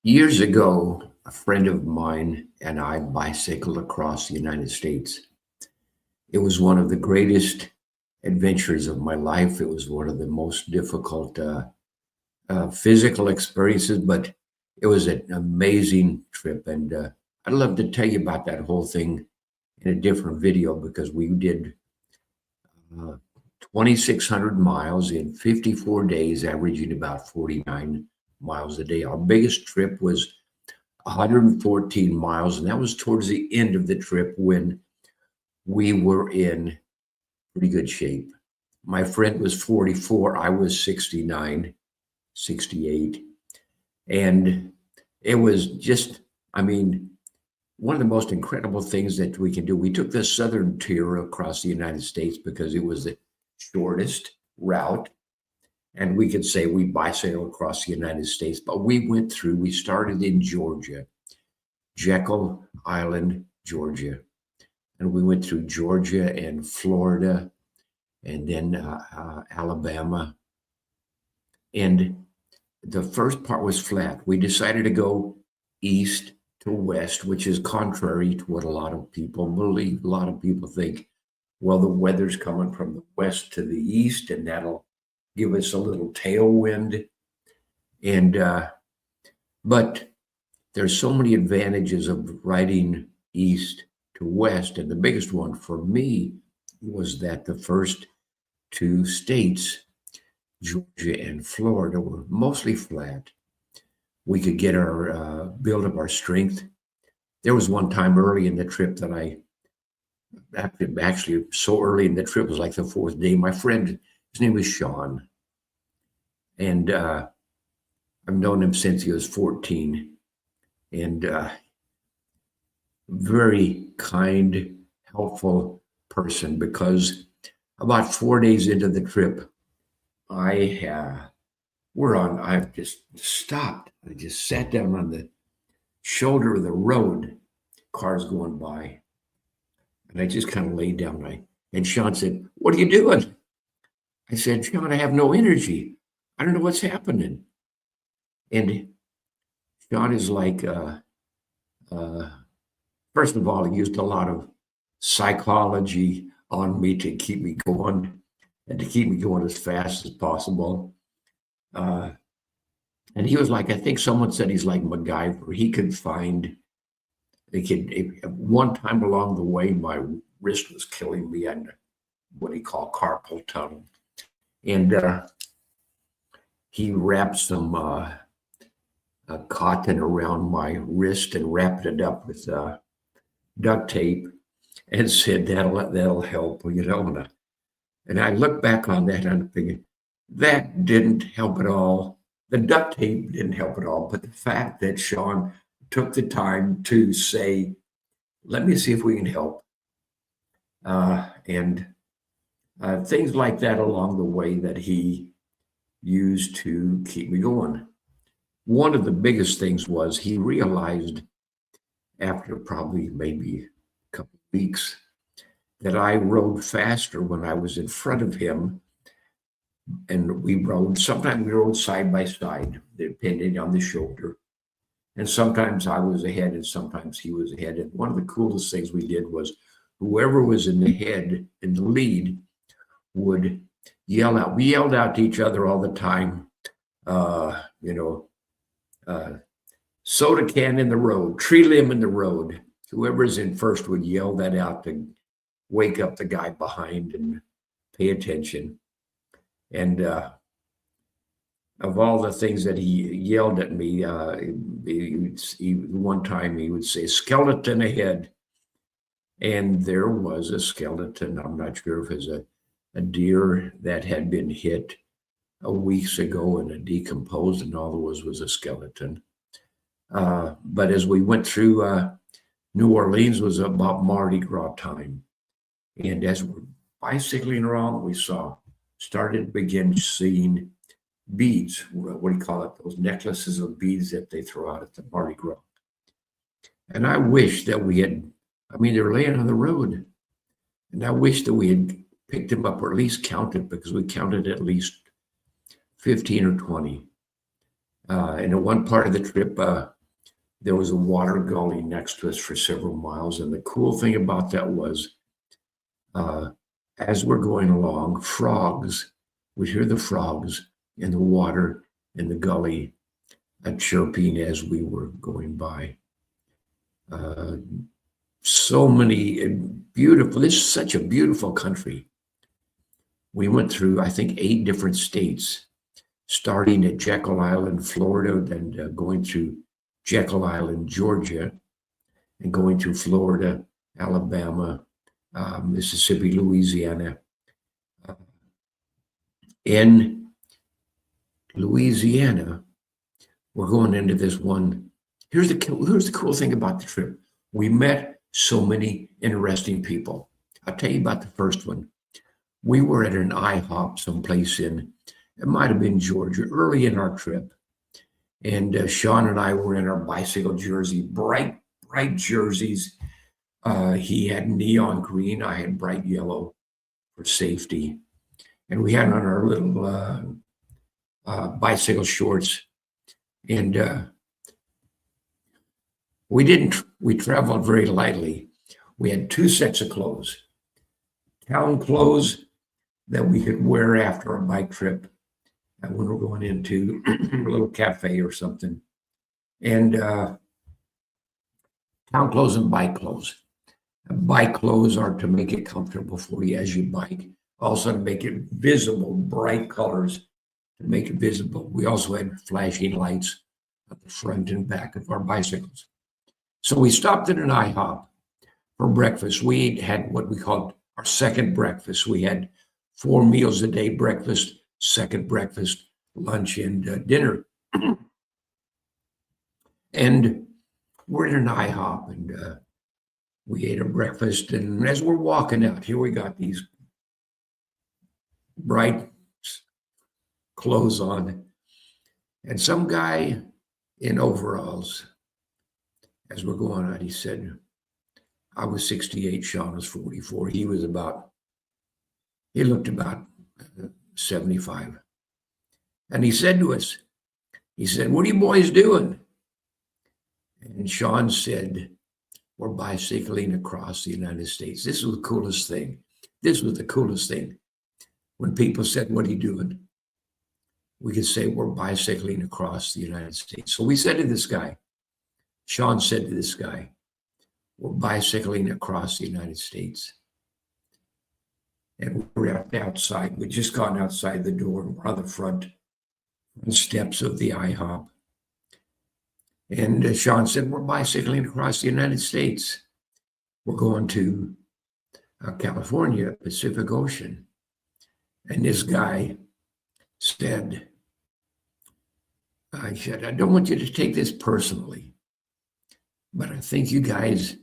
Years ago, a friend of mine and I bicycled across the United States. It was one of the greatest adventures of my life. It was one of the most difficult physical experiences, but it was an amazing trip. And I'd love to tell you about that whole thing in a different video because we did uh, 2,600 miles in 54 days, averaging about 49 miles a day. Our biggest trip was 114 miles, and that was towards the end of the trip when we were in pretty good shape. My friend was 44, I was 69, 68, and it was just, I mean, one of the most incredible things that we can do. We took the southern tier across the United States because it was the shortest route, and we could say we bicycled across the United States, but we started in Georgia, Jekyll Island, Georgia. And we went through Georgia and Florida and then Alabama. And the first part was flat. We decided to go east to west, which is contrary to what a lot of people believe. A lot of people think, well, the weather's coming from the west to the east, and that'll give us a little tailwind. And but there's so many advantages of riding east to west, and the biggest one for me was that the first two states, Georgia and Florida, were mostly flat. We could get our build up our strength. There was one time early in the trip that I actually so early in the trip, it was like the fourth day. My friend, his name was Sean, and I've known him since he was 14, and very kind, helpful person. Because about 4 days into the trip, I just stopped. I just sat down on the shoulder of the road, cars going by, and I just kind of laid down. And Sean said, "What are you doing?" I said, "Sean, I have no energy. I don't know what's happening." And Sean is like, uh, first of all, he used a lot of psychology on me to keep me going and to keep me going as fast as possible. Uh, and he was like, I think someone said he's like MacGyver. One time along the way, my wrist was killing me and what he called carpal tunnel. And he wrapped some cotton around my wrist and wrapped it up with duct tape and said, that'll help, And I look back on that and I'm thinking, that didn't help at all. The duct tape didn't help at all. But the fact that Sean took the time to say, let me see if we can help. And things like that along the way that he used to keep me going. One of the biggest things was he realized after probably maybe a couple of weeks that I rode faster when I was in front of him. And sometimes we rode side by side, depending on the shoulder. And sometimes I was ahead and sometimes he was ahead. And one of the coolest things we did was whoever was in the lead would yell out. We yelled out to each other all the time, soda can in the road, tree limb in the road. Whoever's in first would yell that out to wake up the guy behind and pay attention. And of all the things that he yelled at me, one time he would say, skeleton ahead. And there was a skeleton. I'm not sure if it was a deer that had been hit weeks ago and decomposed, and all there was a skeleton. But as we went through New Orleans, was about Mardi Gras time. And as we're bicycling around, we begin seeing beads. What do you call it? Those necklaces of beads that they throw out at the Mardi Gras. And I wish that they were laying on the road. And I wish that we had picked them up or at least counted, because we counted at least 15 or 20. And in one part of the trip, there was a water gully next to us for several miles. And the cool thing about that was, uh, as we're going along, frogs, we hear the frogs in the water in the gully chirping as we were going by. Uh, so many beautiful, this is such a beautiful country. We went through, I think, 8 different states, starting at Jekyll Island, Florida, then going through Jekyll Island, Georgia, and going to Florida, Alabama, Mississippi, Louisiana. In Louisiana, we're going into this one. Here's the cool thing about the trip. We met so many interesting people. I'll tell you about the first one. We were at an IHOP someplace it might have been Georgia, early in our trip. And Sean and I were in our bicycle jersey, bright jerseys. He had neon green. I had bright yellow for safety. And we had on our little bicycle shorts. And we traveled very lightly. We had 2 sets of clothes, town clothes that we could wear after a bike trip when we're going into a little cafe or something. And town clothes and bike clothes. Bike clothes are to make it comfortable for you as you bike, also to make it visible, bright colors to make it visible. We also had flashing lights at the front and back of our bicycles. So we stopped at an IHOP for breakfast. We had what we called our second breakfast. We had 4 meals a day: breakfast, second breakfast, lunch, and dinner. And we're in an IHOP, and we ate a breakfast. And as we're walking out, here we got these bright clothes on, and some guy in overalls, as we're going out, he said, I was 68, Sean was 44. He looked about 75. And he said to us, what are you boys doing? And Sean said, we're bicycling across the United States. This was the coolest thing. When people said, what are you doing? We could say, we're bicycling across the United States. So we said to this guy, Sean said to this guy, we're bicycling across the United States. And we're outside. We'd just gone outside the door, and we're on the front steps of the IHOP. And Sean said, we're bicycling across the United States. We're going to California, Pacific Ocean. And this guy said, I don't want you to take this personally, but I think you boys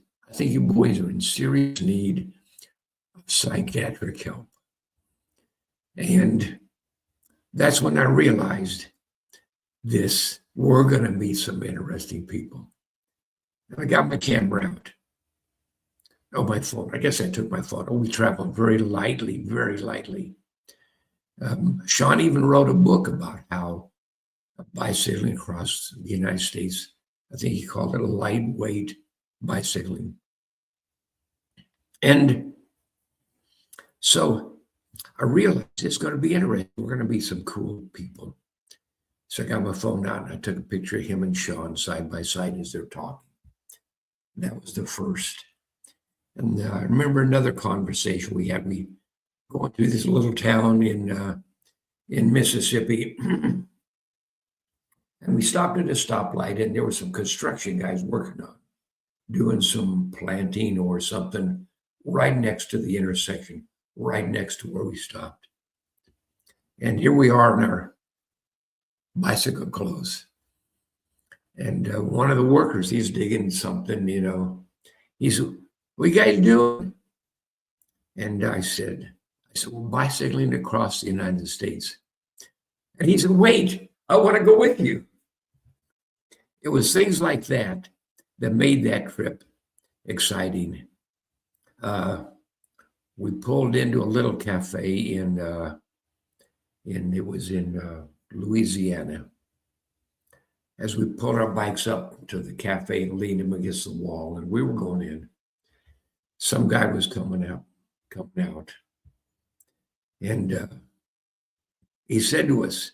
are in serious need of psychiatric help. And that's when I realized we're going to meet some interesting people. And I got my camera out. Oh, my phone. I guess I took my phone. We traveled very lightly. Sean even wrote a book about how bicycling across the United States, I think he called it a lightweight bicycling. And so I realized it's going to be interesting. We're going to meet some cool people. So I got my phone out and I took a picture of him and Sean side by side as they're talking. That was the first. And I remember another conversation we had. We going through this little town in Mississippi. And we stopped at a stoplight, and there were some construction guys working on doing some planting or something right next to the intersection, right next to where we stopped. And here we are in our bicycle clothes. And one of the workers, he's digging something, he said, what you guys doing? And I said, we're bicycling across the United States. And he said, wait, I want to go with you. It was things like that made that trip exciting. We pulled into a little cafe it was in Louisiana. as we pulled our bikes up to the cafe and leaned them against the wall, and we were going in, some guy was coming out, and he said to us,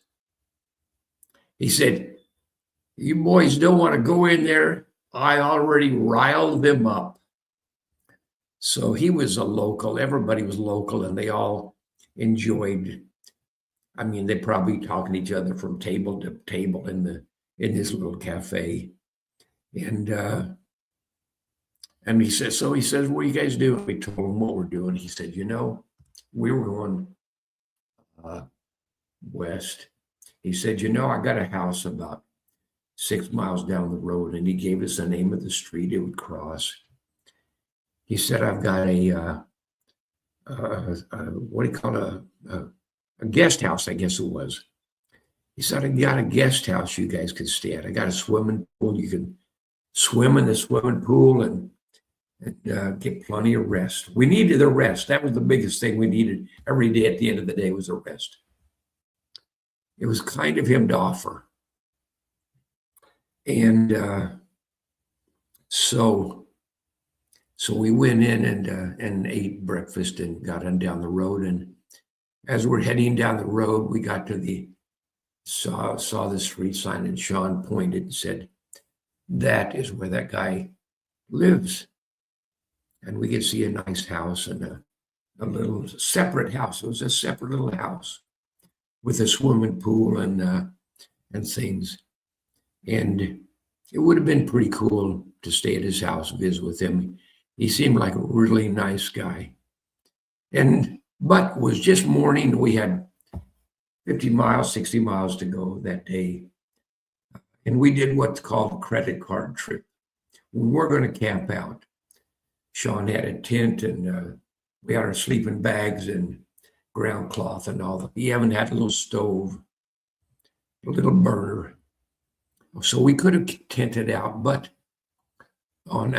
he said, "You boys don't want to go in there. I already riled them up." So he was a local. Everybody was local, and they all enjoyed. I mean, they probably talking to each other from table to table in this little cafe, and he says, "What are you guys doing?" We told him what we're doing. He said, "We were going uh, west." He said, "I got a house about 6 miles down the road," and he gave us the name of the street it would cross. He said, "I've got what do you call a guest house, I guess it was." He said, "I got a guest house you guys can stay at. I got a swimming pool. You can swim in the swimming pool and get plenty of rest." We needed the rest. That was the biggest thing we needed every day at the end of the day was a rest. It was kind of him to offer. And so we went in and ate breakfast and got on down the road. And as we're heading down the road, we got to saw the street sign, and Sean pointed and said, "That is where that guy lives." And we could see a nice house and a little separate house. It was a separate little house with a swimming pool and things. And it would have been pretty cool to stay at his house, visit with him. He seemed like a really nice guy. But it was just morning. We had 50 miles, 60 miles to go that day. And we did what's called a credit card trip. We were going to camp out. Sean had a tent, and we had our sleeping bags and ground cloth and all that. We haven't had a little stove, a little burner. So we could have tented out, but on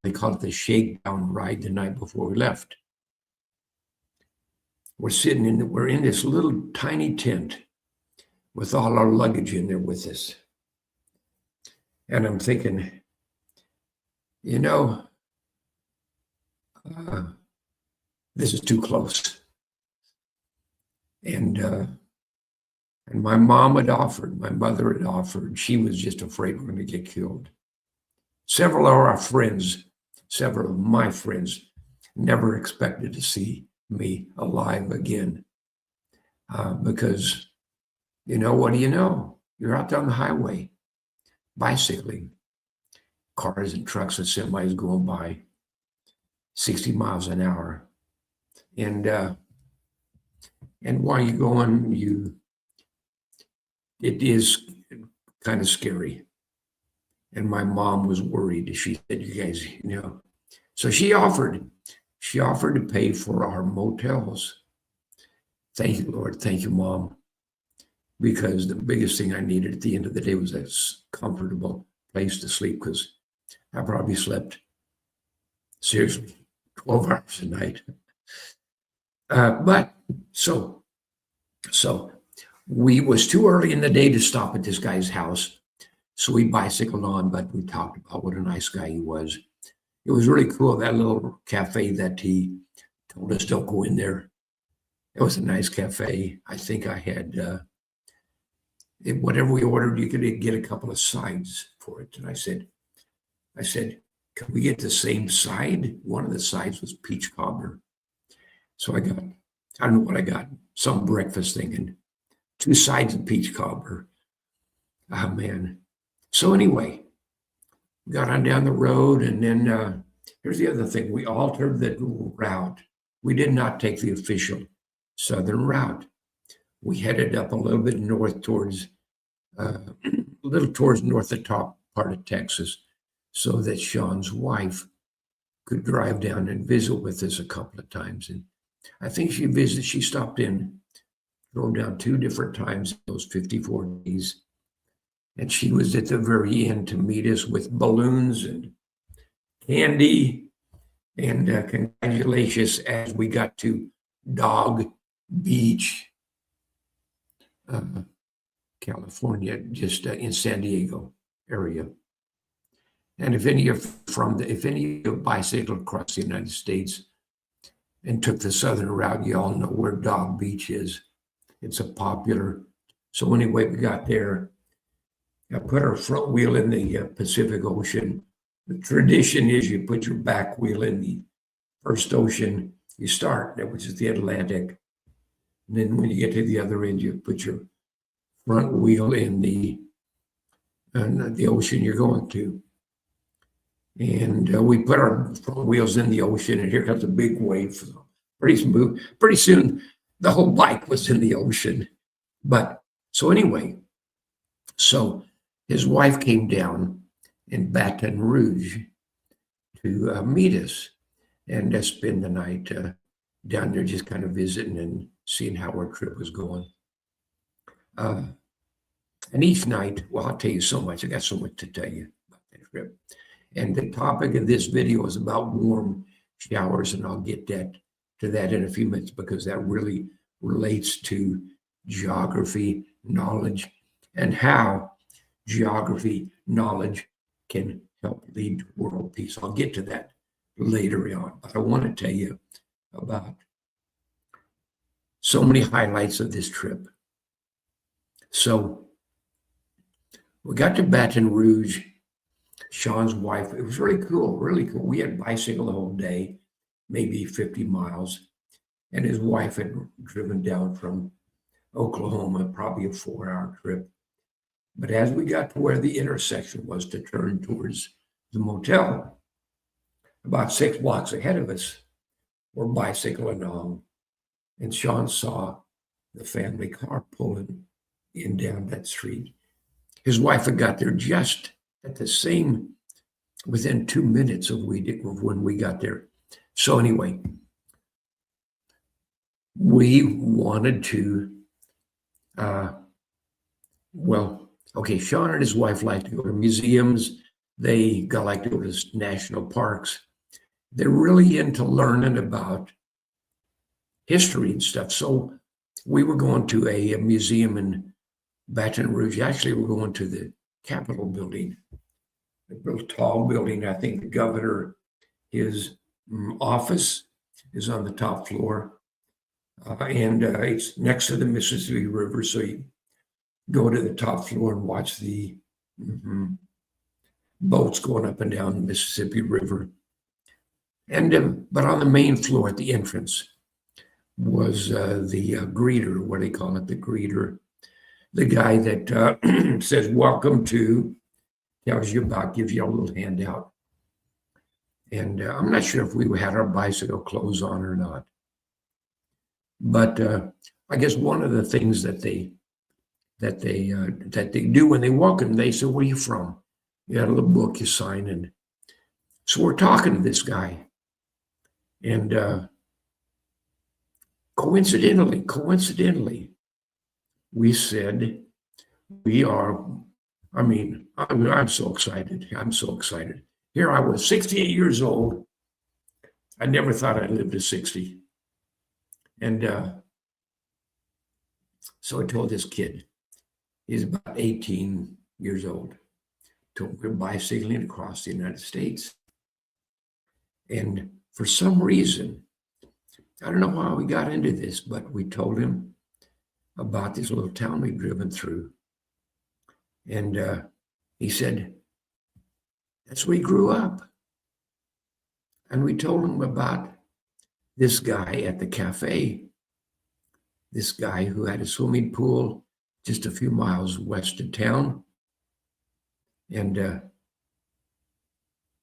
they call it the shakedown ride the night before we left, we're in this little tiny tent with all our luggage in there with us. And I'm thinking, this is too close. And my mom had offered, my mother had offered. She was just afraid we're going to get killed. Several of my friends never expected to see me alive again. Because, what do you know? You're out there on the highway, bicycling, cars and trucks and semis going by 60 miles an hour. And while you're going, it is kind of scary. And my mom was worried. She said, "You guys, So she offered to pay for our motels. Thank you, Lord. Thank you, Mom. Because the biggest thing I needed at the end of the day was a comfortable place to sleep, because I probably slept, seriously, 12 hours a night. But so we was too early in the day to stop at this guy's house. So we bicycled on, but we talked about what a nice guy he was. It was really cool, that little cafe that he told us don't go in there. It was a nice cafe. I think I had, whatever we ordered, you could get a couple of sides for it. And I said, "Can we get the same side?" One of the sides was peach cobbler. So I don't know what I got, some breakfast thing, and 2 sides of peach cobbler. Oh, man. So anyway, we got on down the road, and then here's the other thing. We altered the route. We did not take the official southern route. We headed up a little bit north towards north the top part of Texas, so that Sean's wife could drive down and visit with us a couple of times. And I think she stopped in, drove down 2 different times in those 54 days. And she was at the very end to meet us with balloons and candy and congratulations as we got to Dog Beach. California, just in San Diego area. And if any of you bicycled across the United States and took the southern route, you all know where Dog Beach is. It's a popular. So anyway, we got there. I put our front wheel in the Pacific Ocean. The tradition is you put your back wheel in the first ocean you start, which is the Atlantic. And then when you get to the other end, you put your front wheel in the ocean you're going to. And we put our front wheels in the ocean, and here comes a big wave. Pretty smooth. Pretty soon, the whole bike was in the ocean. But so anyway, so his wife came down in Baton Rouge to meet us and spend the night down there, just kind of visiting and seeing how our trip was going. And each night, well, I'll tell you so much. I got so much to tell you about that trip. And the topic of this video is about warm showers, and I'll get to that in a few minutes because that really relates to geography knowledge and how geography knowledge can help lead to world peace. I'll get to that later on, but I want to tell you about so many highlights of this trip. So we got to Baton Rouge. Sean's wife, it was really cool, really cool. We had bicycled the whole day, maybe 50 miles. And his wife had driven down from Oklahoma, probably a 4-hour trip. But as we got to where the intersection was to turn towards the motel, about 6 blocks ahead of us, we're bicycling along. And Sean saw the family car pulling in down that street. His wife had got there just at the same, within 2 minutes of when we got there. So anyway, we wanted to, Sean and his wife like to go to museums. They like to go to national parks. They're really into learning about history and stuff. So we were going to a museum in Baton Rouge. Actually, we're going to the Capitol building, a real tall building. I think the governor, his office is on the top floor. And it's next to the Mississippi River. So you go to the top floor and watch the boats going up and down the Mississippi River. And but on the main floor at the entrance was the greeter, what do they call it, the greeter, the guy that says, welcome to, tells you about, gives you a little handout. And I'm not sure if we had our bicycle clothes on or not. But I guess one of the things that they do when they walk in, they say, where are you from? You got a little book you sign. And so we're talking to this guy. And coincidentally, we said, I'm so excited. I'm so excited. Here I was, 68 years old. I never thought I'd live to 60. And so I told this kid, he's about 18 years old, told him we're bicycling across the United States. And for some reason, I don't know how we got into this, but we told him about this little town we'd driven through. And he said, that's where he grew up. And we told him about this guy at the cafe, this guy who had a swimming pool just a few miles west of town. And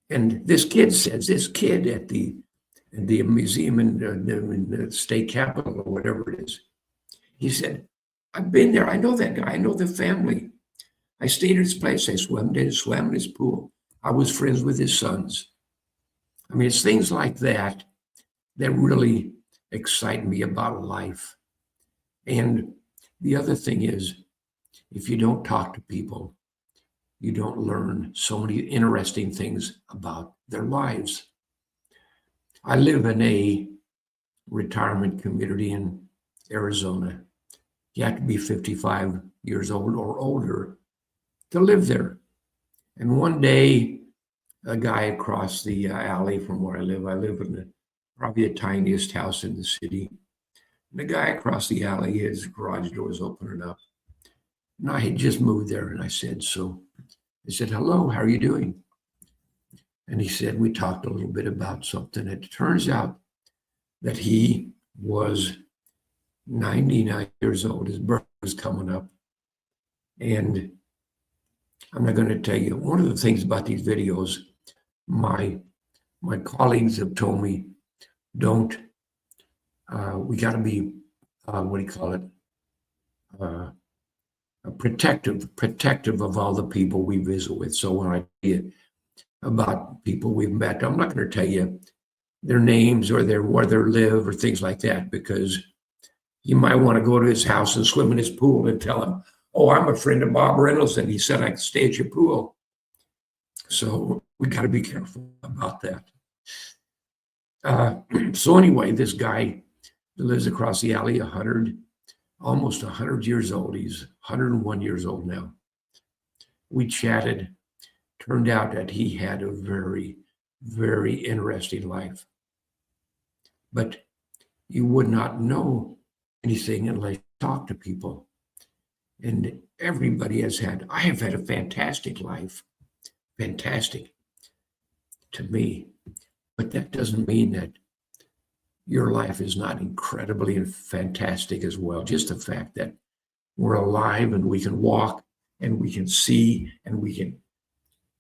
this kid says, this kid at the museum in the state capitol or whatever it is, he said, I've been there. I know that guy. I know the family. I stayed at his place. I swam in his pool. I was friends with his sons. I mean, it's things like that that really excite me about life. And the other thing is, if you don't talk to people, you don't learn so many interesting things about their lives. I live in a retirement community in Arizona. You have to be 55 years old or older to live there. And one day, a guy across the alley from where I live in probably the tiniest house in the city. And the guy across the alley, his garage door was opening up. And I had just moved there, and I said, hello, how are you doing? And he said, we talked a little bit about something. It turns out that he was 99 years old. His birthday was coming up. And I'm not going to tell you, one of the things about these videos, my colleagues have told me, we got to be, protective of all the people we visit with. So when I tell you about people we've met, I'm not going to tell you their names or where they live or things like that, because you might want to go to his house and swim in his pool and tell him, oh, I'm a friend of Bob Reynolds, and he said I could stay at your pool. So we got to be careful about that. So anyway, this guy that lives across the alley, almost 100 years old. He's 101 years old now. We chatted. Turned out that he had a very, very interesting life. But you would not know anything unless you talk to people. And everybody I have had a fantastic life. Fantastic to me. But that doesn't mean that your life is not incredibly and fantastic as well. Just the fact that we're alive and we can walk and we can see and we can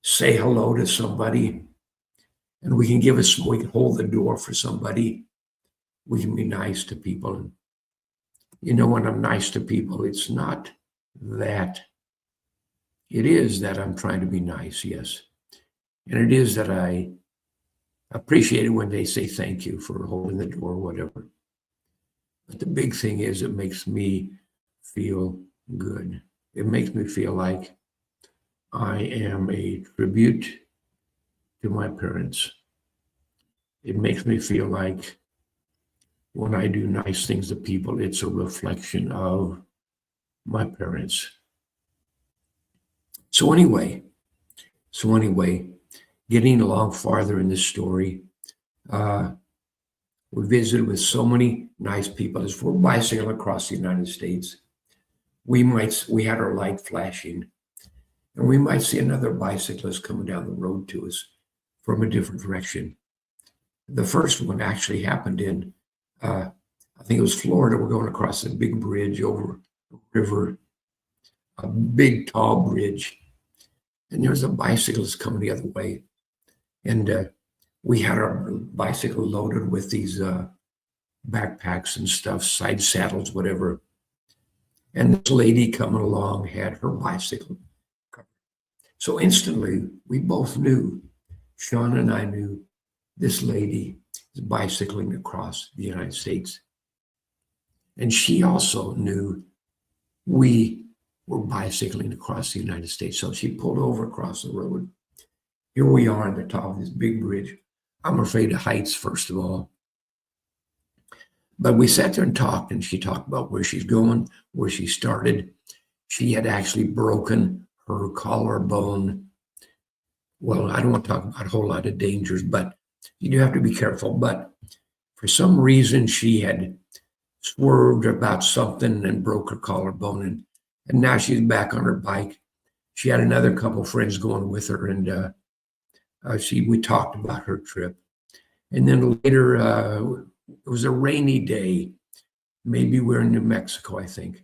say hello to somebody and we can hold the door for somebody. We can be nice to people. And when I'm nice to people, it's not that. It is that I'm trying to be nice, yes. And it is that I appreciate it when they say thank you for holding the door or whatever. But the big thing is it makes me feel good. It makes me feel like I am a tribute to my parents. It makes me feel like when I do nice things to people, it's a reflection of my parents. So anyway, getting along farther in this story, we visited with so many nice people. As we're bicycling across the United States, we had our light flashing, and we might see another bicyclist coming down the road to us from a different direction. The first one actually happened in, I think it was Florida. We're going across a big bridge over a river, a big, tall bridge. And there was a bicyclist coming the other way. And we had our bicycle loaded with these backpacks and stuff, side saddles, whatever. And this lady coming along had her bicycle covered. So instantly, we both knew, Sean and I knew, this lady is bicycling across the United States. And she also knew we were bicycling across the United States. So she pulled over across the road. Here we are on the top of this big bridge. I'm afraid of heights, first of all. But we sat there and talked, and she talked about where she's going, where she started. She had actually broken her collarbone. Well, I don't want to talk about a whole lot of dangers, but you do have to be careful. But for some reason, she had swerved about something and broke her collarbone. And now she's back on her bike. She had another couple friends going with her, and we talked about her trip. And then later, it was a rainy day. Maybe we're in New Mexico, I think.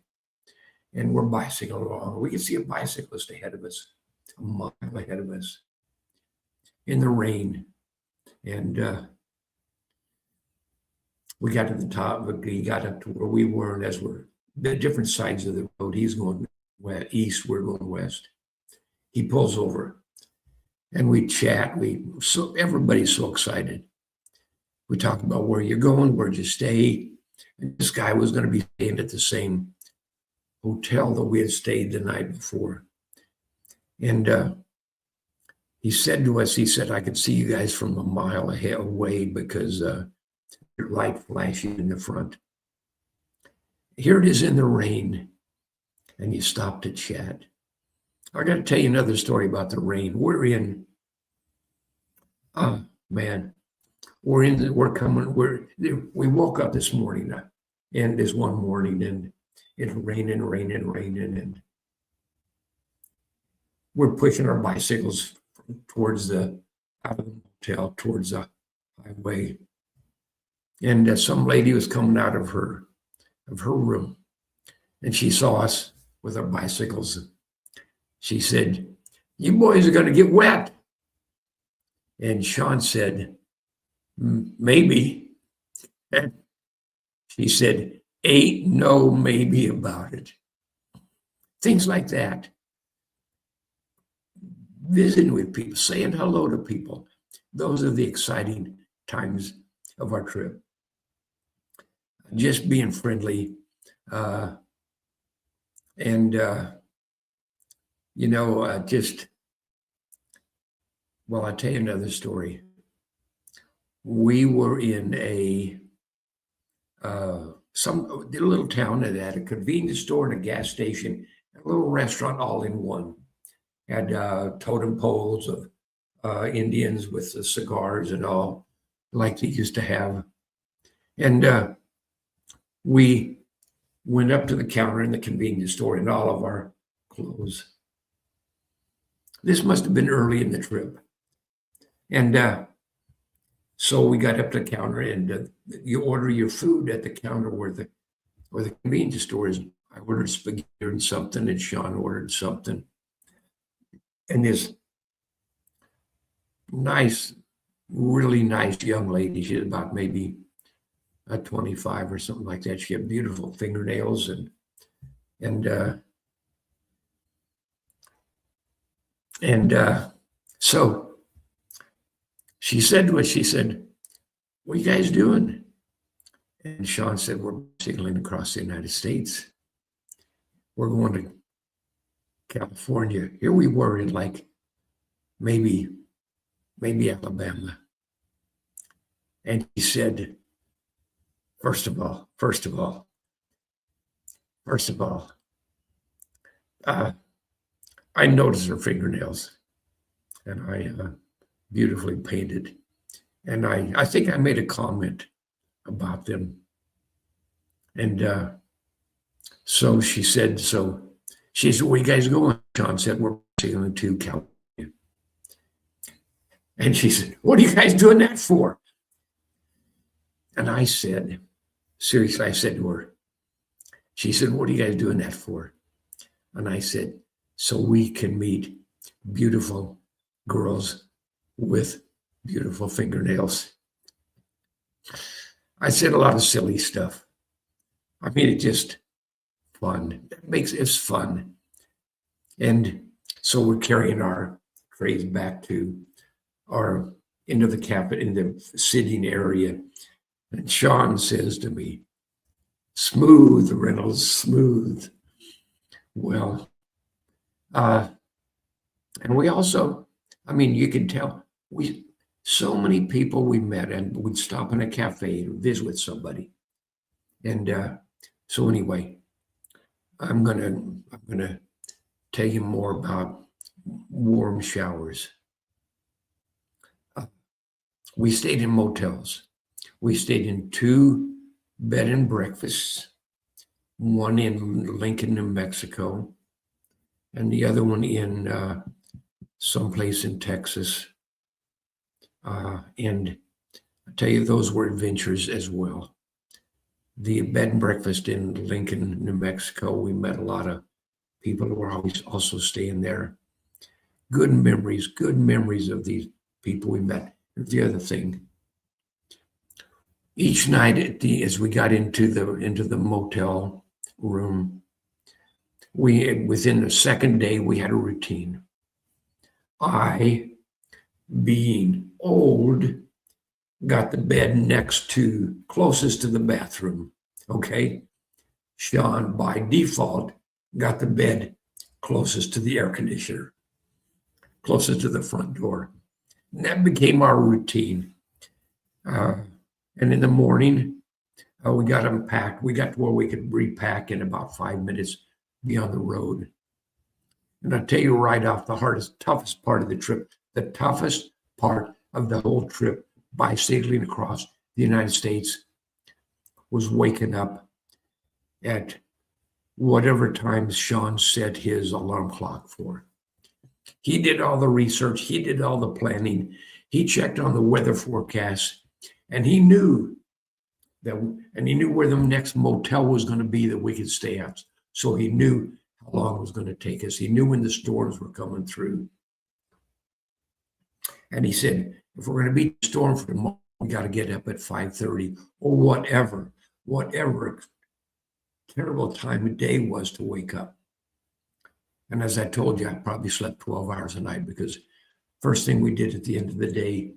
And we're bicycling along. We could see a bicyclist ahead of us, a mile ahead of us, in the rain. And we got to the top. He got up to where we were, and as we're the different sides of the road, he's going east, we're going west. He pulls over, and we chat. Everybody's so excited. We talk about where you're going, where'd you stay. And this guy was going to be staying at the same hotel that we had stayed the night before. And he said to us, I could see you guys from a mile away because your light flashing in the front. Here it is in the rain. and you stop to chat. I got to tell you another story about the rain. We're in, oh man, we woke up this morning, and this one morning, and it's raining, and we're pushing our bicycles towards out of the motel, towards the highway. And some lady was coming out of her room, and she saw us with our bicycles. She said, "You boys are going to get wet." And Sean said, "Maybe." And she said, "Ain't no maybe about it." Things like that. Visiting with people, saying hello to people. Those are the exciting times of our trip. Just being friendly. Well, I'll tell you another story. We were in a little town that had a convenience store and a gas station, a little restaurant all in one. Had totem poles of Indians with the cigars and all, like they used to have. And we went up to the counter in the convenience store in all of our clothes. This must have been early in the trip. And so we got up to the counter, and you order your food at the counter where the convenience store is. I ordered spaghetti and something, and Sean ordered something. And this nice, really nice young lady, she's about maybe 25 or something like that. She had beautiful fingernails, so she said to us, she said, "What are you guys doing?" And Sean said, "We're sailing across the United States. We're going to California." Here we were in like maybe Alabama. And he said, first of all, I noticed her fingernails, and I beautifully painted. And I think I made a comment about them. And so she said, "Where you guys going?" Sean said, "We're sailing to California." And she said, "What are you guys doing that for?" And I said, seriously, I said to her, she said, "What are you guys doing that for?" And I said, "So we can meet beautiful girls with beautiful fingernails." I said a lot of silly stuff. I mean, it's just fun. It's fun. And so we're carrying our trays back into the sitting area. And Sean says to me, "Smooth, Reynolds, smooth." Well, and we also, I mean, you can tell, so many people we met, and we'd stop in a cafe and visit with somebody. And so anyway, I'm gonna tell you more about warm showers. We stayed in motels. We stayed in 2 bed and breakfasts, one in Lincoln, New Mexico, and the other one in someplace in Texas. And I tell you, those were adventures as well. The bed and breakfast in Lincoln, New Mexico, we met a lot of people who were always also staying there. Good memories of these people we met. The other thing, each night as we got into the motel room, within the second day we had a routine. I, being old, got the bed closest to the bathroom. Okay. Sean, by default, got the bed closest to the air conditioner, closest to the front door. And that became our routine. And in the morning, we got them packed. We got to where we could repack in about 5 minutes. be on the road. And I'll tell you right off, toughest part of the trip, the toughest part of the whole trip bicycling across the United States was waking up at whatever time Sean set his alarm clock for. He did all the research, he did all the planning, he checked on the weather forecast, and he knew where the next motel was going to be that we could stay at. So he knew how long it was going to take us. He knew when the storms were coming through. And he said, if we're going to beat the storm for tomorrow, we got to get up at 5:30 or whatever terrible time of day was to wake up. And as I told you, I probably slept 12 hours a night, because first thing we did at the end of the day,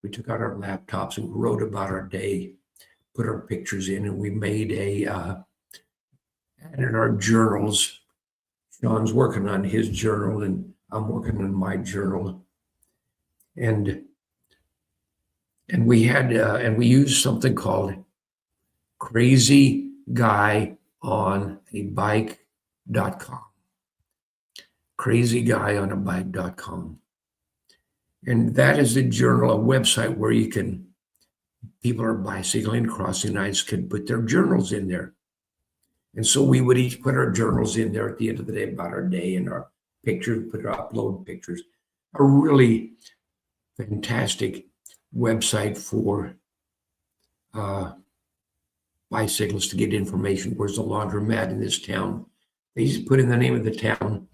we took out our laptops and wrote about our day, put our pictures in, and we made added our journals. Sean's working on his journal and I'm working on my journal. And we used something called crazyguyonabike.com. crazyguyonabike.com. And that is a journal, a website where people are bicycling across the United States can put their journals in there. And so we would each put our journals in there at the end of the day about our day and our pictures, upload pictures. A really fantastic website for bicyclists to get information. Where's the laundromat in this town? They just put in the name of the town,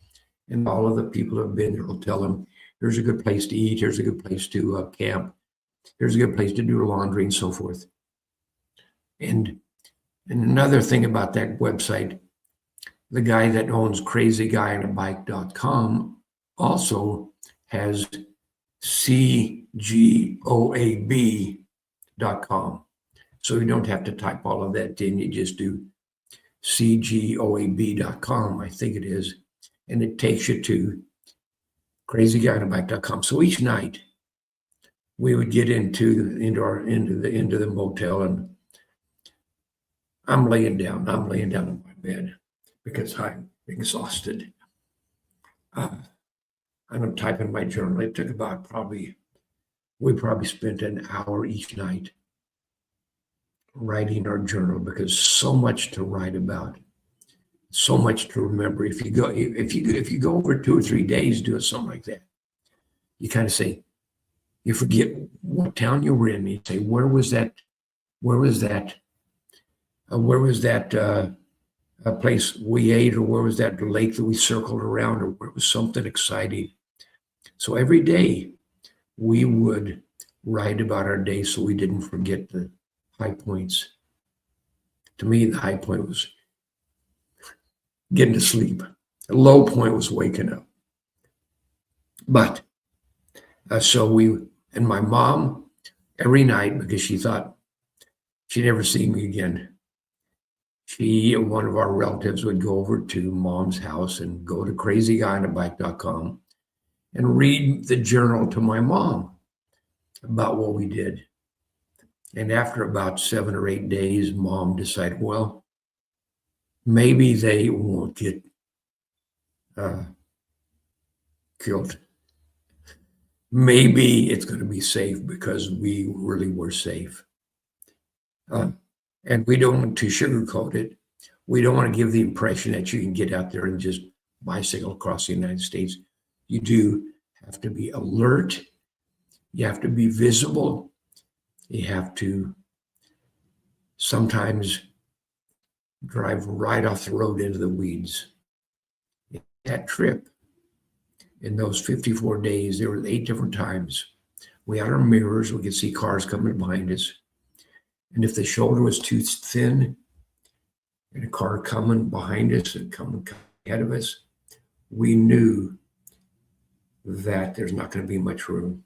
and all of the people who have been there will tell them, here's a good place to eat, here's a good place to camp, here's a good place to do laundry, and so forth. And another thing about that website, the guy that owns crazyguyonabike.com also has cgoab.com. So you don't have to type all of that in. You just do cgoab.com, I think it is, and it takes you to crazyguyonabike.com. So each night we would get into the motel, and I'm laying down in my bed because I'm exhausted. And I'm typing my journal. It took about we probably spent an hour each night writing our journal, because so much to write about, so much to remember. If you go over 2 or 3 days doing something like that, you kind of say, you forget what town you were in. You say, where was that place we ate, or where was that lake that we circled around, or where was something exciting. So every day we would write about our day so we didn't forget the high points. To me, the high point was getting to sleep. The low point was waking up. But and my mom, every night, because she thought she'd never see me again, one of our relatives would go over to Mom's house and go to crazyguyonabike.com and read the journal to my mom about what we did. And after about 7 or 8 days, Mom decided, well, maybe they won't get killed. Maybe it's going to be safe, because we really were safe. And we don't want to sugarcoat it. We don't want to give the impression that you can get out there and just bicycle across the United States. You do have to be alert. You have to be visible. You have to sometimes drive right off the road into the weeds. That trip, in those 54 days, there were 8 different times. We had our mirrors. We could see cars coming behind us. And if the shoulder was too thin and a car coming behind us and coming ahead of us, we knew that there's not going to be much room.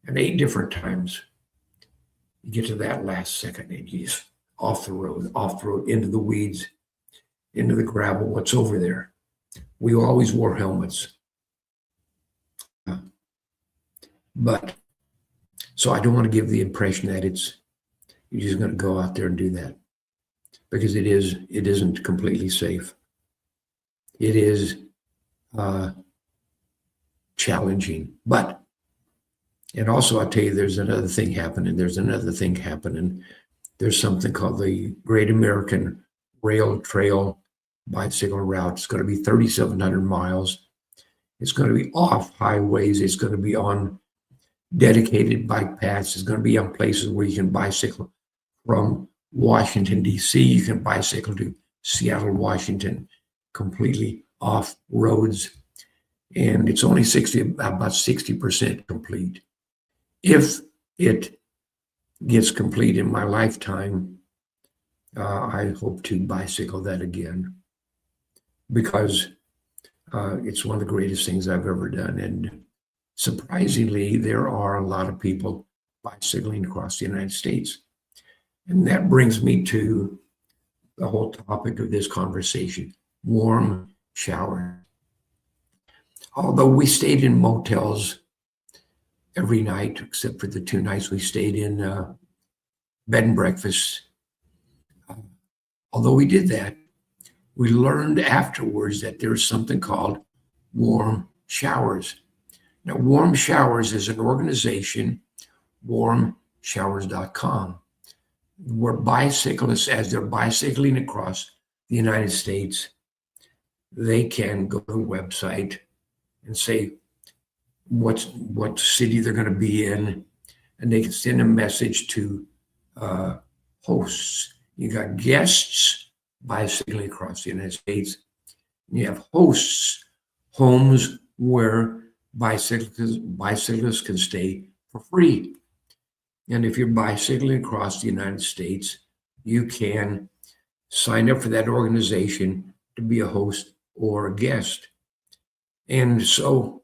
And 8 different times, you get to that last second and you just off the road, into the weeds, into the gravel, what's over there. We always wore helmets. But so I don't want to give the impression that you're just going to go out there and do that, because it isn't completely safe. It is uh, challenging. But, and also I'll tell you, there's another thing happening. There's something called the Great American Rail Trail Bicycle Route. It's going to be 3,700 miles. It's going to be off highways. It's going to be on dedicated bike paths. It's going to be on places where you can bicycle from Washington, D.C. You can bicycle to Seattle, Washington, completely off roads. And it's only about 60% complete. If it gets complete in my lifetime, I hope to bicycle that again, because it's one of the greatest things I've ever done. And surprisingly, there are a lot of people bicycling across the United States. And that brings me to the whole topic of this conversation: warm shower. Although we stayed in motels every night, except for the 2 nights we stayed in bed and breakfast, although we did that, we learned afterwards that there's something called warm showers. Now, Warm Showers is an organization, warmshowers.com, where bicyclists, as they're bicycling across the United States, they can go to the website and say what city they're going to be in, and they can send a message to hosts. You got guests bicycling across the United States. You have hosts, homes where bicyclists can stay for free. And if you're bicycling across the United States, you can sign up for that organization to be a host or a guest. And so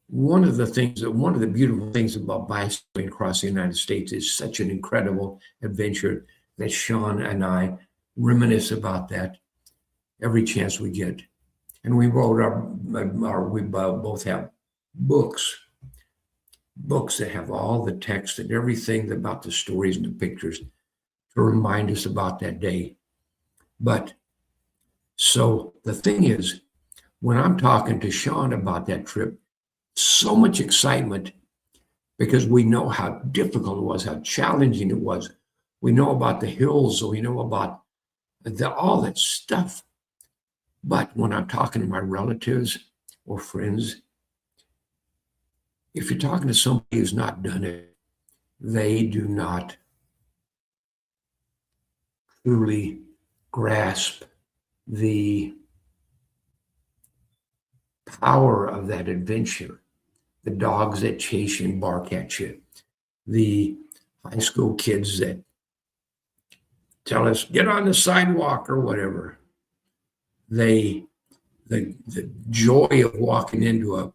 one of the beautiful things about bicycling across the United States is such an incredible adventure that Sean and I reminisce about that every chance we get. And we wrote we both have books that have all the text and everything about the stories and the pictures to remind us about that day. But so the thing is, when I'm talking to Sean about that trip, so much excitement, because we know how difficult it was, how challenging it was. We know about the hills, so we know about all that stuff. But when I'm talking to my relatives or friends, if you're talking to somebody who's not done it, they do not truly grasp the power of that adventure. The dogs that chase you and bark at you, the high school kids that tell us, get on the sidewalk or whatever. The joy of walking into a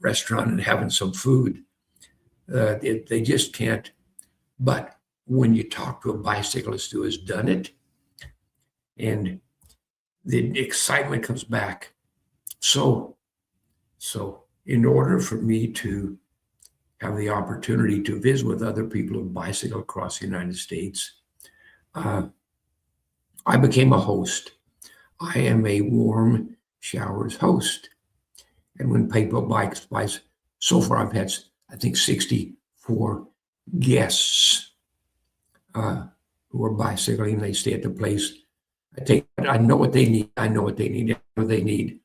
restaurant and having some food, they just can't. But when you talk to a bicyclist who has done it, and the excitement comes back. So in order for me to have the opportunity to visit with other people who bicycle across the United States, I became a host. I am a Warm Showers host. And when people bikes, so far I've had, I think, 64 guests who are bicycling. They stay at the place. I know what they need. I know they need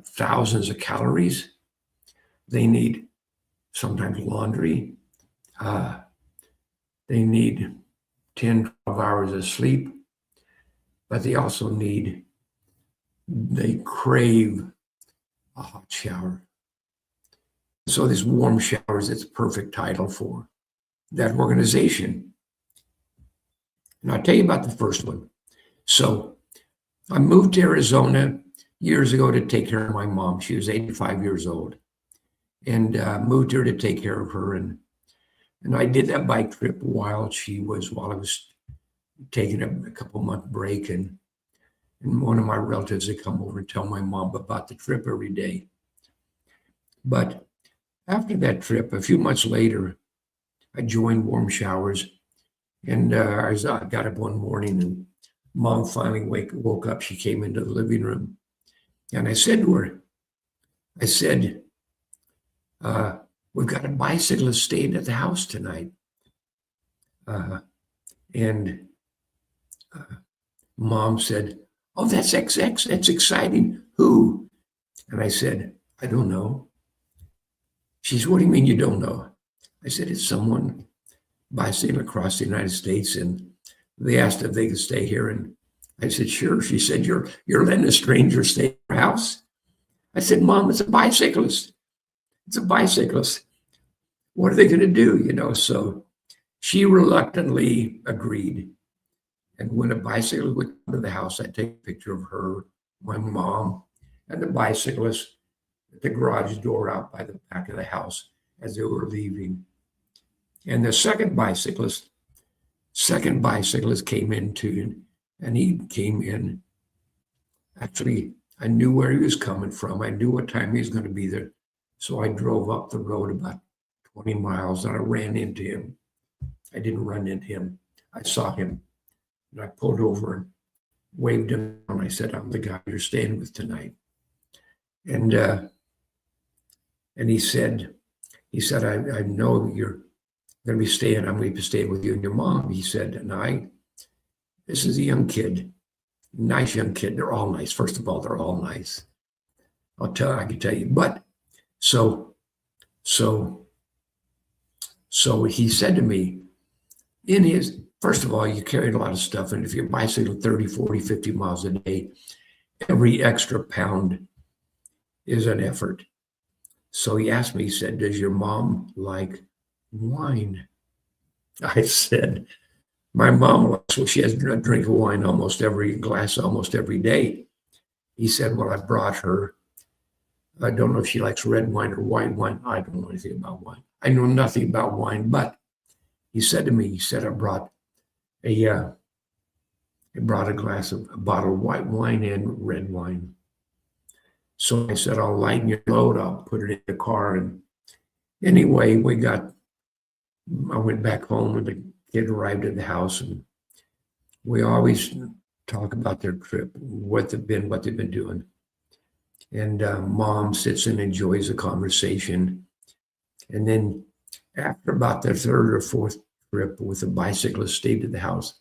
thousands of calories. They need sometimes laundry. They need 10, 12 hours of sleep. But they also they crave a hot shower. So this Warm Showers, it's a perfect title for that organization. And I'll tell you about the first one. So I moved to Arizona years ago to take care of my mom. She was 85 years old, and moved here to take care of her. And I did that bike trip while I was taking a couple-month break, and one of my relatives would come over and tell my mom about the trip every day. But after that trip, a few months later, I joined Warm Showers, and I got up one morning and Mom finally woke up. She came into the living room. And I said to her, I said, we've got a bicyclist staying at the house tonight. And Mom said, oh, that's XX. That's exciting. Who? And I said, I don't know. She said, what do you mean you don't know? I said, it's someone bicycling across the United States, and they asked if they could stay here. And I said, sure. She said, you're letting a stranger stay at your house? I said, Mom, it's a bicyclist. It's a bicyclist. What are they going to do? So she reluctantly agreed. And when a bicyclist would come to the house, I'd take a picture of her, my mom, and the bicyclist at the garage door out by the back of the house as they were leaving. And the second bicyclist came in too, and he came in. Actually, I knew where he was coming from. I knew what time he was going to be there. So I drove up the road about 20 miles and I ran into him. I didn't run into him. I saw him and I pulled over and waved him on. I said, I'm the guy you're staying with tonight. And he said, I know you're going to be staying. I'm going to be staying with you and your mom. He said, this is a young kid, nice young kid. They're all nice. First of all, they're all nice. I can tell you. But so he said to me, first of all, you carried a lot of stuff. And if you're bicycling 30, 40, 50 miles a day, every extra pound is an effort. So he asked me, he said, does your mom like wine? I said, my mom likes, well, she has a drink of wine almost every day. He said, well, I brought her. I don't know if she likes red wine or white wine. I don't know anything about wine. I know nothing about wine, but he said to me, I brought a bottle of white wine and red wine. So I said, I'll lighten your load. I'll put it in the car. And anyway, I went back home and the kid arrived at the house, and we always talk about their trip, what they've been doing. And Mom sits and enjoys the conversation. And then after about the third or fourth trip with a bicyclist stayed at the house,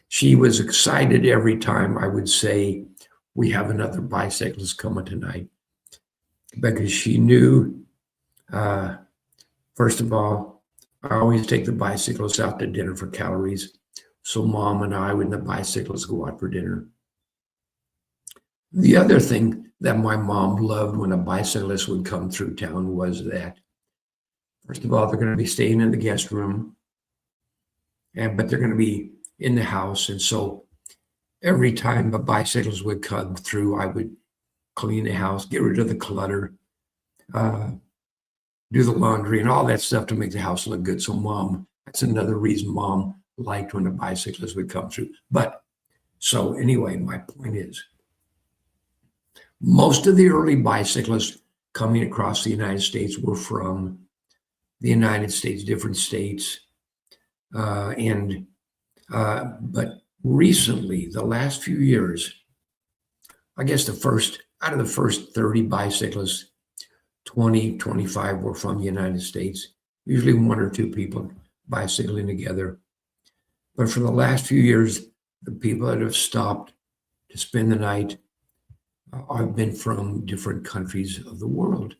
she was excited every time I would say, we have another bicyclist coming tonight, because she knew, first of all, I always take the bicyclist out to dinner for calories. So Mom and I, when the bicyclists go out for dinner. The other thing that my mom loved when a bicyclist would come through town was that, first of all, they're going to be staying in the guest room, but they're going to be in the house. And so every time a bicyclist would come through, I would clean the house, get rid of the clutter, do the laundry and all that stuff to make the house look good. So Mom, that's another reason Mom liked when a bicyclist would come through. But so anyway, my point is, most of the early bicyclists coming across the United States were from the United States, different states. But recently, the last few years, I guess out of the first 30 bicyclists, 20, 25 were from the United States, usually one or two people bicycling together. But for the last few years, the people that have stopped to spend the night have been from different countries of the world.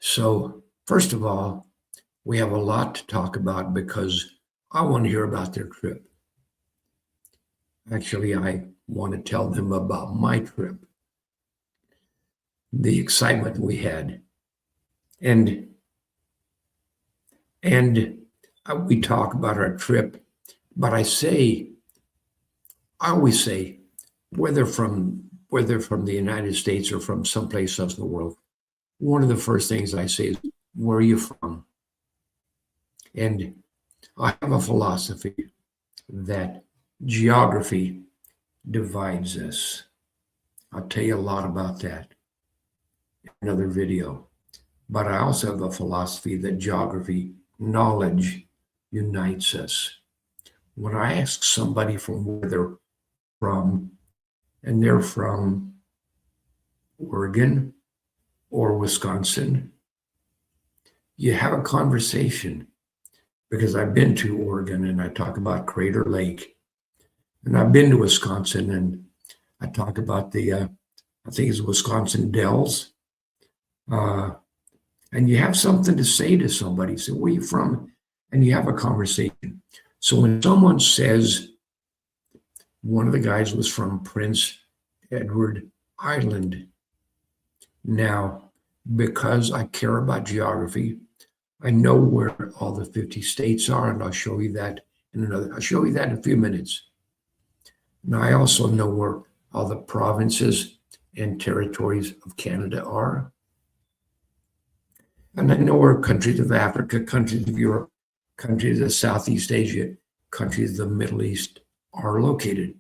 So first of all, we have a lot to talk about because I want to hear about their trip. Actually, I want to tell them about my trip, the excitement we had. And we talk about our trip, but I always say, whether from the United States or from someplace else in the world, one of the first things I say is, where are you from? And I have a philosophy that geography divides us. I'll tell you a lot about that in another video. But I also have a philosophy that geography, knowledge, unites us. when I ask somebody from where they're from, and they're from Oregon or Wisconsin, you have a conversation because I've been to Oregon and I talk about Crater Lake, and I've been to Wisconsin and I talk about I think it's Wisconsin Dells. Uh, and you have something to say to somebody. Say, where are you from? And you have a conversation. So when someone says, one of the guys was from Prince Edward Island. Now, because I care about geography, I know where all the 50 states are, and I'll show you that I'll show you that in a few minutes. Now, I also know where all the provinces and territories of Canada are. And I know where countries of Africa, countries of Europe, countries of Southeast Asia, countries of the Middle East are located.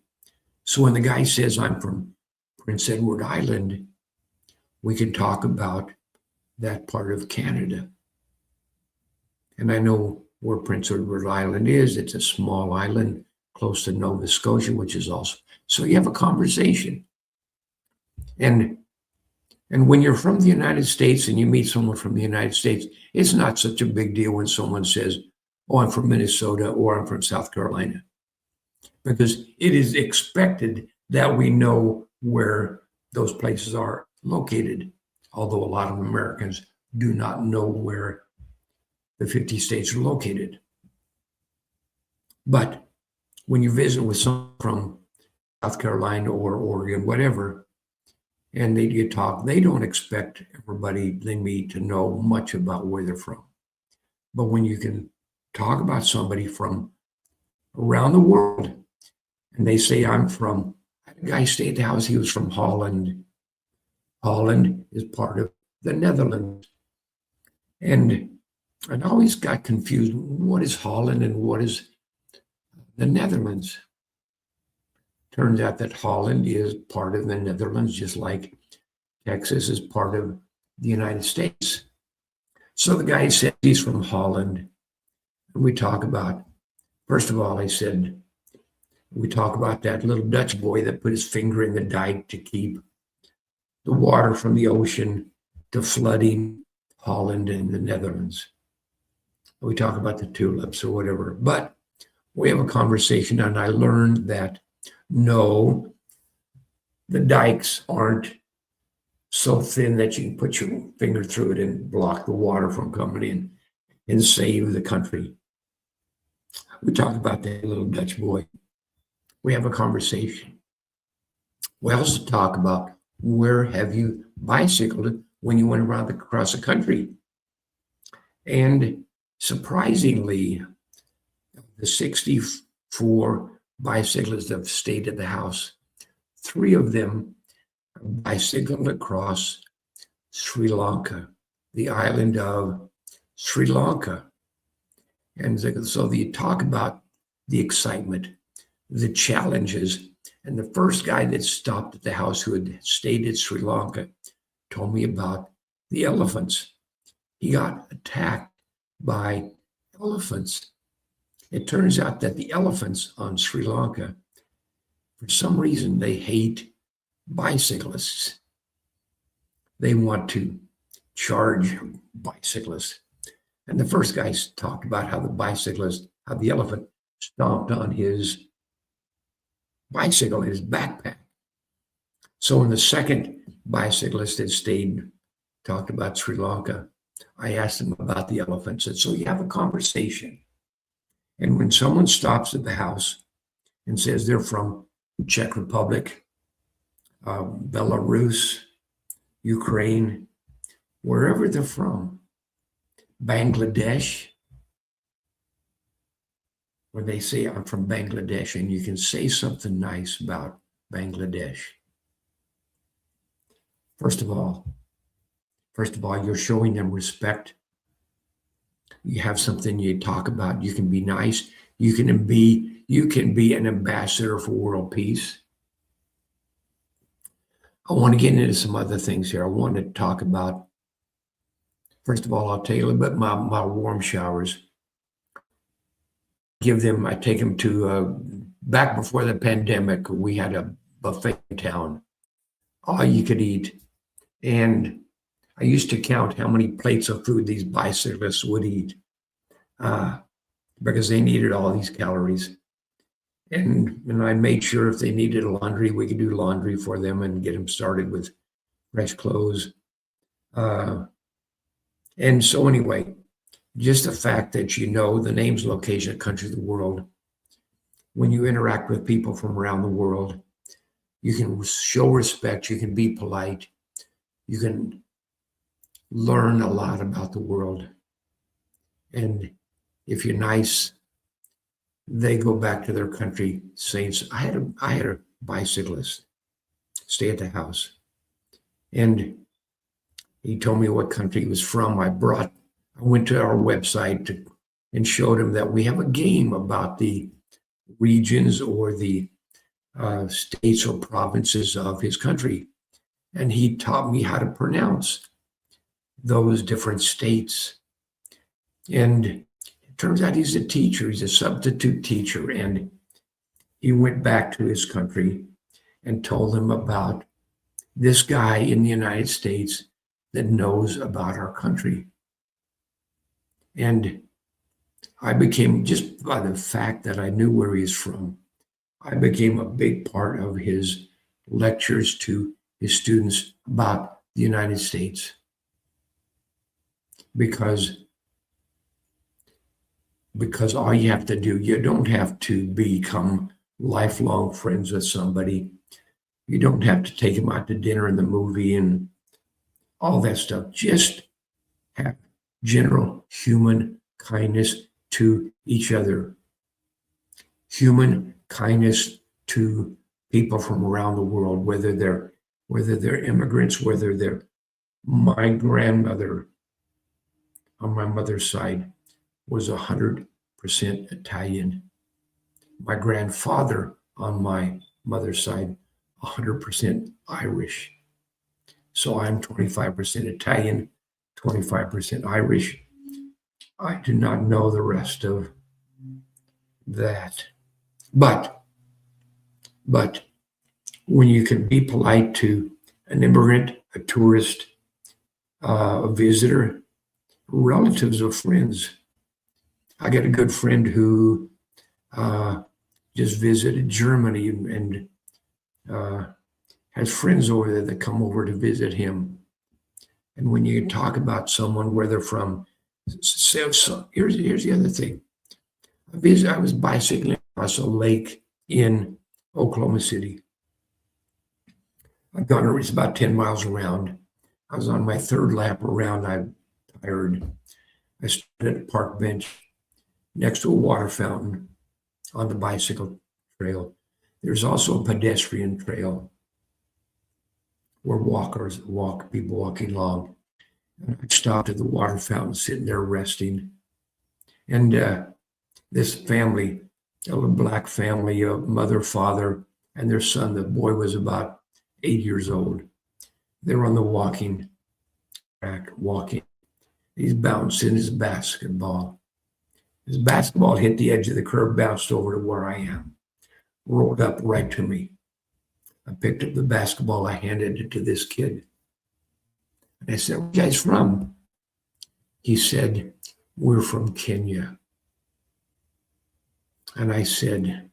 So when the guy says, I'm from Prince Edward Island, we can talk about that part of Canada. And I know where Prince Edward Island is. It's a small island close to Nova Scotia, which is also, so you have a conversation. And when you're from the United States and you meet someone from the United States, it's not such a big deal when someone says, oh, I'm from Minnesota or I'm from South Carolina, because it is expected that we know where those places are located, although a lot of Americans do not know where the 50 states are located. But when you visit with someone from South Carolina or Oregon, whatever, and you talk, they don't expect everybody they meet to know much about where they're from. But when you can talk about somebody from around the world, and they say, I had a guy stay at the house, he was from Holland. Holland is part of the Netherlands. And I always got confused. What is Holland and what is the Netherlands? Turns out that Holland is part of the Netherlands, just like Texas is part of the United States. So the guy said he's from Holland. And we talk about, first of all, I said, we talk about that little Dutch boy that put his finger in the dike to keep the water from the ocean to flooding Holland and the Netherlands. We talk about the tulips or whatever, but we have a conversation, and I learned that no, the dikes aren't so thin that you can put your finger through it and block the water from coming in and save the country. We talk about that little Dutch boy. We have a conversation. We also talk about, where have you bicycled when you went around across the country? And surprisingly, the 64 bicyclists that have stayed at the house, 3 of them bicycled across Sri Lanka, the island of Sri Lanka. And so you talk about the excitement, the challenges. And the first guy that stopped at the house who had stayed at Sri Lanka told me about the elephants. He got attacked by elephants. It turns out that the elephants on Sri Lanka, for some reason, they hate bicyclists. They want to charge bicyclists. And the first guy talked about how the elephant stomped on his bicycle, his backpack. So when the second bicyclist that stayed talked about Sri Lanka, I asked him about the elephants. And so you have a conversation. And when someone stops at the house and says they're from Czech Republic, Belarus, Ukraine, wherever they're from, Bangladesh, when they say I'm from Bangladesh, and you can say something nice about Bangladesh. First of all, you're showing them respect. You have something you talk about. You can be nice. You can be an ambassador for world peace. I want to get into some other things here. I want to talk about, first of all, I'll tell you a little bit about my warm showers. I take them to, back before the pandemic, we had a buffet in town, all you could eat. And I used to count how many plates of food these bicyclists would eat because they needed all these calories. And I made sure if they needed laundry, we could do laundry for them and get them started with fresh clothes. And so anyway, just the fact that you know the names, location, country, the world, when you interact with people from around the world, you can show respect, you can be polite, you can learn a lot about the world. And if you're nice, they go back to their country saying, I had a bicyclist stay at the house, and he told me what country he was from. I went to our website and showed him that we have a game about the regions or the states or provinces of his country. And he taught me how to pronounce those different states. And it turns out he's a teacher. He's a substitute teacher. And he went back to his country and told them about this guy in the United States that knows about our country. And I became, just by the fact that I knew where he's from, I became a big part of his lectures to his students about the United States. Because all you have to do, you don't have to become lifelong friends with somebody. You don't have to take them out to dinner and the movie and all that stuff. Just have general human kindness to each other. Human kindness to people from around the world, whether they're immigrants, whether they're my grandmother on my mother's side was 100% Italian. My grandfather on my mother's side, 100% Irish. So I'm 25% Italian, 25% Irish. I do not know the rest of that. But when you can be polite to an immigrant, a tourist, a visitor, relatives or friends. I got a good friend who just visited Germany and has friends over there that come over to visit him. And when you talk about someone, where they're from, so here's the other thing. I was bicycling across a lake in Oklahoma City. I've gone, it's about 10 miles around. I was on my third lap around. I'm tired. I stood at a park bench next to a water fountain on the bicycle trail. There's also a pedestrian trail where walkers walk, people walking along. And I stopped at the water fountain, sitting there resting. And this family, a little black family, a mother, father, and their son, the boy was about 8 years old. They were on the walking track, walking. He's bouncing his basketball. His basketball hit the edge of the curb, bounced over to where I am, rolled up right to me. I picked up the basketball, I handed it to this kid. And I said, "Where are you guys from?" He said, "We're from Kenya." And I said,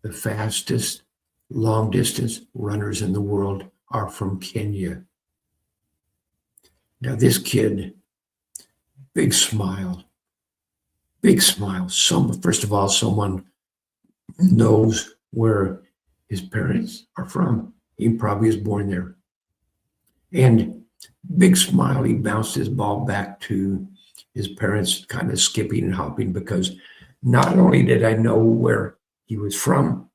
"The fastest long distance runners in the world are from Kenya." Now this kid, big smile. First of all, someone knows where his parents are from. He probably was born there. And big smile, he bounced his ball back to his parents, kind of skipping and hopping, because not only did I know where he was from,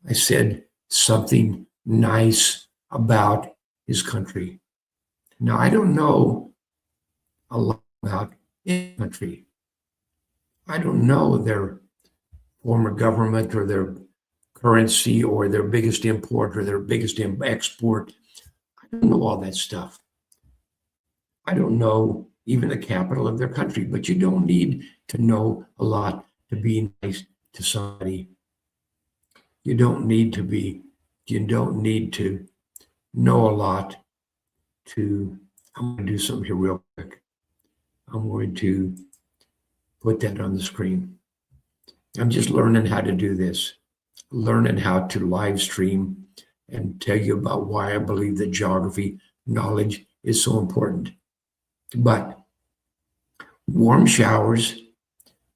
I said something nice about his country. Now, I don't know a lot about his country. I don't know their form of government or their currency or their biggest import or their biggest export. I don't know all that stuff. I don't know even the capital of their country, but you don't need to know a lot to be nice to somebody. You don't need to know a lot to, I'm going to do something here real quick. I'm going to put that on the screen. I'm just learning how to do this, learning how to live stream and tell you about why I believe that geography knowledge is so important. But warm showers, a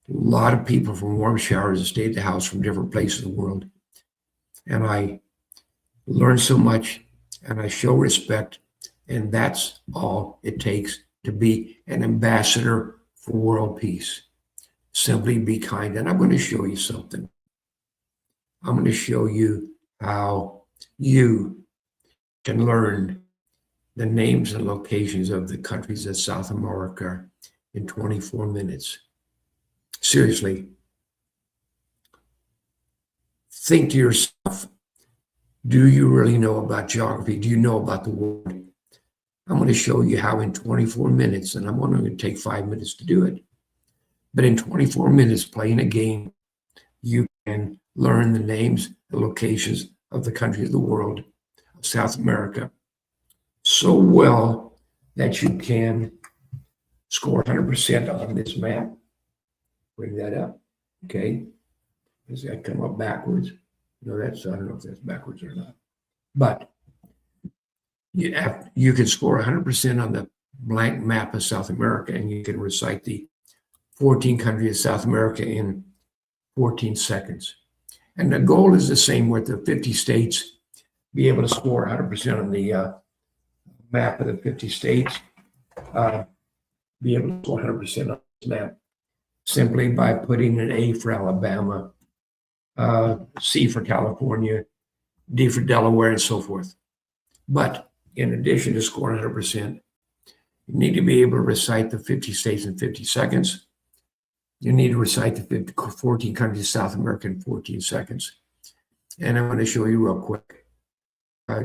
lot of people from warm showers stay at the house from different places of the world. And I learn so much and I show respect. And that's all it takes to be an ambassador for world peace. Simply be kind. And I'm going to show you something. I'm going to show you how you can learn the names and locations of the countries of South America in 24 minutes. Seriously, think to yourself, do you really know about geography? Do you know about the world? I'm going to show you how in 24 minutes, and I'm only going to take 5 minutes to do it, but in 24 minutes playing a game, you can learn the names, the locations of the countries of the world, of South America, so well that you can score 100% on this map. Bring that up, okay? Does that come up backwards? No, I don't know if that's backwards or not. But you can score 100% on the blank map of South America, and you can recite the 14 countries of South America in 14 seconds. And the goal is the same with the 50 states, be able to score 100% on the map of the 50 states, be able to score 100% on this map simply by putting an A for Alabama, C for California, D for Delaware, and so forth. But in addition to scoring 100%, you need to be able to recite the 50 states in 50 seconds. You need to recite the 14 countries of South America in 14 seconds. And I'm going to show you real quick.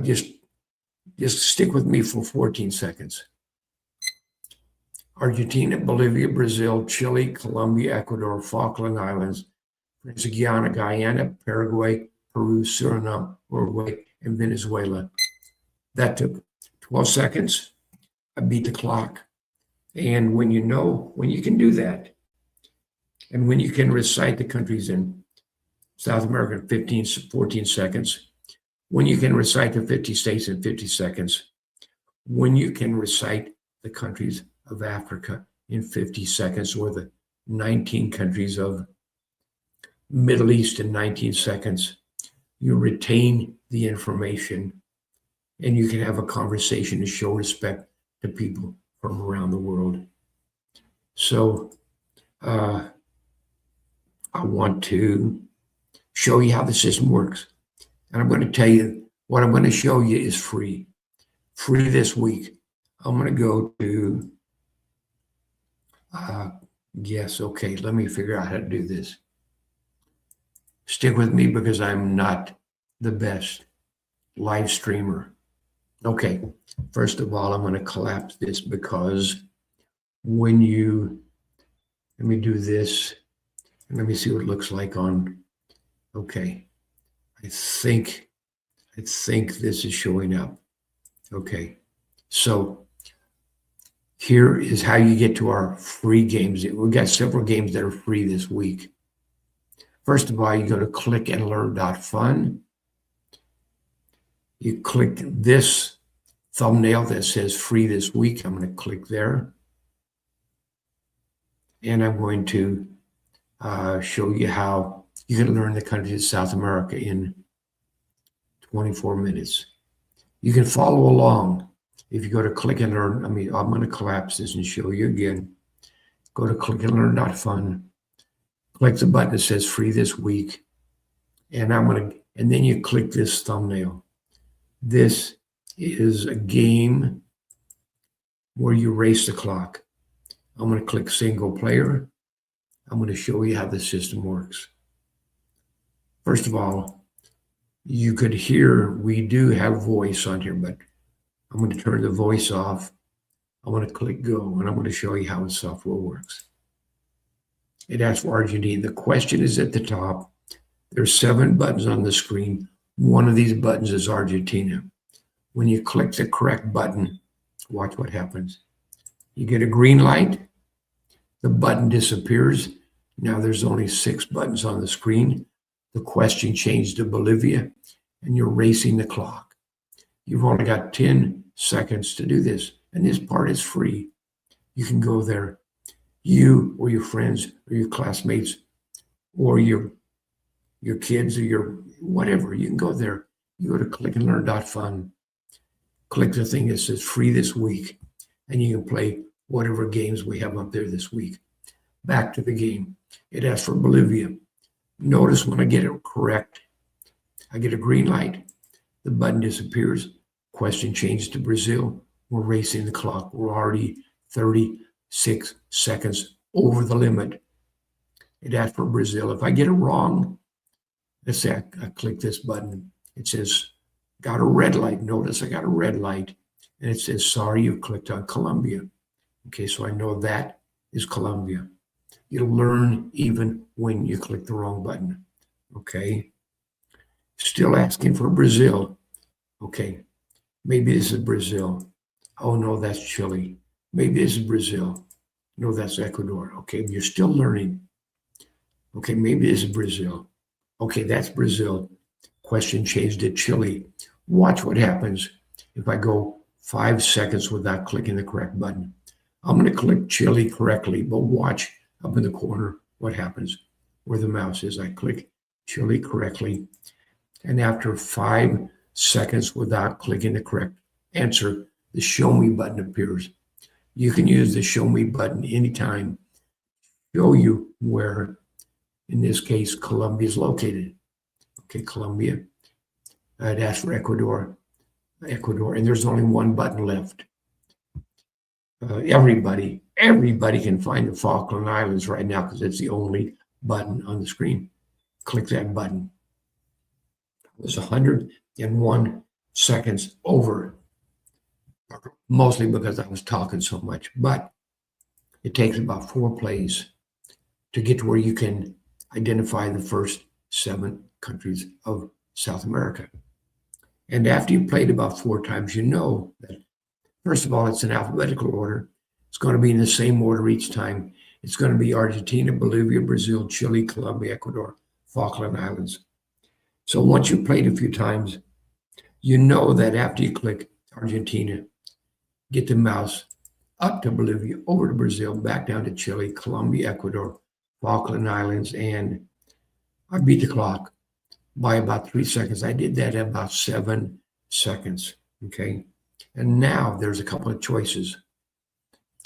Just stick with me for 14 seconds. Argentina, Bolivia, Brazil, Chile, Colombia, Ecuador, Falkland Islands, Prince of Guyana, Paraguay, Peru, Suriname, Uruguay, and Venezuela. That took 12 seconds. I beat the clock. And when you can do that, and when you can recite the countries in South America in 14 seconds, when you can recite the 50 states in 50 seconds, when you can recite the countries of Africa in 50 seconds, or the 19 countries of Middle East in 19 seconds, you retain the information and you can have a conversation to show respect to people from around the world. So I want to show you how the system works. And I'm going to tell you, what I'm going to show you is free. Free this week. I'm going to go to, yes, okay, let me figure out how to do this. Stick with me because I'm not the best live streamer. Okay, first of all, I'm going to collapse this because when let me do this, and let me see what it looks like on, okay. I think this is showing up. Okay, so here is how you get to our free games. We've got several games that are free this week. First of all, you go to clickandlearn.fun. You click this thumbnail that says free this week. I'm going to click there. And I'm going to show you how you can learn the countries of South America in 24 minutes. You can follow along. If you go to click and learn, I'm going to collapse this and show you again. Go to clickandlearn.fun. Click the button that says free this week. And then you click this thumbnail. This is a game where you race the clock. I'm going to click single player. I'm going to show you how the system works. First of all, you could hear, we do have voice on here, but I'm going to turn the voice off. I want to click go, and I'm going to show you how the software works. It asks for Argentina. The question is at the top. There's 7 buttons on the screen. One of these buttons is Argentina. When you click the correct button, watch what happens. You get a green light. The button disappears. Now there's only 6 buttons on the screen. The question changed to Bolivia, and you're racing the clock. You've only got 10 seconds to do this, and this part is free. You can go there. You or your friends or your classmates or your kids or your whatever, you can go there. You go to clickandlearn.fun, click the thing that says free this week, and you can play whatever games we have up there this week. Back to the game. It asks for Bolivia. Notice when I get it correct, I get a green light. The button disappears. Question changes to Brazil. We're racing the clock. We're already 36 seconds over the limit. It asks for Brazil. If I get it wrong, let's say I click this button. It says, got a red light. Notice I got a red light. And it says, sorry, you clicked on Colombia. Okay, so I know that is Colombia. You'll learn even when you click the wrong button. Okay. Still asking for Brazil. Okay, maybe this is Brazil. Oh no, that's Chile. Maybe this is Brazil. No, that's Ecuador. Okay, you're still learning. Okay, maybe this is Brazil. Okay, that's Brazil. Question changed to Chile. Watch what happens if I go 5 seconds without clicking the correct button. I'm going to click Chile correctly, but watch up in the corner what happens where the mouse is. I click Chile correctly, and after 5 seconds without clicking the correct answer, the Show Me button appears. You can use the Show Me button anytime. Show you where, in this case, Colombia is located. Okay, Colombia. It asks for Ecuador, and there's only one button left. Everybody can find the Falkland Islands right now because it's the only button on the screen. Click that button. It was 101 seconds over, mostly because I was talking so much, but it takes about 4 plays to get to where you can identify the first 7 countries of South America. And after you played about 4 times, you know that, first of all, it's in alphabetical order. It's going to be in the same order each time. It's going to be Argentina, Bolivia, Brazil, Chile, Colombia, Ecuador, Falkland Islands. So once you've played a few times, you know that after you click Argentina, get the mouse up to Bolivia, over to Brazil, back down to Chile, Colombia, Ecuador, Falkland Islands, and I beat the clock by about 3 seconds. I did that in about 7 seconds, okay? And now there's a couple of choices.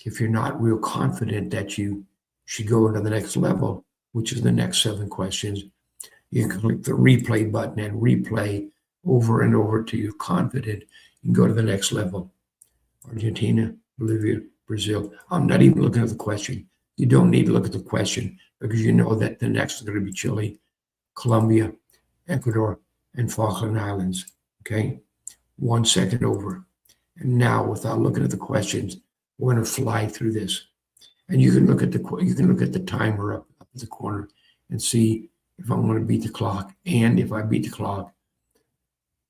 If you're not real confident that you should go into the next level, which is the next 7 questions, you can click the replay button and replay over and over till you're confident. You can go to the next level. Argentina, Bolivia, Brazil. I'm not even looking at the question. You don't need to look at the question because you know that the next is going to be Chile, Colombia, Ecuador, and Falkland Islands. Okay? 1 second over. And now, without looking at the questions, we're going to fly through this. And you can look at the timer up at the corner and see if I'm going to beat the clock, and if I beat the clock,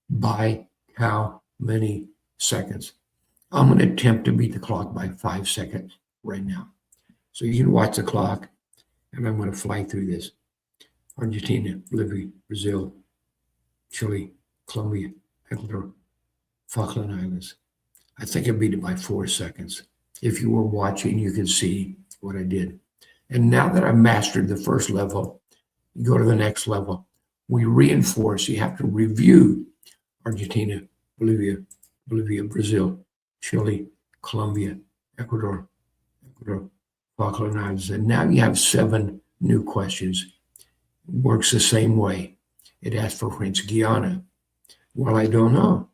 by how many seconds. I'm going to attempt to beat the clock by 5 seconds right now. So you can watch the clock, and I'm going to fly through this. Argentina, Bolivia, Brazil, Chile, Colombia, Ecuador, Falkland Islands. I think I beat it by 4 seconds. If you were watching, you can see what I did. And now that I've mastered the first level, you go to the next level. We reinforce. You have to review Argentina, Bolivia, Brazil, Chile, Colombia, Ecuador, Falkland Islands. And now you have 7 new questions. It works the same way. It asks for French Guiana. Well, I don't know.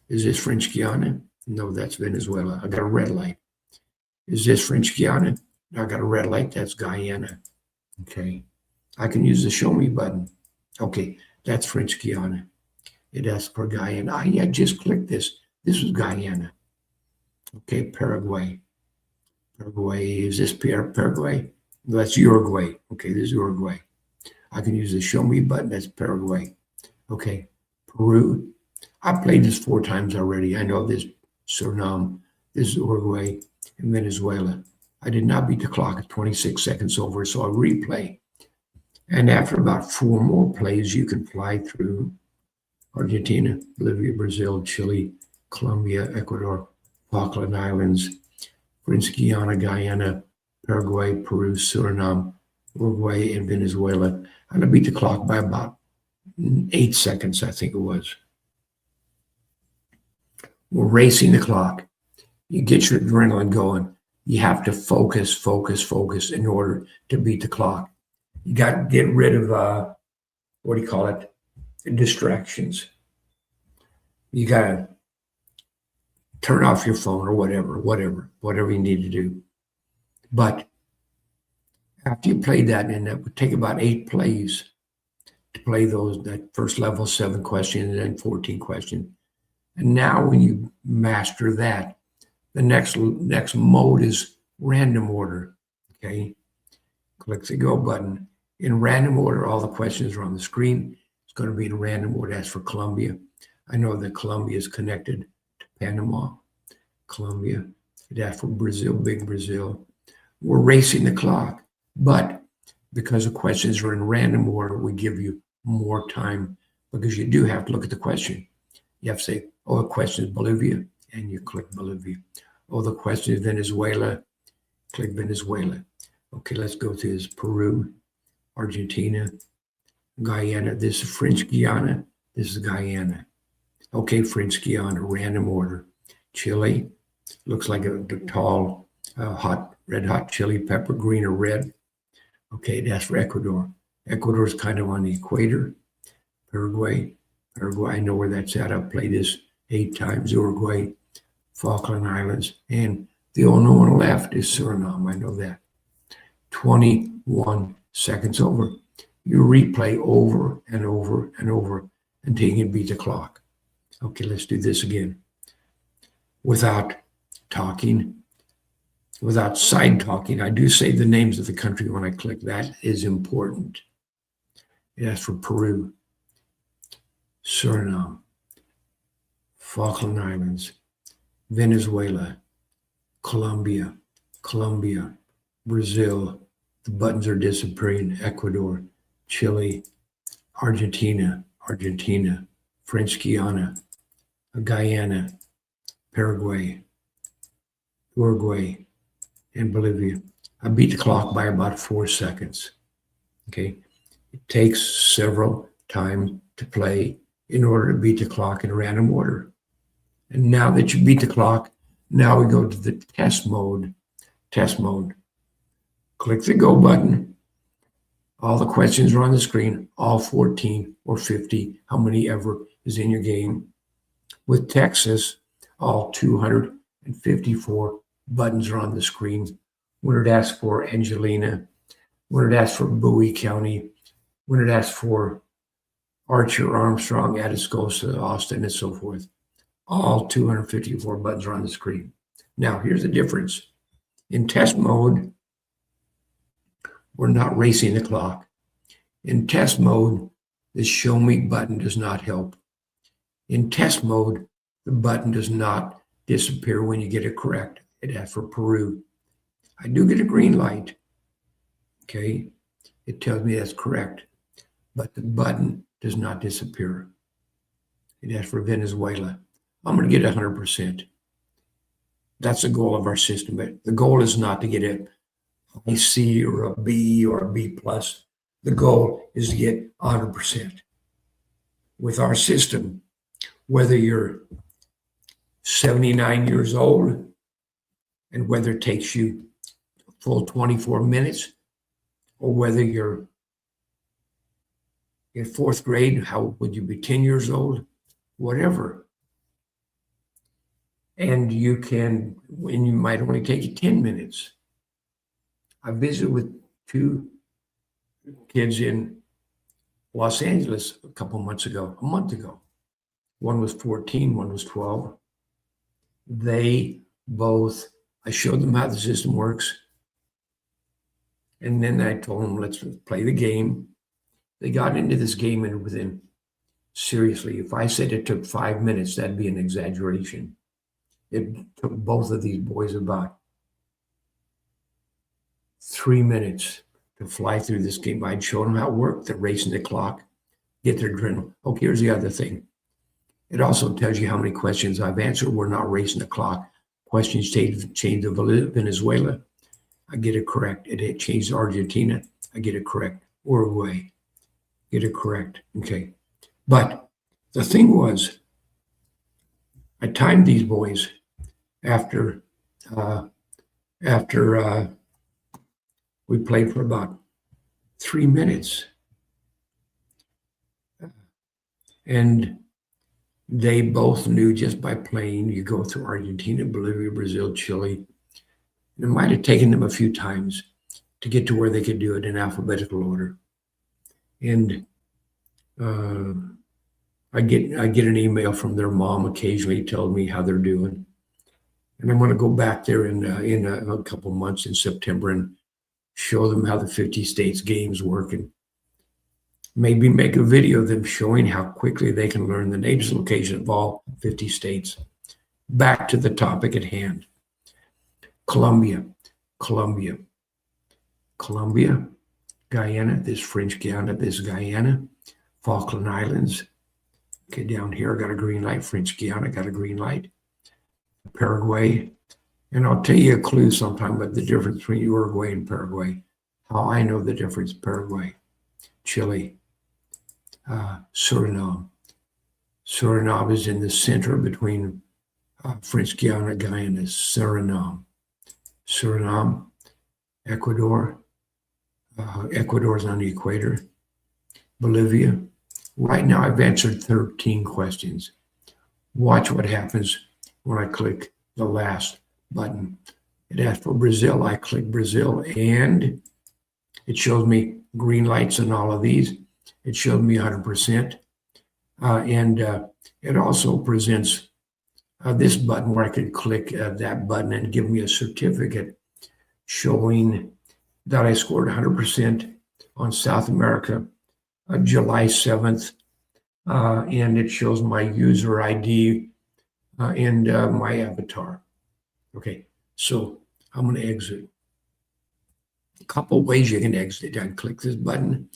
Is this French Guiana? No, that's Venezuela. I got a red light. Is this French Guiana? I got a red light. That's Guyana. Okay. I can use the Show Me button. Okay, that's French Guiana. It asks for Guyana. I just clicked this. This was Guyana. Okay, Paraguay. Paraguay, is this Paraguay? That's Uruguay. Okay, this is Uruguay. I can use the show me button. That's Paraguay. Okay, Peru. I played this 4 times already. I know this. Suriname. This is Uruguay and Venezuela. I did not beat the clock at 26 seconds over, so I replay. And after about 4 more plays, you can fly through Argentina, Bolivia, Brazil, Chile, Colombia, Ecuador, Falkland Islands, French Guiana, Guyana, Paraguay, Peru, Suriname, Uruguay, and Venezuela. And I beat the clock by about 8 seconds, I think it was. We're racing the clock. You get your adrenaline going. You have to focus in order to beat the clock. You got to get rid of, what do you call it? Distractions. You got to turn off your phone or whatever you need to do. But after you play that, and that would take about 8 plays to play that first level 7 question and then 14 questions. And now when you master that, the next mode is random order. Okay. Click the go button. In random order, all the questions are on the screen. It's going to be in random order. As for Colombia, I know that Colombia is connected to Panama. Colombia. That's for Brazil, big Brazil. We're racing the clock. But because the questions are in random order, we give you more time because you do have to look at the question. You have to say, oh, the question is Bolivia, and you click Bolivia. Oh, the question is Venezuela, click Venezuela. Okay, let's go to this Peru, Argentina, Guyana. This is French Guiana. This is Guyana. Okay, French Guiana, random order. Chile, looks like a tall, red hot chili pepper, green or red. Okay, that's for Ecuador. Ecuador is kind of on the equator. Paraguay, I know where that's at. I've played this 8 times. Uruguay, Falkland Islands, and the only one left is Suriname. I know that. 21 seconds over. You replay over and over and over until you can beat the clock. Okay, let's do this again. Without talking, without side talking. I do say the names of the country when I click. That is important. That's for Peru, Suriname, Falkland Islands, Venezuela, Colombia, Brazil. The buttons are disappearing. Ecuador, Chile, Argentina, French Guiana, Guyana, Paraguay, Uruguay, and Bolivia. I beat the clock by about 4 seconds. Okay. It takes several times to play in order to beat the clock in random order. And now that you beat the clock, now we go to the test mode. Click the go button. All the questions are on the screen, all 14 or 50, how many ever is in your game. With Texas, all 254 buttons are on the screen. When it asks for Angelina, when it asks for Bowie County, when it asks for Archer, Armstrong, Atascosa, Austin, and so forth. All 254 buttons are on the screen. Now, here's the difference. In test mode, we're not racing the clock. In test mode, the show me button does not help. In test mode, the button does not disappear when you get it correct. It asks for Peru. I do get a green light. Okay, it tells me that's correct, but the button does not disappear. It asks for Venezuela. I'm going to get 100%. That's the goal of our system. But the goal is not to get a C or a B or a B plus. The goal is to get 100%. With our system, whether you're 79 years old and whether it takes you a full 24 minutes, or whether you're in 4th grade, how would you be 10 years old? Whatever. And you might only take you 10 minutes. I visited with 2 kids in Los Angeles a month ago. One was 14, one was 12. I showed them how the system works. And then I told them, let's play the game. They got into this game, and seriously, if I said it took 5 minutes, that'd be an exaggeration. It took both of these boys about 3 minutes to fly through this game. I'd shown them how it worked. They're racing the clock, get their adrenaline. Okay, here's the other thing. It also tells you how many questions I've answered. We're not racing the clock. Questions changed to Venezuela. I get it correct. It changed to Argentina. I get it correct. Uruguay. Get it correct. Okay. But the thing was, I timed these boys after we played for about 3 minutes. And they both knew just by playing, you go through Argentina, Bolivia, Brazil, Chile. And it might have taken them a few times to get to where they could do it in alphabetical order. And I get an email from their mom occasionally telling me how they're doing. And I'm going to go back there in a couple of months in September and show them how the 50 states games work, and maybe make a video of them showing how quickly they can learn the native location of all 50 states. Back to the topic at hand. Colombia, Guyana, this French Guiana, this Guyana, Falkland Islands. Okay, down here I got a green light. French Guiana got a green light. Paraguay, and I'll tell you a clue sometime about the difference between Uruguay and Paraguay. How I know the difference. Paraguay, Chile, Suriname. Suriname is in the center between French Guiana, Guyana, Suriname, Ecuador. Ecuador is on the equator. Bolivia. Right now, I've answered 13 questions. Watch what happens when I click the last button. It asks for Brazil. I click Brazil, and it shows me green lights on all of these. It showed me 100%. And it also presents this button where I could click that button and give me a certificate showing that I scored 100% on South America, July 7th. And it shows my user ID and my avatar. Okay, so I'm going to exit. A couple ways you can exit. I click this button,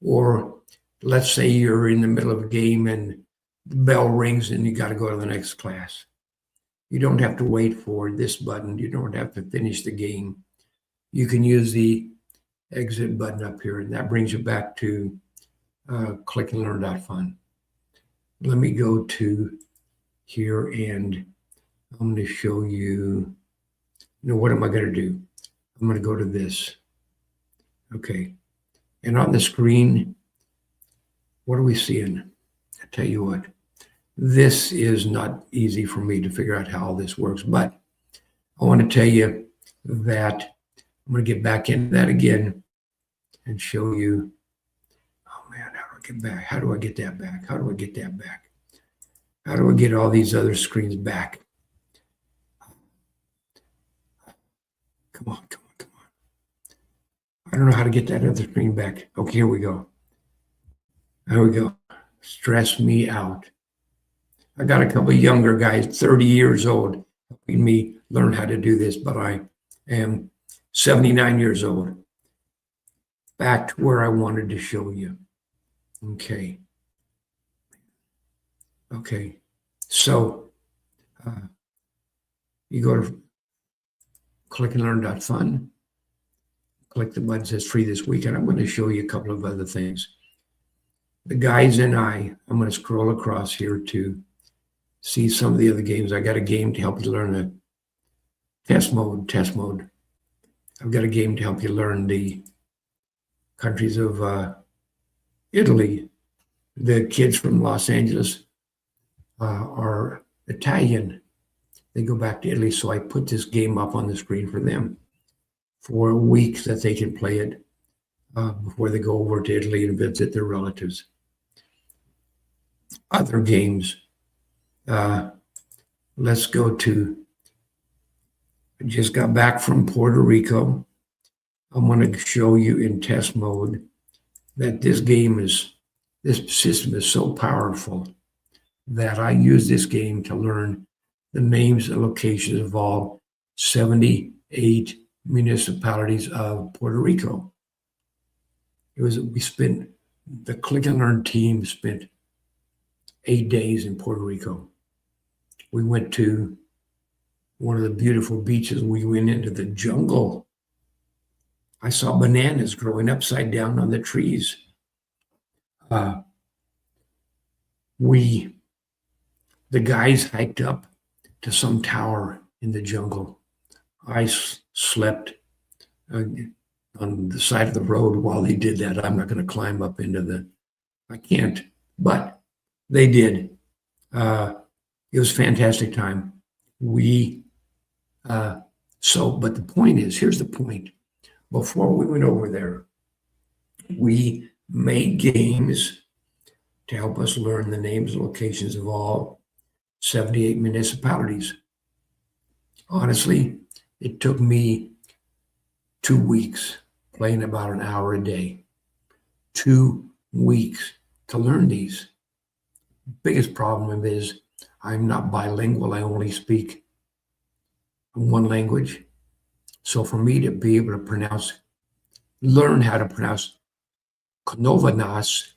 or let's say you're in the middle of a game and the bell rings and you got to go to the next class. You don't have to wait for this button. You don't have to finish the game. You can use the exit button up here, and that brings you back to clickandlearn.fun. Let me go to here, and I'm going to show you, what am I going to do? I'm going to go to this. Okay. And on the screen, what are we seeing? I tell you what, this is not easy for me to figure out how all this works, but I want to tell you that I'm going to get back into that again and show you. Oh man, how do I get back? How do I get that back? How do I get that back? How do I get all these other screens back? Come on. I don't know how to get that other screen back. Okay, here we go. There we go. Stress me out. I got a couple of younger guys, 30 years old, helping me learn how to do this, but I am 79 years old. Back to where I wanted to show you. Okay. So you go to clickandlearn.fun. Click the button that says free this week, and I'm going to show you a couple of other things. The guys and I'm going to scroll across here to see some of the other games. I got a game to help you learn the test mode. I've got a game to help you learn the countries of Italy. The kids from Los Angeles are Italian. They go back to Italy, so I put this game up on the screen for them for a week that they can play it before they go over to Italy and visit their relatives. Other games. Let's go to, I just got back from Puerto Rico. I'm going to show you in test mode that this system is so powerful that I use this game to learn the names and locations of all 78 municipalities of Puerto Rico. The Click and Learn team spent 8 days in Puerto Rico. We went to one of the beautiful beaches. We went into the jungle. I saw bananas growing upside down on the trees. The guys hiked up to some tower in the jungle. I slept on the side of the road while they did that. I'm not going to climb up I can't, but they did. It was a fantastic time. But the point is, here's the point. Before we went over there, we made games to help us learn the names and locations of all 78 municipalities. Honestly, it took me 2 weeks, playing about an hour a day. 2 weeks to learn these. Biggest problem is I'm not bilingual. I only speak one language. So for me to be able to learn how to pronounce Canóvanas,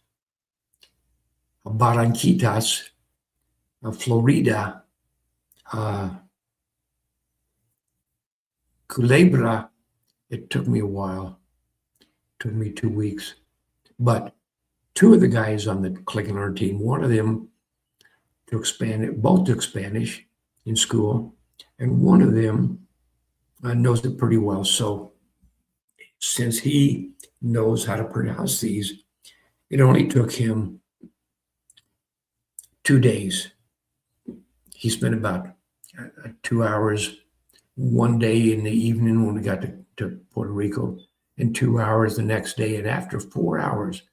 Barranquitas, Florida, Culebra, it took me a while. It took me 2 weeks. But two of the guys on the Click and Learn team, one of them both took Spanish in school, and one of them knows it pretty well. So since he knows how to pronounce these, it only took him 2 days. He spent about 2 hours one day in the evening when we got to Puerto Rico, and 2 hours the next day. And after 4 hours,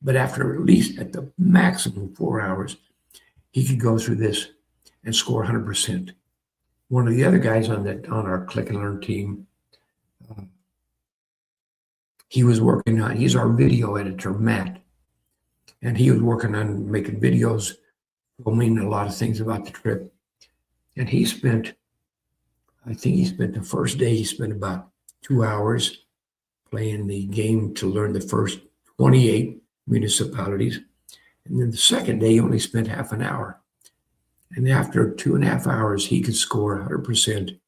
but after at the maximum 4 hours, he could go through this and score 100%. One of the other guys on our Click and Learn team, he's our video editor, Matt, and he was working on making videos, filming a lot of things about the trip. And the first day, he spent about 2 hours playing the game to learn the first 28 municipalities. And then the second day, he only spent half an hour. And after 2.5 hours, he could score 100%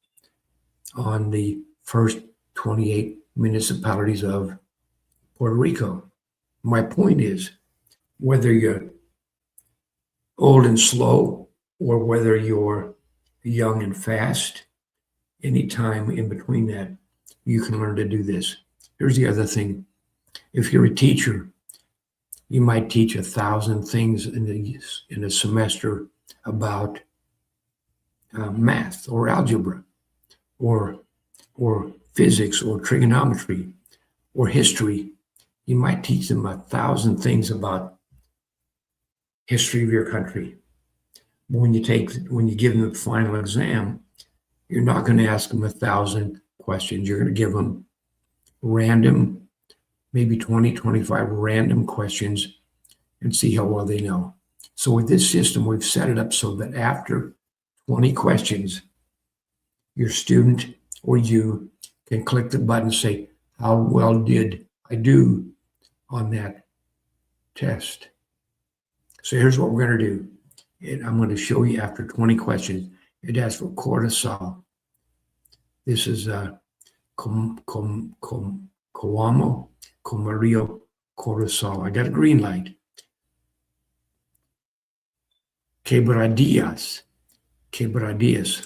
on the first 28 municipalities of Puerto Rico. My point is, whether you're old and slow or whether you're young and fast, any time in between that, you can learn to do this. Here's the other thing. If you're a teacher, you might teach 1,000 things in a semester about math or algebra or physics or trigonometry or history. You might teach them 1,000 things about history of your country. When you give them the final exam, you're not going to ask them 1,000 questions. You're going to give them random, maybe 20, 25 random questions and see how well they know. So with this system, we've set it up so that after 20 questions, your student or you can click the button and say, how well did I do on that test? So here's what we're going to do. And I'm going to show you after 20 questions. It asks for cortisol. This is Coamo, Comarillo cortisol. I got a green light. Quebradillas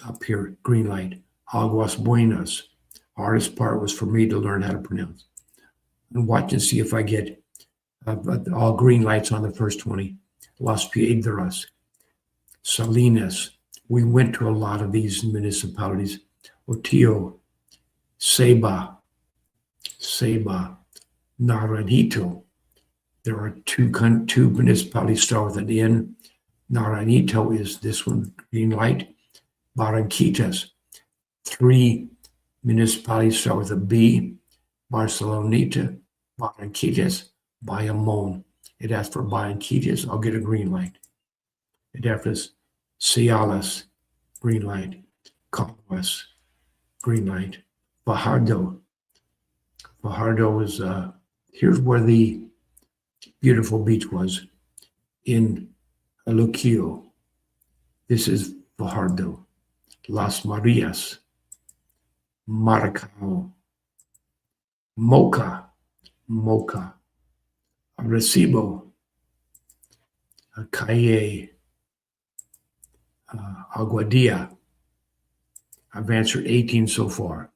up here, green light. Aguas Buenas. Hardest part was for me to learn how to pronounce. And watch and see if I get all green lights on the first 20. Las Piedras, Salinas. We went to a lot of these municipalities. Otillo, Ceiba, Naranjito. There are two municipalities start with an N. Naranjito is this one, green light. Barranquitas, 3 Municipalities start with a B. Barceloneta, Barranquillas, Bayamon. It asks for Barranquillas, I'll get a green light. It asks Cialis, green light. Conquest, green light. Fajardo. Fajardo is, here's where the beautiful beach was, in Luquillo. This is Fajardo. Las Marias, Maracao, Mocha, Arecibo, Calle, Aguadilla. I've answered 18 so far.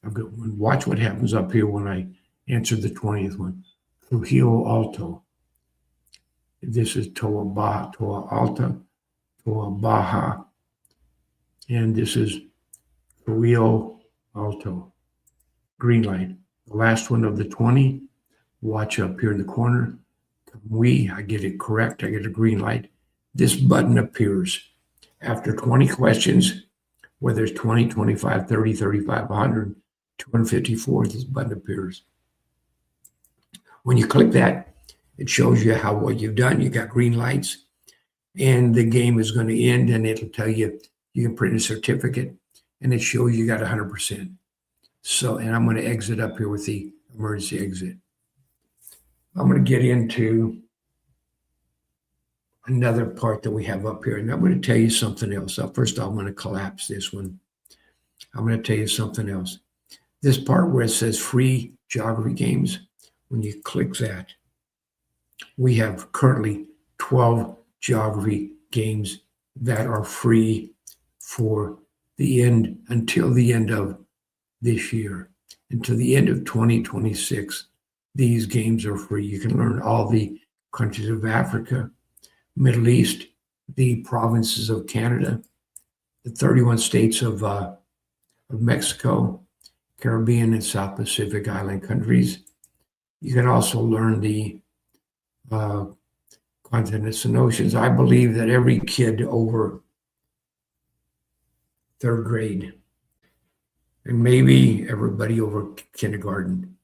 Watch what happens up here when I answer the 20th one. Trujillo Alto. This is Toa Alta, Toa Baja, and this is Trujillo Alto. Green light. The last one of the 20. Watch up here in the corner. I get it correct. I get a green light. This button appears after 20 questions, whether it's 20, 25, 30, 35, 100, 254, this button appears. When you click that, it shows you what you've done. You got green lights, and the game is going to end, and it'll tell you can print a certificate, and it shows you got 100%. So, and I'm going to exit up here with the emergency exit. I'm going to get into another part that we have up here, and I'm going to tell you something else. First, I'm going to collapse this one. I'm going to tell you something else. This part where it says free geography games, when you click that, we have currently 12 geography games that are free for the end, until the end of this year. Until the end of 2026, these games are free. You can learn all the countries of Africa, Middle East, the provinces of Canada, the 31 states of Mexico, Caribbean and South Pacific island countries. You can also learn the continents and oceans. I believe that every kid over third grade, and maybe everybody over kindergarten,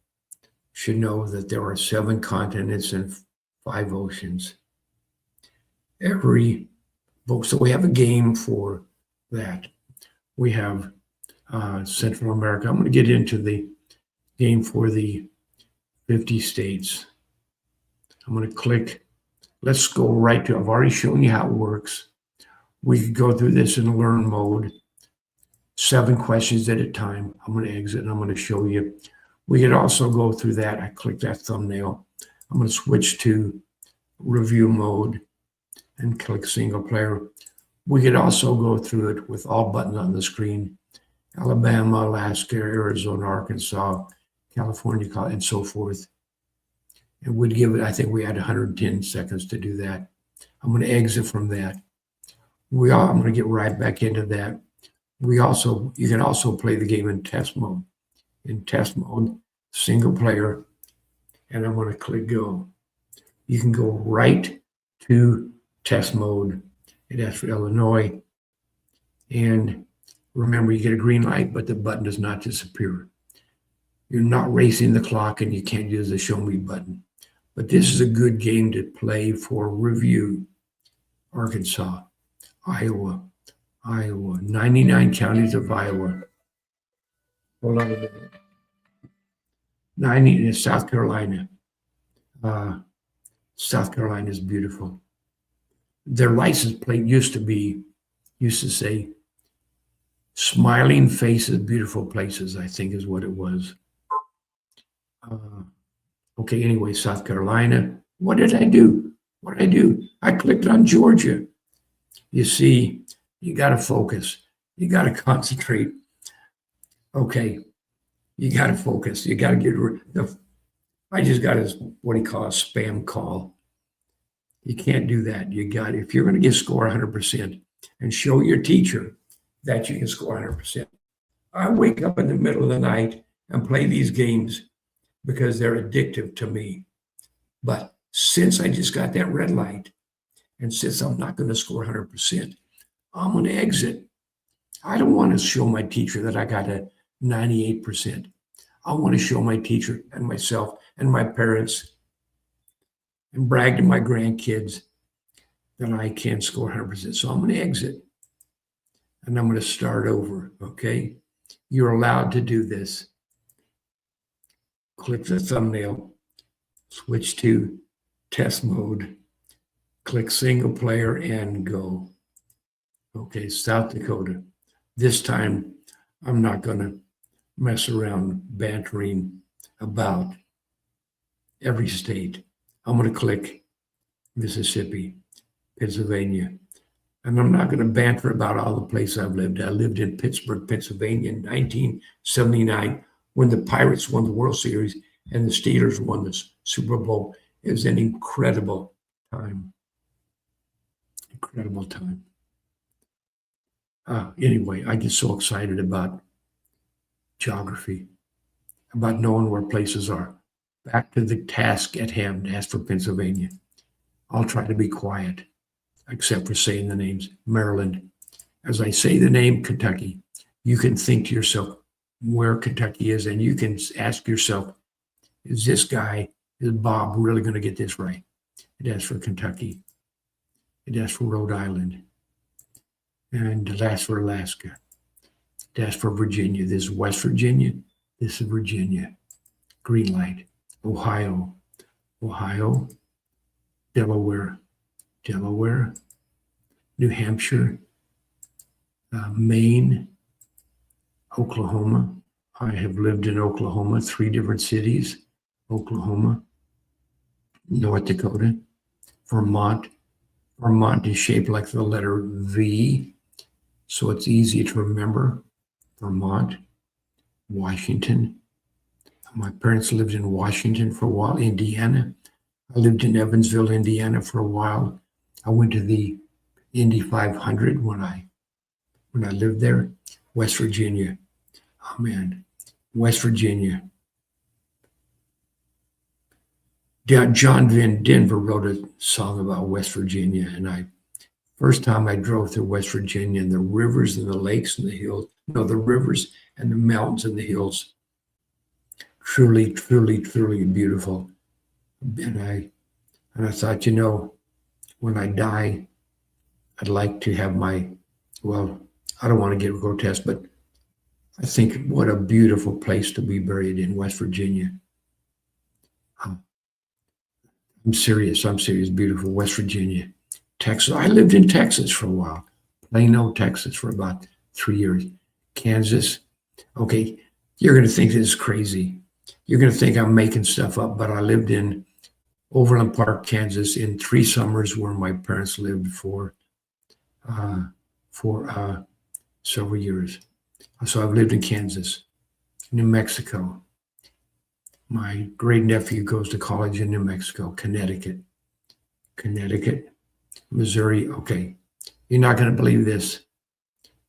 should know that there are 7 continents and 5 oceans. Every book. So we have a game for that. We have Central America. I'm going to get into the game for the 50 states. I'm going to click. Let's go right to, I've already shown you how it works. We could go through this in learn mode, 7 questions at a time. I'm going to exit and I'm going to show you. We could also go through that. I click that thumbnail. I'm going to switch to review mode and click single player. We could also go through it with all buttons on the screen. Alabama, Alaska, Arizona, Arkansas, California, and so forth. And we'd give it, I think we had 110 seconds to do that. I'm going to exit from that. I'm going to get right back into that. You can also play the game in test mode. In test mode, single player, and I'm going to click go. You can go right to test mode. It asks for Illinois. And remember, you get a green light, but the button does not disappear. You're not racing the clock, and you can't use the show me button. But this is a good game to play for review. Arkansas, Iowa, 99 counties of Iowa. Hold on a minute. 90 in South Carolina. South Carolina is beautiful. Their license plate used to say, smiling faces, beautiful places, I think is what it was. Okay, anyway, South Carolina. What did I do? I clicked on Georgia. You see, you got to focus. You got to concentrate. Okay, you got to focus. You got to get rid of. I just got what he calls a spam call. You can't do that. If you're going to get score 100% and show your teacher that you can score 100%. I wake up in the middle of the night and play these games because they're addictive to me. But since I just got that red light, and since I'm not going to score 100%, I'm going to exit. I don't want to show my teacher that I got a 98%. I want to show my teacher and myself and my parents and brag to my grandkids that I can score 100%. So I'm going to exit and I'm going to start over, okay? You're allowed to do this. Click the thumbnail, switch to test mode, click single player and go. Okay, South Dakota. This time, I'm not going to mess around bantering about every state. I'm going to click Mississippi, Pennsylvania. And I'm not going to banter about all the places I've lived. I lived in Pittsburgh, Pennsylvania in 1979 when the Pirates won the World Series and the Steelers won the Super Bowl. It was an incredible time. Incredible time. Anyway, I get so excited about geography, about knowing where places are. Back to the task at hand, as for Pennsylvania. I'll try to be quiet, except for saying the names. Maryland. As I say the name Kentucky, you can think to yourself where Kentucky is, and you can ask yourself, is Bob really going to get this right? It asks for Kentucky. It asks for Rhode Island. And it asks for Alaska. It asks for Virginia. This is West Virginia. This is Virginia. Green light. Ohio. Ohio. Delaware. Delaware. New Hampshire. Maine. Oklahoma. I have lived in Oklahoma, 3 different cities. Oklahoma. North Dakota. Vermont. Vermont is shaped like the letter V, so it's easy to remember. Vermont. Washington. My parents lived in Washington for a while. Indiana. I lived in Evansville, Indiana for a while. I went to the Indy 500 when I lived there. West Virginia. Oh man, West Virginia. John Van Denver wrote a song about West Virginia, and first time I drove through West Virginia, and the rivers and the lakes and the hills, the rivers and the mountains and the hills, truly, truly, truly beautiful. And I thought, when I die, I'd like to have I don't want to get grotesque, but I think what a beautiful place to be buried in, West Virginia. I'm serious, beautiful, West Virginia. Texas, I lived in Texas for a while. Plano, Texas for about 3 years. Kansas, okay, you're going to think this is crazy. You're going to think I'm making stuff up, but I lived in Overland Park, Kansas in 3 summers where my parents lived for several years. So I've lived in Kansas, New Mexico. My great nephew goes to college in New Mexico, Connecticut, Missouri. Okay, you're not going to believe this,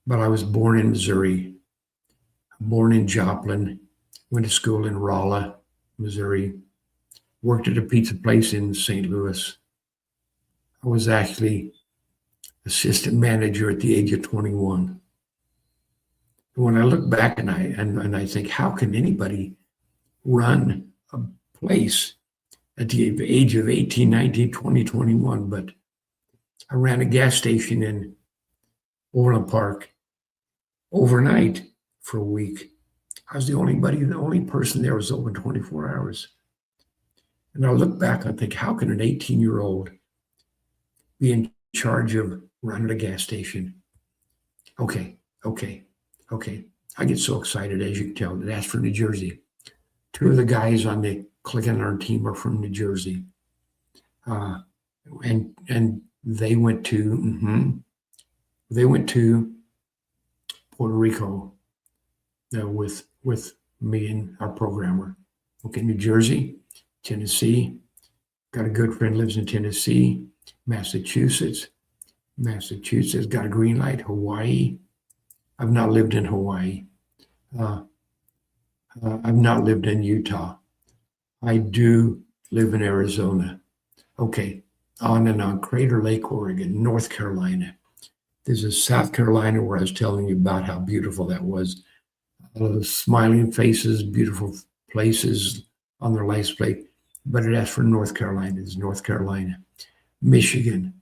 but I was born in Missouri, born in Joplin, went to school in Rolla, Missouri, worked at a pizza place in St. Louis. I was actually assistant manager at the age of 21. When I look back and I think, how can anybody run a place at the age of 18, 19, 20, 21? But I ran a gas station in Overland Park overnight for a week. I was the only person there was open 24 hours. And I look back and think, how can an 18-year-old be in charge of running a gas station? Okay. I get so excited, as you can tell. That's from New Jersey. 2 of the guys on the Click and Learn team are from New Jersey. And they went to Puerto Rico with me and our programmer. Okay, New Jersey, Tennessee. Got a good friend lives in Tennessee. Massachusetts, got a green light. Hawaii. I've not lived in Hawaii. I've not lived in Utah. I do live in Arizona. Okay, on and on. Crater Lake, Oregon, North Carolina. This is South Carolina, where I was telling you about how beautiful that was. Smiling faces, beautiful places on their license plate. But it asks for North Carolina. It's North Carolina. Michigan,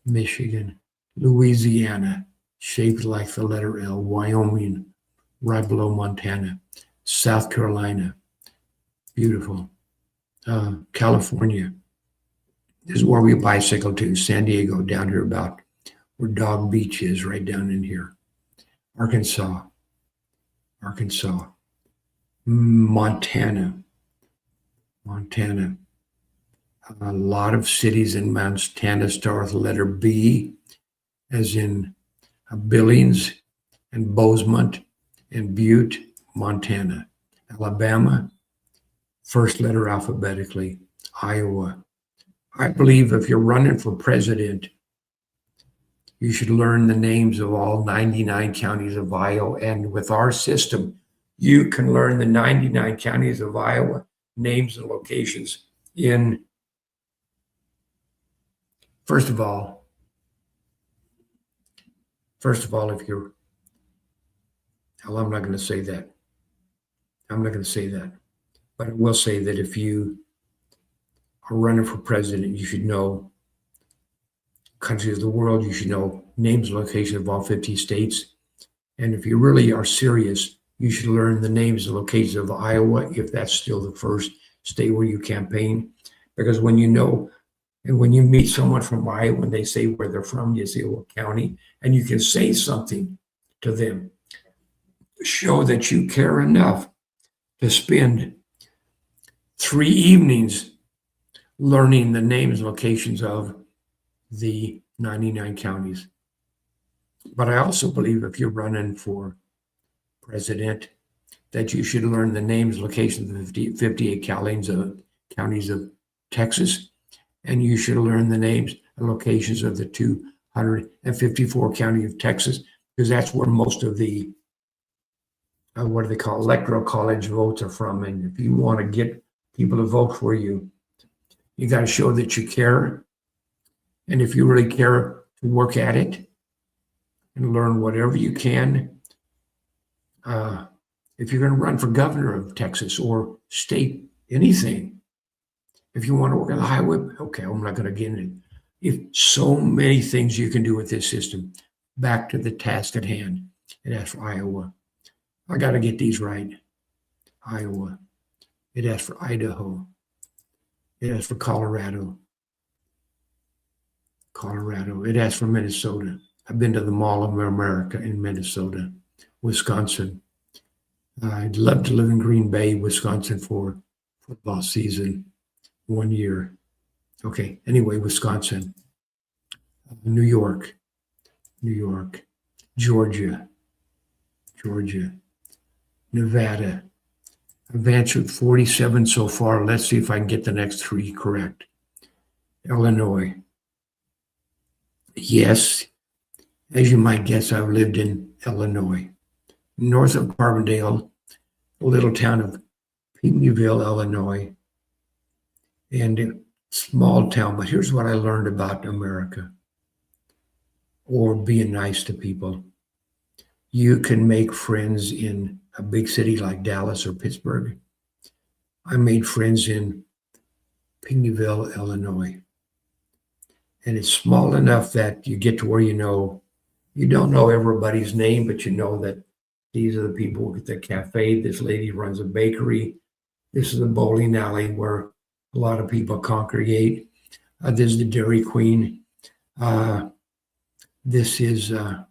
Michigan, Louisiana, shaped like the letter L. Wyoming, right below Montana. South Carolina, beautiful. California, this is where we bicycle to. San Diego, down here about where Dog Beach is, right down in here. Arkansas, Arkansas, Montana, Montana. A lot of cities in Montana start with the letter B, as in Billings and Bozeman and Butte, Montana. Alabama, first letter alphabetically. Iowa. I believe if you're running for president, you should learn the names of all 99 counties of Iowa. And with our system, you can learn the 99 counties of Iowa, names and locations in, first of all, if you're, well, I'm not going to say that. I'm not going to say that. But I will say that if you are running for president, you should know countries of the world, you should know names and locations of all 50 states. And if you really are serious, you should learn the names and locations of Iowa, if that's still the first state where you campaign. Because when you know, and when you meet someone from Iowa and they say where they're from, you say what county, and you can say something to them, show that you care enough to spend 3 evenings learning the names and locations of the 99 counties. But I also believe if you're running for president, that you should learn the names and locations of the 58 counties of Texas, and you should learn the names and locations of the 254 counties of Texas, because that's where most of the what do they call electoral college votes are from. And if you want to get people to vote for you, you got to show that you care. And if you really care, to work at it and learn whatever you can. If you're going to run for governor of Texas or state, anything, if you want to work on the highway, okay, I'm not going to get into it. If so many things you can do with this system. Back to the task at hand. It asks for Iowa. I got to get these right. Iowa. It asks for Idaho. It asks for Colorado. It asks for Minnesota. I've been to the Mall of America in Minnesota. Wisconsin. I'd love to live in Green Bay, Wisconsin for football season 1 year. Okay, anyway, Wisconsin. New York. Georgia. Nevada. I've answered 47 so far. Let's see if I can get the next 3 correct. Illinois. Yes, as you might guess, I've lived in Illinois. North of Carbondale, a little town of Pinckneyville, Illinois, and a small town. But here's what I learned about America, or being nice to people. You can make friends in a big city like Dallas or Pittsburgh. I made friends in Pinckneyville, Illinois. And it's small enough that you get to where you don't know everybody's name, but you know that these are the people at the cafe. This lady runs a bakery. This is a bowling alley where a lot of people congregate. This is the Dairy Queen. This is, and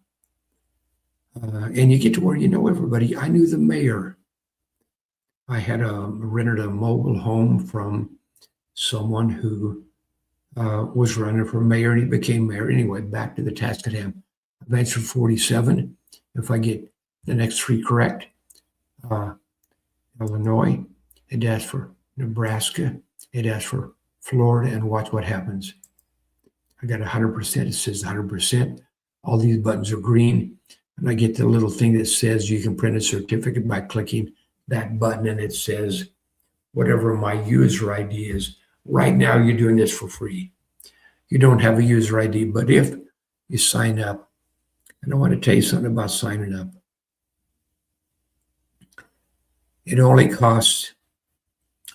you get to where you know everybody. I knew the mayor. I had rented a mobile home from someone who was running for mayor, and he became mayor. Anyway, back to the task at hand. I've answered 47. If I get the next 3 correct, Illinois, it asks for Nebraska, it asks for Florida, and watch what happens. I got 100%. It says 100%. All these buttons are green, and I get the little thing that says you can print a certificate by clicking that button, and it says whatever my user ID is. Right now, you're doing this for free. You don't have a user ID, but if you sign up, and I want to tell you something about signing up. It only costs,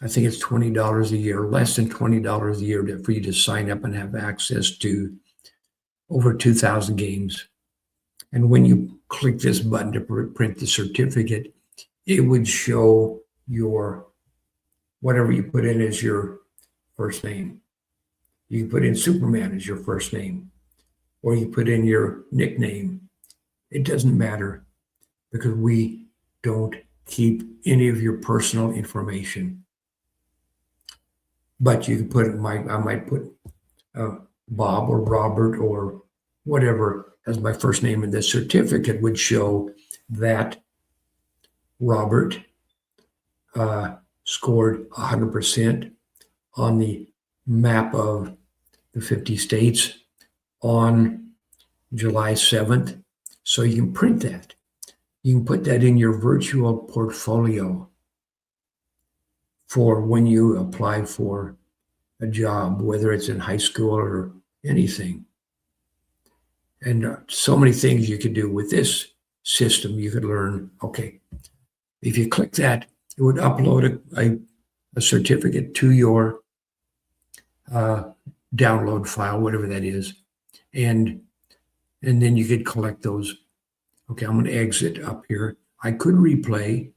I think it's $20 a year, less than $20 a year for you to sign up and have access to over 2,000 games. And when you click this button to print the certificate, it would show your, whatever you put in as your first name. You can put in Superman as your first name, or you put in your nickname. It doesn't matter, because we don't keep any of your personal information. But you can put I might put Bob or Robert or whatever as my first name, and the certificate would show that Robert scored 100% on the map of the 50 states on July 7th. So you can print that. You can put that in your virtual portfolio for when you apply for a job, whether it's in high school or anything. And so many things you could do with this system. You could learn, okay, if you click that, it would upload a certificate to your download file, whatever that is. And then you could collect those. Okay, I'm going to exit up here. I could replay,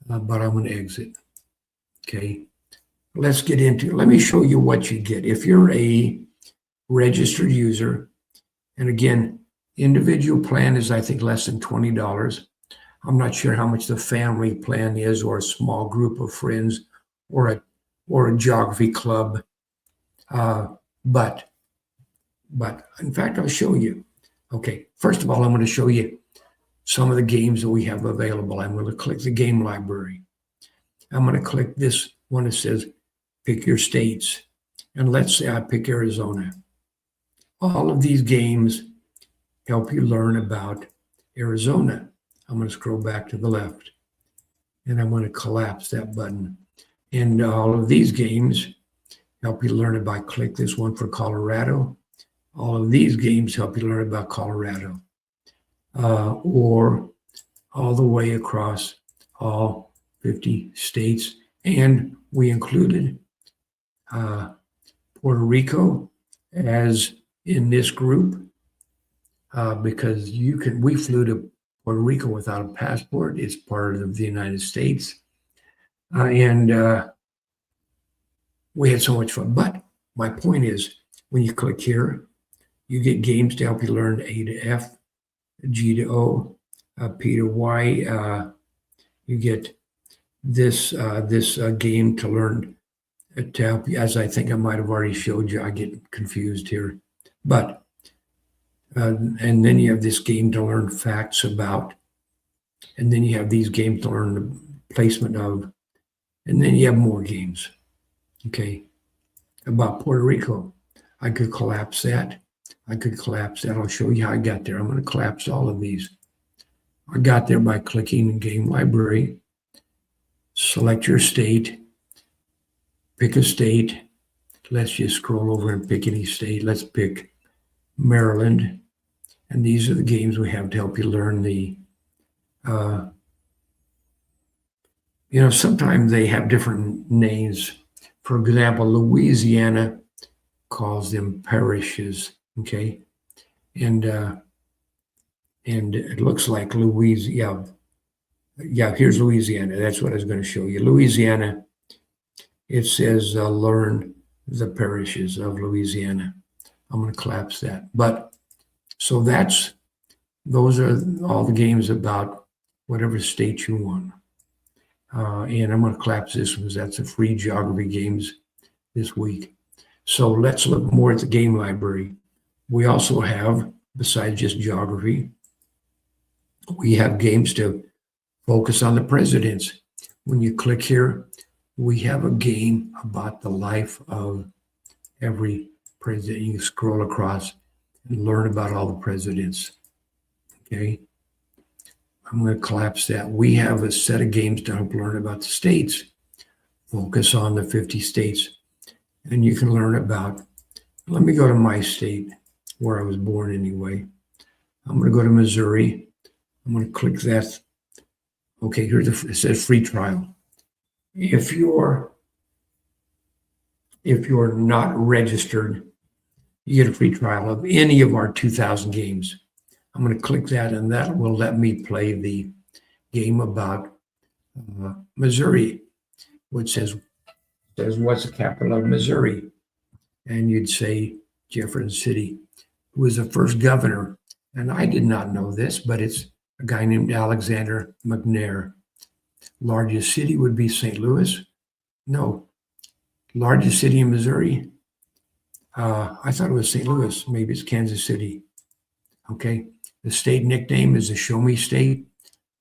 but I'm going to exit. Okay, let's get into, let me show you what you get. If you're a registered user, and again, individual plan is, I think, less than $20. I'm not sure how much the family plan is, or a small group of friends, or a geography club. But in fact, I'll show you. Okay, first of all, I'm going to show you some of the games that we have available. I'm going to click the game library. I'm going to click this one that says pick your states. And let's say I pick Arizona. All of these games help you learn about Arizona. I'm going to scroll back to the left, and I'm going to collapse that button. And all of these games help you learn about, click this one for Colorado. All of these games help you learn about Colorado, or all the way across all 50 states. And we included Puerto Rico as in this group, because we flew to Puerto Rico without a passport. It's part of the United States. And we had so much fun. But my point is, when you click here, you get games to help you learn A to F, G to O, P to Y. You get this game to learn, to help you, as I think I might have already showed you. I get confused here. But, and then you have this game to learn facts about, and then you have these games to learn the placement of, and then you have more games, okay, about Puerto Rico. I could collapse that. I'll show you how I got there. I'm going to collapse all of these. I got there by clicking Game Library, select your state, pick a state. Let's just scroll over and pick any state. Let's pick Maryland. And these are the games we have to help you learn the, sometimes they have different names. For example, Louisiana calls them parishes, okay? And it looks like Louisiana. Yeah, here's Louisiana. That's what I was going to show you. Louisiana, it says learn the parishes of Louisiana. I'm going to collapse that. But so those are all the games about whatever state you want. And I'm going to collapse this one because that's a free geography games this week. So let's look more at the game library. We also have, besides just geography, we have games to focus on the presidents. When you click here, we have a game about the life of every president. You can scroll across and learn about all the presidents. Okay. I'm going to collapse that. We have a set of games to help learn about the states. Focus on the 50 states. And you can learn about, let me go to my state, where I was born anyway. I'm going to go to Missouri. I'm going to click that Okay, it says free trial. If you're not registered, you get a free trial of any of our 2,000 games. I'm going to click that, and that will let me play the game about Missouri, which says what's the capital of Missouri? And you'd say Jefferson City, who was the first governor. And I did not know this, but it's a guy named Alexander McNair. Largest city would be St. Louis. No. Largest city in Missouri? I thought it was St. Louis. Maybe it's Kansas City. Okay. The state nickname is the Show Me State.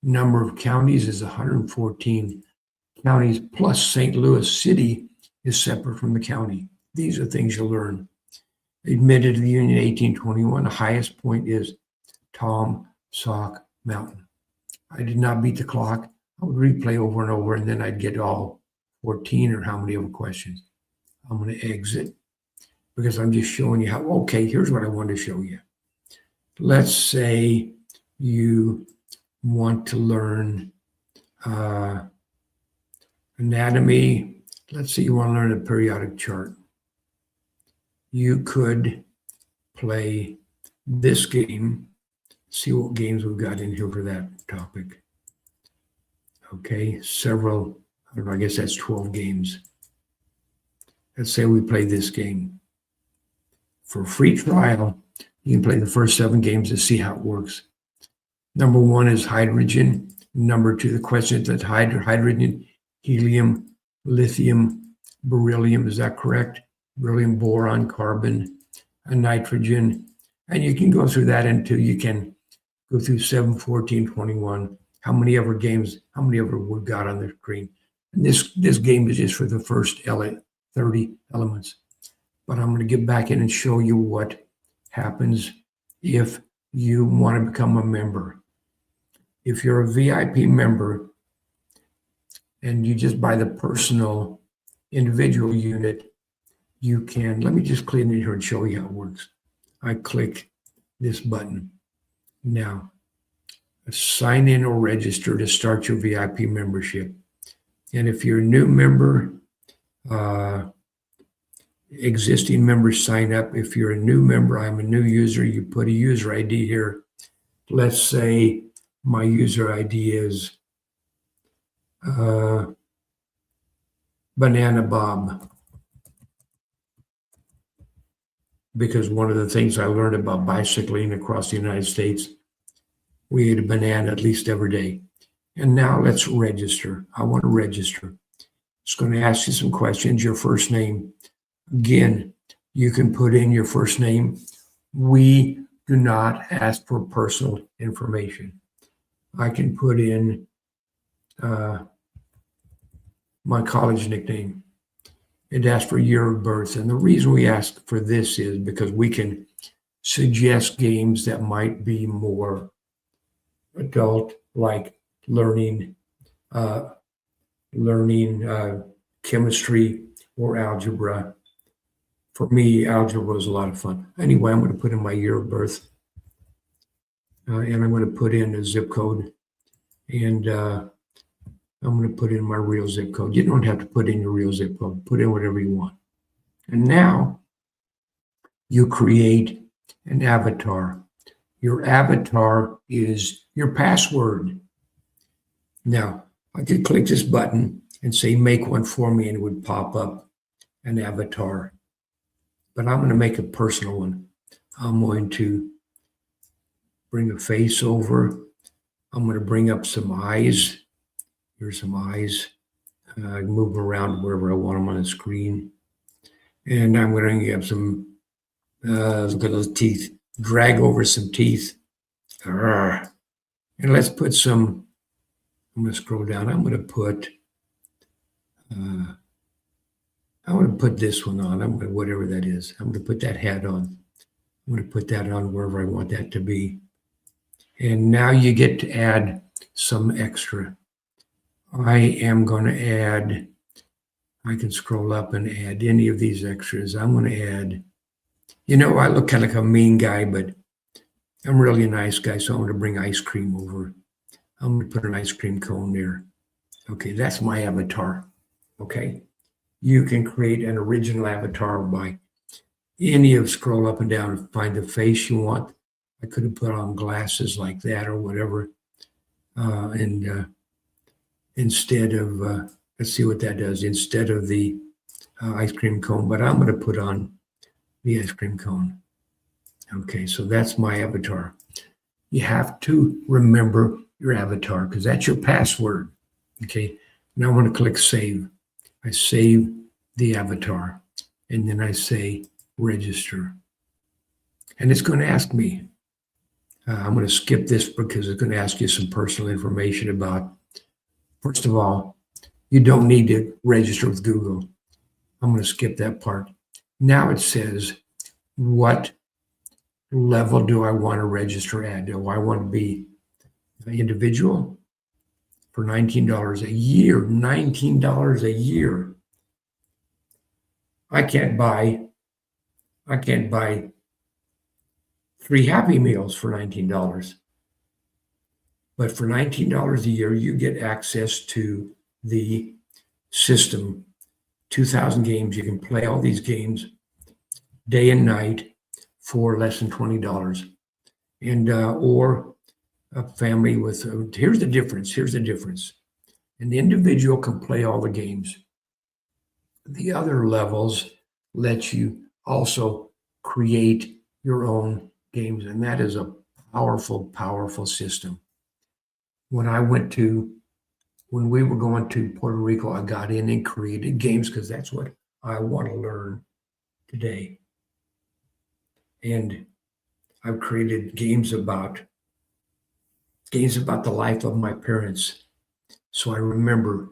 Number of counties is 114 counties, plus St. Louis City is separate from the county. These are things you learn. Admitted to the Union in 1821. The highest point is Tom Sauk Mountain. I did not beat the clock. I would replay over and over, and then I'd get all 14 or how many of the questions. I'm going to exit because I'm just showing you how, okay, here's what I want to show you. Let's say you want to learn anatomy. Let's say you want to learn a periodic chart. You could play this game. See what games we've got in here for that topic. Okay, several, I don't know, I guess that's 12 games. Let's say we play this game. For free trial, you can play the first 7 games to see how it works. Number 1 is hydrogen. Number 2, the question is that hydrogen, helium, lithium, beryllium, is that correct? Beryllium, boron, carbon, and nitrogen. And you can go through that until you can go through 7, 14, 21, how many ever we've got on the screen. And this game is just for the first 30 elements. But I'm going to get back in and show you what happens if you want to become a member. If you're a VIP member and you just buy the personal individual unit, you can, let me just click in here and show you how it works. I click this button. Now, sign in or register to start your VIP membership. And if you're a new member, existing members sign up. If you're a new member, I'm a new user, you put a user ID here. Let's say my user ID is Banana Bob. Because one of the things I learned about bicycling across the United States, we ate a banana at least every day. And now let's register. I want to register. It's going to ask you some questions, your first name. Again, you can put in your first name. We do not ask for personal information. I can put in my college nickname. It asks for year of birth. And the reason we ask for this is because we can suggest games that might be more adult, like learning chemistry or algebra. For me, algebra was a lot of fun. Anyway, I'm going to put in my year of birth. And I'm going to put in a zip code. And I'm going to put in my real zip code. You don't have to put in your real zip code. Put in whatever you want. And now you create an avatar. Your avatar is your password. Now, I could click this button and say, make one for me, and it would pop up an avatar. But I'm going to make a personal one. I'm going to bring a face over. I'm going to bring up some eyes. Here's some eyes. I move around wherever I want them on the screen. And I'm going to get some, look at those teeth. Drag over some teeth. And let's put some, I'm going to scroll down. I'm going to put this one on. I'm going to, whatever that is. I'm going to put that hat on. I'm going to put that on wherever I want that to be. And now you get to add some extra. I am going to add, I can scroll up and add any of these extras. I'm going to add, I look kind of like a mean guy, but I'm really a nice guy, so I'm going to bring ice cream over. I'm going to put an ice cream cone there. Okay, that's my avatar. Okay, you can create an original avatar by scroll up and down and find the face you want. I could have put on glasses like that or whatever. And instead of, let's see what that does, instead of the ice cream cone, but I'm going to put on the ice cream cone. Okay, so that's my avatar. You have to remember your avatar because that's your password. Okay, now I'm going to click save. I save the avatar and then I say register. And it's going to ask me, I'm going to skip this because it's going to ask you some personal information about, first of all, you don't need to register with Google. I'm going to skip that part. Now it says, what level do I want to register at? Do I want to be an individual for $19 a year? $19 a year. I can't buy 3 Happy Meals for $19. But for $19 a year, you get access to the system, 2,000 games. You can play all these games day and night for less than $20. And or a family with, here's the difference. An individual can play all the games. The other levels let you also create your own games, and that is a powerful, powerful system. When we were going to Puerto Rico, I got in and created games because that's what I want to learn today. And I've created games about the life of my parents. So I remember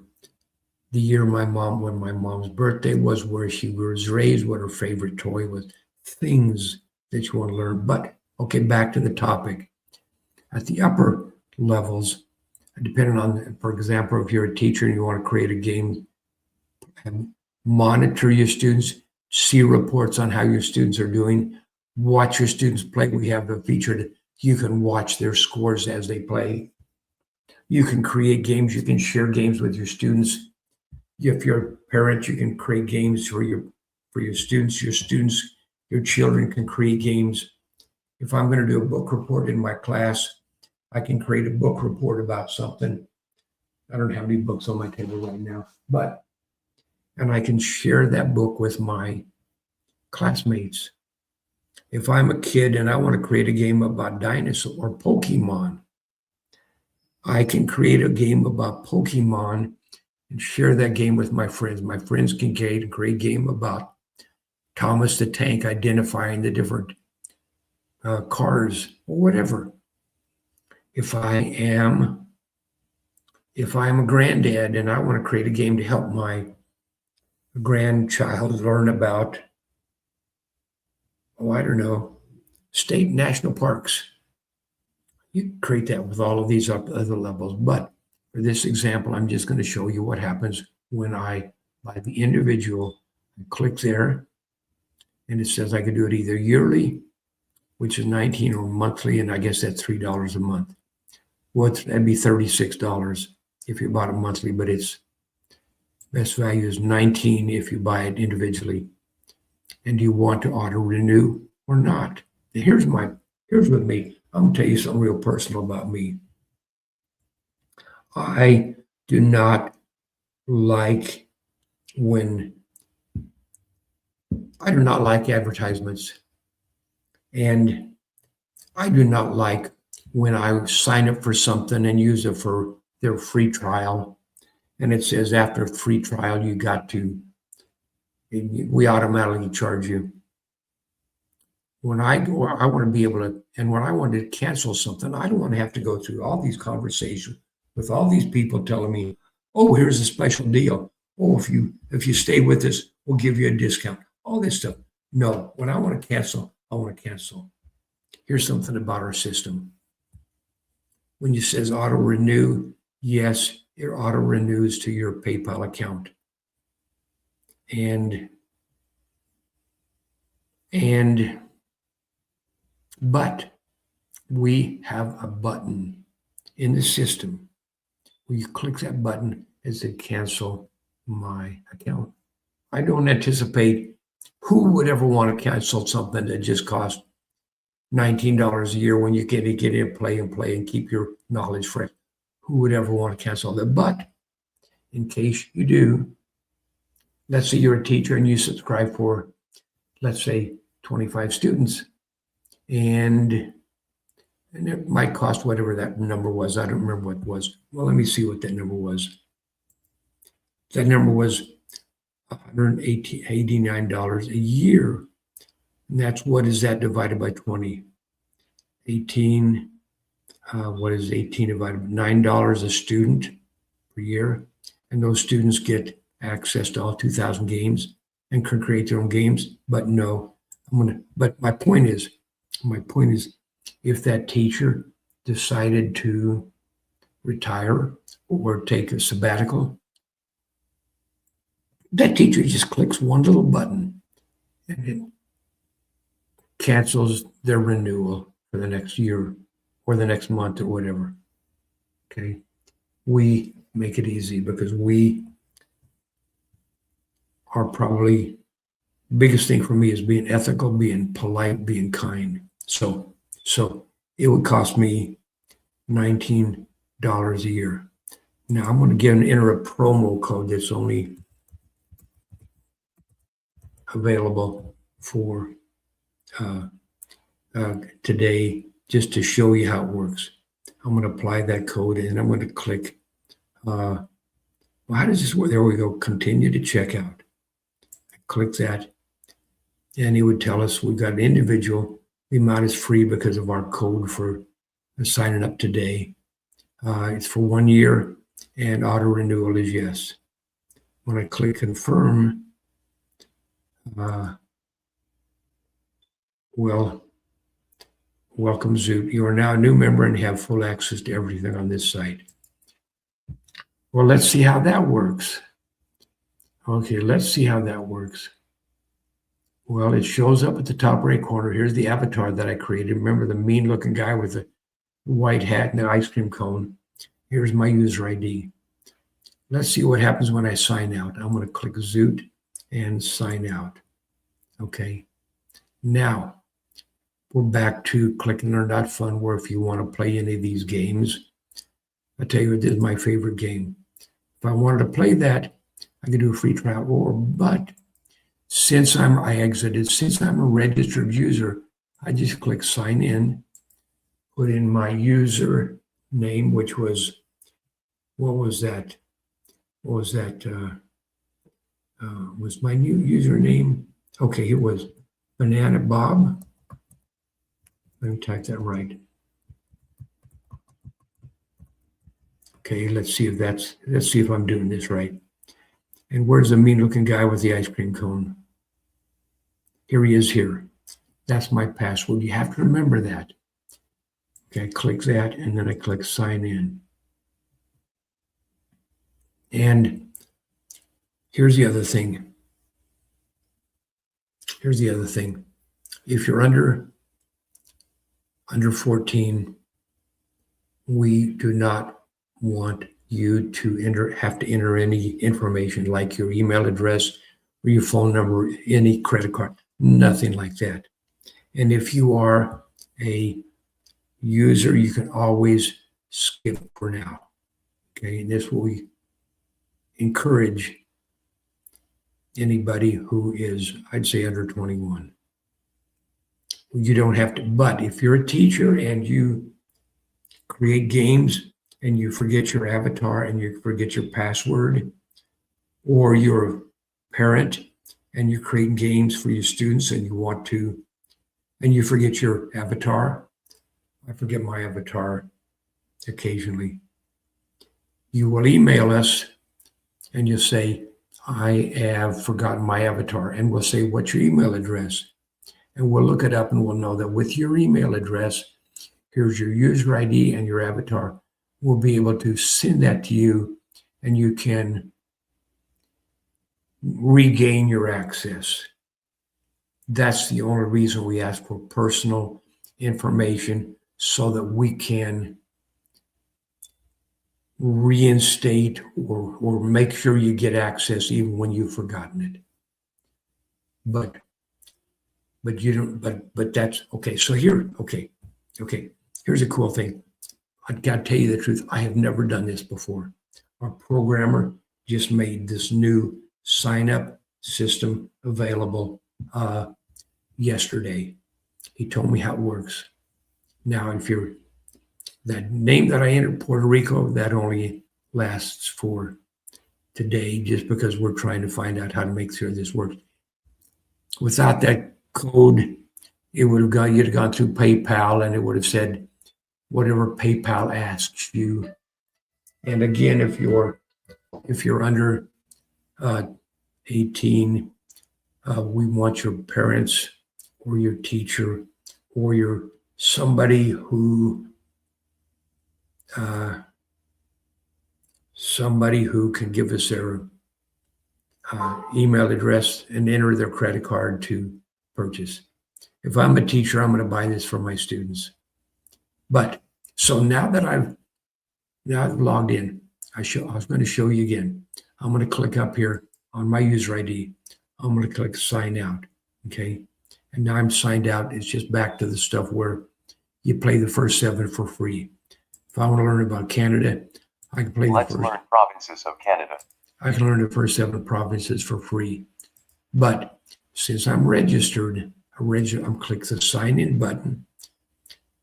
the year when my mom's birthday was, where she was raised, what her favorite toy was, things that you want to learn. But okay, back to the topic. At the upper levels, depending on, for example, if you're a teacher and you want to create a game, monitor your students, see reports on how your students are doing, watch your students play. We have a feature that you can watch their scores as they play. You can create games. You can share games with your students. If you're a parent, you can create games for your students. Your children can create games. If I'm going to do a book report in my class, I can create a book report about something. I don't have any books on my table right now, and I can share that book with my classmates. If I'm a kid and I want to create a game about dinosaur or Pokemon, I can create a game about Pokemon and share that game with my friends. My friends can create a great game about Thomas the Tank, identifying the different cars or whatever. If I am a granddad and I want to create a game to help my grandchild learn about, I don't know, state national parks, you create that with all of these other levels. But for this example, I'm just going to show you what happens when I, by the individual, click there, and it says I can do it either yearly, which is $19, or monthly, and I guess that's $3 a month. Well, that'd be $36 if you bought it monthly, but its best value is $19 if you buy it individually. And do you want to auto renew or not? And here's with me. I'm gonna tell you something real personal about me. I do not like advertisements, and I do not like when I sign up for something and use it for their free trial, and it says after a free trial we automatically charge you. When I want to be able to, and when I want to cancel something, I don't want to have to go through all these conversations with all these people telling me, "Oh, here's a special deal. Oh, if you stay with us, we'll give you a discount." All this stuff. No, when I want to cancel, I want to cancel. Here's something about our system. When it says auto renew, yes, it auto renews to your PayPal account. But we have a button in the system where you click that button and say cancel my account. I don't anticipate who would ever want to cancel something that just cost $19 a year when you get to get in, play and keep your knowledge fresh. Who would ever want to cancel that? But in case you do, let's say you're a teacher and you subscribe for, let's say, 25 students, and it might cost whatever that number was. I don't remember what it was. Well, let me see what that number was. That number was $189 a year. And that's, what is that divided by 20? 18, what is 18 divided by $9 a student per year? And those students get access to all 2,000 games and can create their own games. But no, but my point is, if that teacher decided to retire or take a sabbatical, that teacher just clicks one little button and it cancels their renewal for the next year or the next month or whatever. Okay. We make it easy because we are probably, biggest thing for me is being ethical, being polite, being kind. So it would cost me $19 a year. Now I'm going to enter a promo code that's only available for today, just to show you how it works. I'm going to apply that code and I'm going to click. Well, how does this work? There we go. Continue to checkout. I click that, and it would tell us we've got an individual. The amount is free because of our code for signing up today. It's for 1 year, and auto renewal is yes. When I click confirm, well, welcome Zoot. You are now a new member and have full access to everything on this site. Well, let's see how that works. Okay, let's see how that works. Well, it shows up at the top right corner. Here's the avatar that I created. Remember the mean looking guy with the white hat and the ice cream cone? Here's my user ID. Let's see what happens when I sign out. I'm going to click Zoot and sign out. Okay. Now, we're back to Click and Learn Fun, where if you want to play any of these games, I tell you, this is my favorite game. If I wanted to play that, I could do a free trial. But since I exited, since I'm a registered user, I just click sign in, put in my user name, which was, what was that? Was my new username? Okay, it was Banana Bob. Let me type that right. Okay, let's see if I'm doing this right. And where's the mean looking guy with the ice cream cone? Here he is here. That's my password. You have to remember that. Okay, I click that and then I click sign in. And here's the other thing. If you're under 14, we do not want you to have to enter any information like your email address or your phone number, any credit card, nothing like that. And if you are a user, you can always skip for now. Okay, and this will encourage anybody who is, I'd say, under 21. You don't have to, but if you're a teacher and you create games and you forget your avatar and you forget your password, or you're a parent and you create games for your students and you forget your avatar. I forget my avatar occasionally. You will email us and you'll say, I have forgotten my avatar, and we'll say, what's your email address? And we'll look it up and we'll know that with your email address, here's your user ID and your avatar. We'll be able to send that to you and you can regain your access. That's the only reason we ask for personal information, so that we can reinstate or make sure you get access even when you've forgotten it. But you don't, but that's okay. So okay. Here's a cool thing. I got to tell you the truth. I have never done this before. Our programmer just made this new sign up system available yesterday. He told me how it works. Now, if you're that name that I entered, Puerto Rico, that only lasts for today, just because we're trying to find out how to make sure this works. Without that code, it would have gone, you'd have gone through PayPal, and it would have said whatever PayPal asks you. And again, if you're under 18, we want your parents or your teacher or your somebody who can give us their email address and enter their credit card to purchase. If I'm a teacher, I'm going to buy this for my students. But so now that I've logged in, I was going to show you again. I'm going to click up here on my user ID. I'm going to click sign out. Okay. And now I'm signed out. It's just back to the stuff where you play the first 7 for free. If I want to learn about Canada, I can play Let's learn provinces of Canada. I can learn the first 7 provinces for free. But since I'm registered, I'm click the sign in button.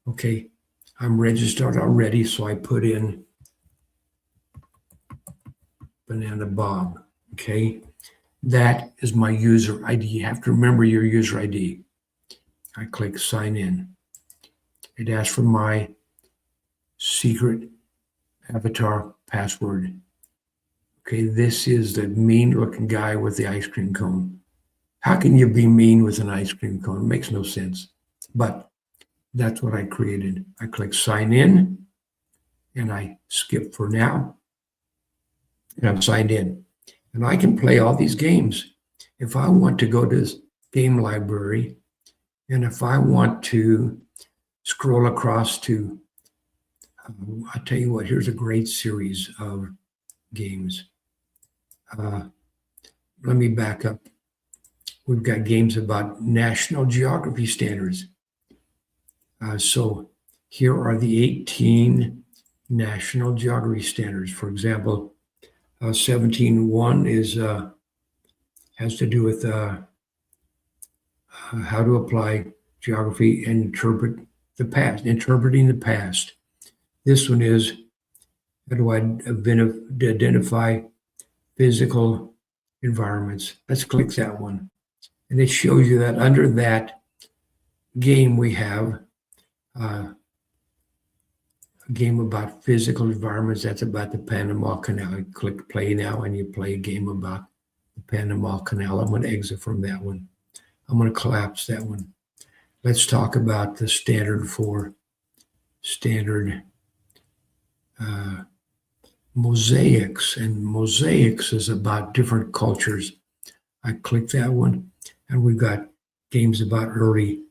Okay. I'm registered already, so I put in Banana Bob. Okay. That is my user ID. You have to remember your user ID. I click sign in. It asks for my secret avatar password. Okay, this is the mean looking guy with the ice cream cone. How can you be mean with an ice cream cone? It makes no sense. But that's what I created. I click sign in and I skip for now. And I'm signed in. And I can play all these games. If I want to go to this game library, and if I want to scroll across to, I'll tell you what, here's a great series of games. Let me back up. We've got games about National Geography standards. So here are the 18 National Geography standards. For example, 17.1 is has to do with how to apply geography and interpreting the past. This one is how do I identify physical environments. Let's click that one. And it shows you that under that game we have a game about physical environments. That's about the Panama Canal. You click play now and you play a game about the Panama Canal. I'm going to exit from that one. I'm going to collapse that one. Let's talk about the standard mosaics. And mosaics is about different cultures. I click that one, and we've got games about early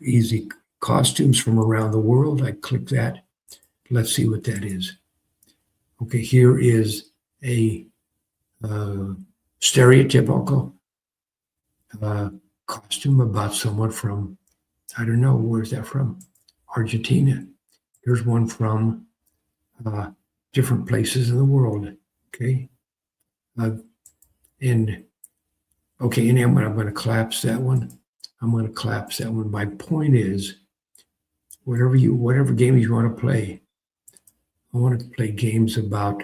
easy costumes from around the world. I click that. Let's see what that is. Okay, here is a stereotypical costume about someone from, I don't know, where's that from? Argentina. Here's one from different places in the world. Okay. And I'm going to collapse that one. My point is, whatever games you want to play, I want to play games about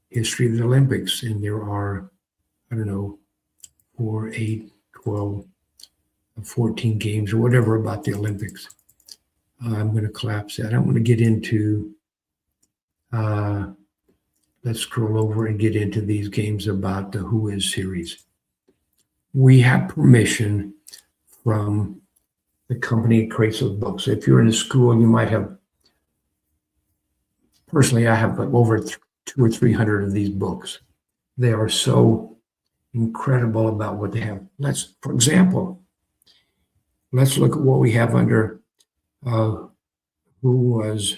history of the Olympics, and there are, 4, 8, 12, 14 games or whatever about the Olympics. I'm going to collapse that. I'm going to get into, let's scroll over and get into these games about the Who Is series. We have permission from the company that creates those books. If you're in a school, you might have, personally, I have over 200 or 300 of these books. They are so incredible about what they have. For example, let's look at what we have under Who Was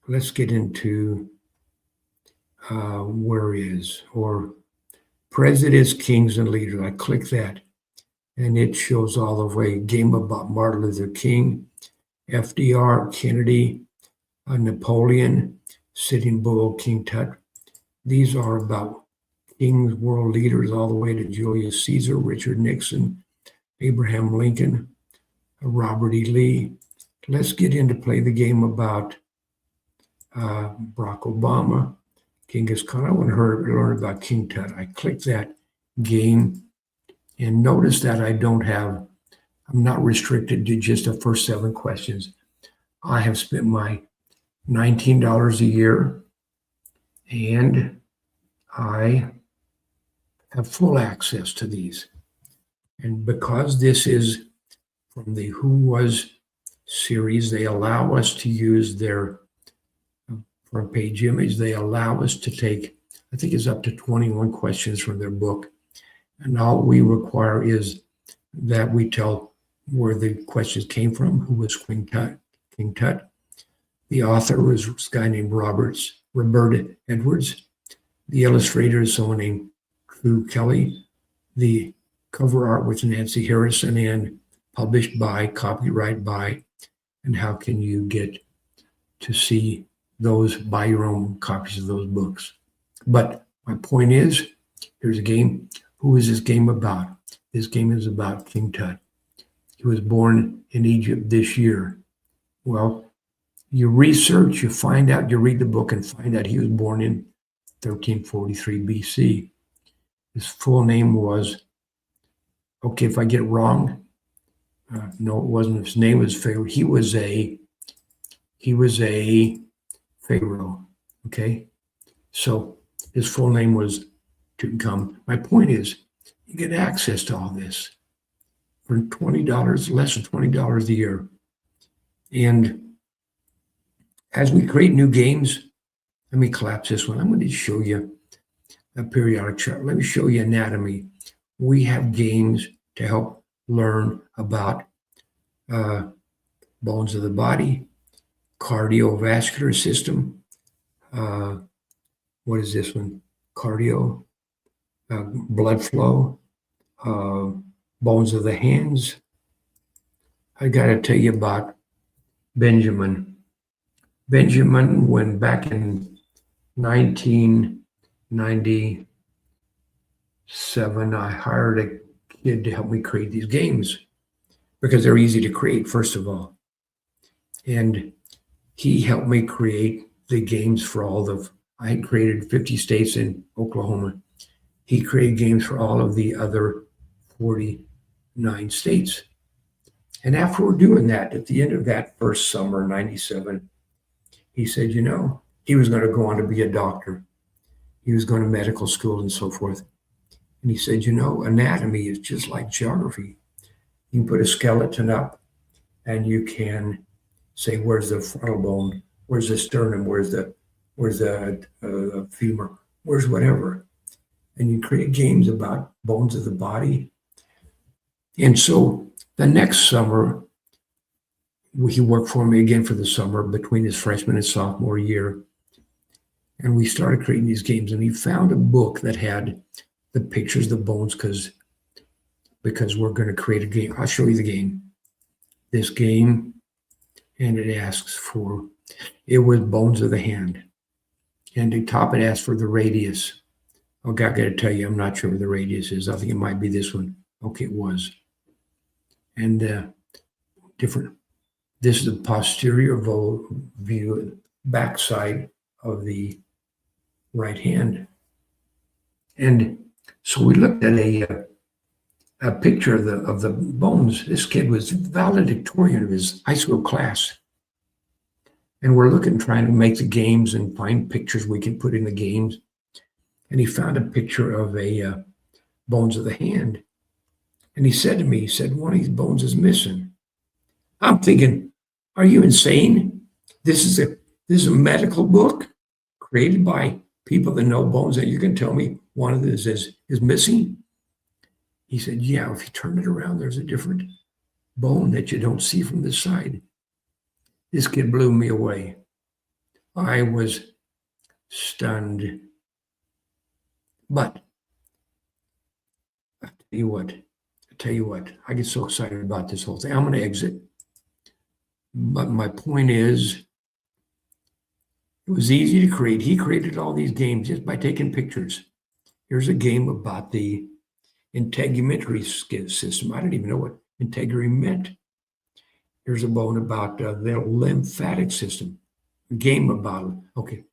let's get into where is, or presidents, kings, and leaders. I click that, and it shows all the way. Game about Martin Luther King, FDR, Kennedy, Napoleon, Sitting Bull, King Tut. These are about kings, world leaders, all the way to Julius Caesar, Richard Nixon, Abraham Lincoln, Robert E. Lee. Let's get into play the game about Barack Obama, Genghis Khan. I want to learn about King Tut. I click that game, and notice that I'm not restricted to just the first 7 questions. I have spent my $19 a year, and I have full access to these. And because this is from the Who Was series, they allow us to use their front page image. They allow us to take, I think it's up to 21 questions from their book. And all we require is that we tell where the questions came from, who was King Tut. The author was a guy named Robert Edwards. The illustrator is someone named Drew Kelly. The cover art was Nancy Harrison and published by, copyright by. And how can you get to see those, buy your own copies of those books? But my point is, here's a game. Who is this game about? This game is about King Tut. He was born in Egypt this year. Well, you research, you find out, you read the book and find out he was born in 1343 BC. His full name was, okay, if I get it wrong, no, it wasn't. His name was Pharaoh. He was a Pharaoh. Okay, so his full name was Tutankhamun. My point is, you get access to all this for $20, less than $20 a year. And as we create new games, let me collapse this one. I'm going to show you a periodic chart. Let me show you anatomy. We have games to help learn about bones of the body, cardiovascular system. What is this one? Cardio, blood flow, bones of the hands. I got to tell you about Benjamin. Benjamin, when back in 1997, I hired a kid to help me create these games because they're easy to create, first of all. And he helped me create the games for I had created 50 states in Oklahoma. He created games for all of the other 49 states. And after we're doing that, at the end of that first summer, 97, he said, he was going to go on to be a doctor. He was going to medical school and so forth. And he said, anatomy is just like geography. You can put a skeleton up and you can say, where's the frontal bone? Where's the sternum? Where's the femur? Where's whatever? And you create games about bones of the body. And so the next summer, he worked for me again for the summer between his freshman and sophomore year. And we started creating these games. And he found a book that had the pictures of the bones because we're going to create a game. I'll show you the game. This game, and it asks for, it was bones of the hand. And at the top it asks for the radius. Okay, I got to tell you, I'm not sure where the radius is. I think it might be this one. Okay, it was. And this is the posterior view, backside of the right hand. And so we looked at a picture of the bones. This kid was valedictorian of his high school class. And we're trying to make the games and find pictures we can put in the games. And he found a picture of bones of the hand. And he said to me, one of these bones is missing. I'm thinking, are you insane? This is a medical book created by people that know bones, that you can tell me one of this is missing? He said, yeah, if you turn it around, there's a different bone that you don't see from the side. This kid blew me away. I was stunned. But I'll tell you what, I get so excited about this whole thing. I'm going to exit. But my point is, it was easy to create. He created all these games just by taking pictures. Here's a game about the integumentary system. I didn't even know what integumentary meant. Here's a one about the lymphatic system. A game about it. Okay,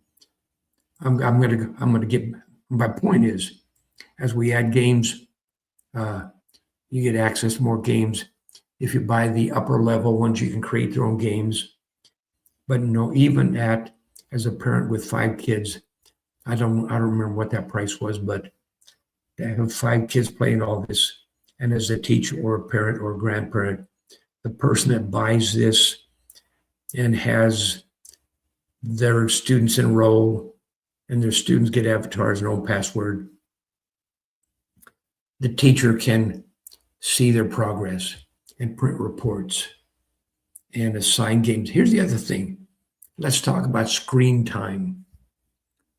I'm gonna get. My point is, as we add games, you get access to more games. If you buy the upper level ones, you can create their own games. But no, even as a parent with 5 kids, I don't remember what that price was, but to have 5 kids playing all this, and as a teacher or a parent or a grandparent, the person that buys this and has their students enroll and their students get avatars and own password, the teacher can see their progress and print reports and assign games. Here's the other thing. Let's talk about screen time.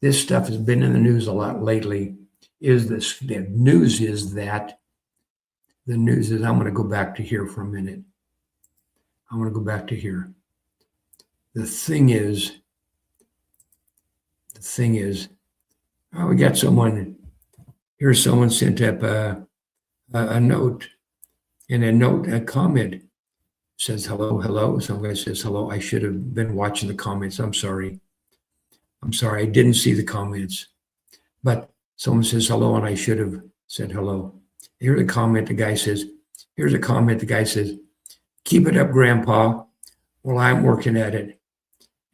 This stuff has been in the news a lot lately. The news is, I'm going to go back to here for a minute. I'm going to go back to here. The thing is, we got someone, here's someone sent up a note, and a comment says, hello. Some guy says, hello. I should have been watching the comments. I'm sorry. I didn't see the comments. But someone says hello, and I should have said hello. Here's a comment. The guy says, keep it up, Grandpa. Well, I'm working at it.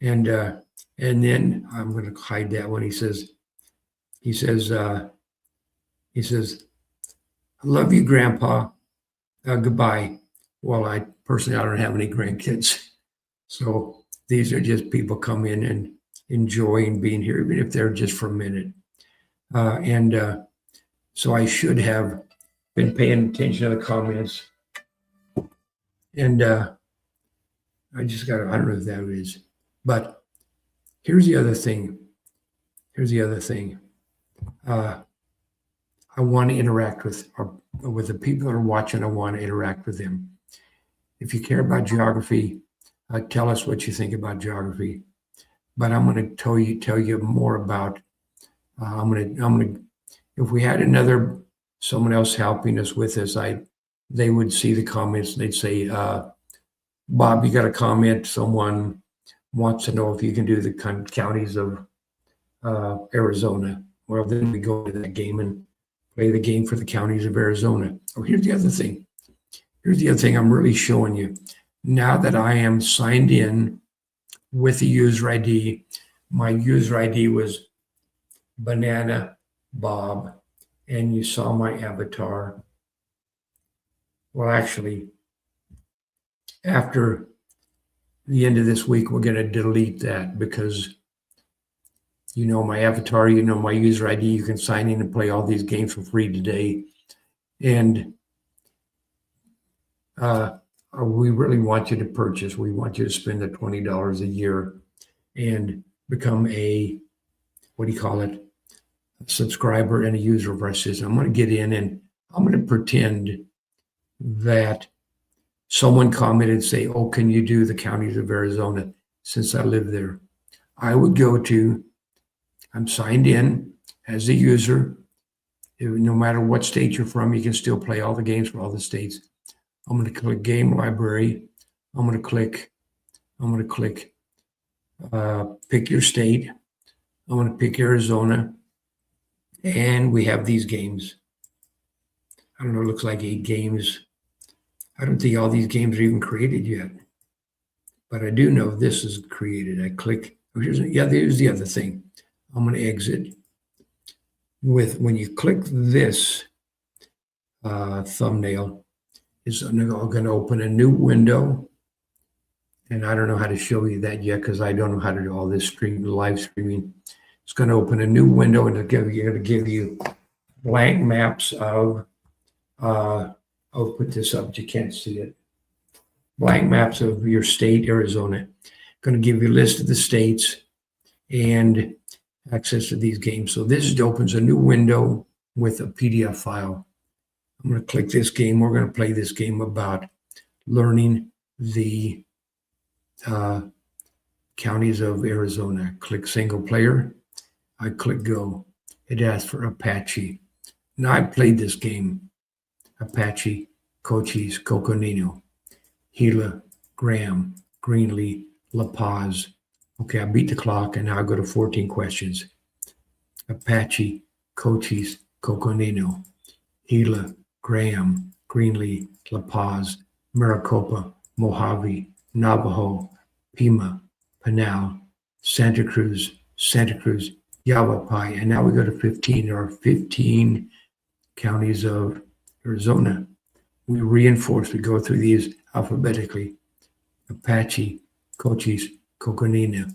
And then I'm going to hide that one. He says, I love you, Grandpa. Goodbye. Well, I don't have any grandkids. So these are just people come in and enjoying being here, even if they're just for a minute. So I should have been paying attention to the comments. And I don't know if that is. But here's the other thing. I want to interact with the people that are watching. I want to interact with them. If you care about geography, tell us what you think about geography. But I'm going to tell you more about. If we had someone else helping us with this, they would see the comments and they'd say, Bob, you got a comment. Someone wants to know if you can do the counties of Arizona. Well, then we go to that game and play the game for the counties of Arizona. Oh, here's the other thing. I'm really showing you. Now that I am signed in with the user ID, my user ID was Banana Bob, and you saw my avatar. Well, actually, after the end of this week, we're going to delete that because my avatar, my user ID, you can sign in and play all these games for free today. And we really want you to purchase. We want you to spend the $20 a year and become a subscriber and a user of our system. I'm going to get in and I'm going to pretend that someone commented and say, oh, can you do the counties of Arizona since I live there? I would I'm signed in as a user. No matter what state you're from, you can still play all the games for all the states. I'm going to click Game Library. I'm going to click pick your state. I'm going to pick Arizona. And we have these games. I don't know, it looks like 8 games. I don't think all these games are even created yet. But I do know this is created. I click, here's the other thing. I'm going to exit. When you click this thumbnail, it's going to open a new window. And I don't know how to show you that yet because I don't know how to do all this live streaming. It's going to open a new window and going to give you blank maps of, I'll put this up, but you can't see it. Blank maps of your state, Arizona. Going to give you a list of the states. and access to these games. So this opens a new window with a PDF file. I'm going to click this game. We're going to play this game about learning the counties of Arizona. Click single player. I click go. It asks for Apache. Now I played this game. Apache, Cochise, Coconino, Gila, Graham, Greenlee, La Paz. Okay, I beat the clock and now I go to 14 questions. Apache, Cochise, Coconino, Gila, Graham, Greenlee, La Paz, Maricopa, Mojave, Navajo, Pima, Pinal, Santa Cruz, Yavapai, and now we go to 15. There are 15 counties of Arizona. We reinforce, we go through these alphabetically. Apache, Cochise, Coconino,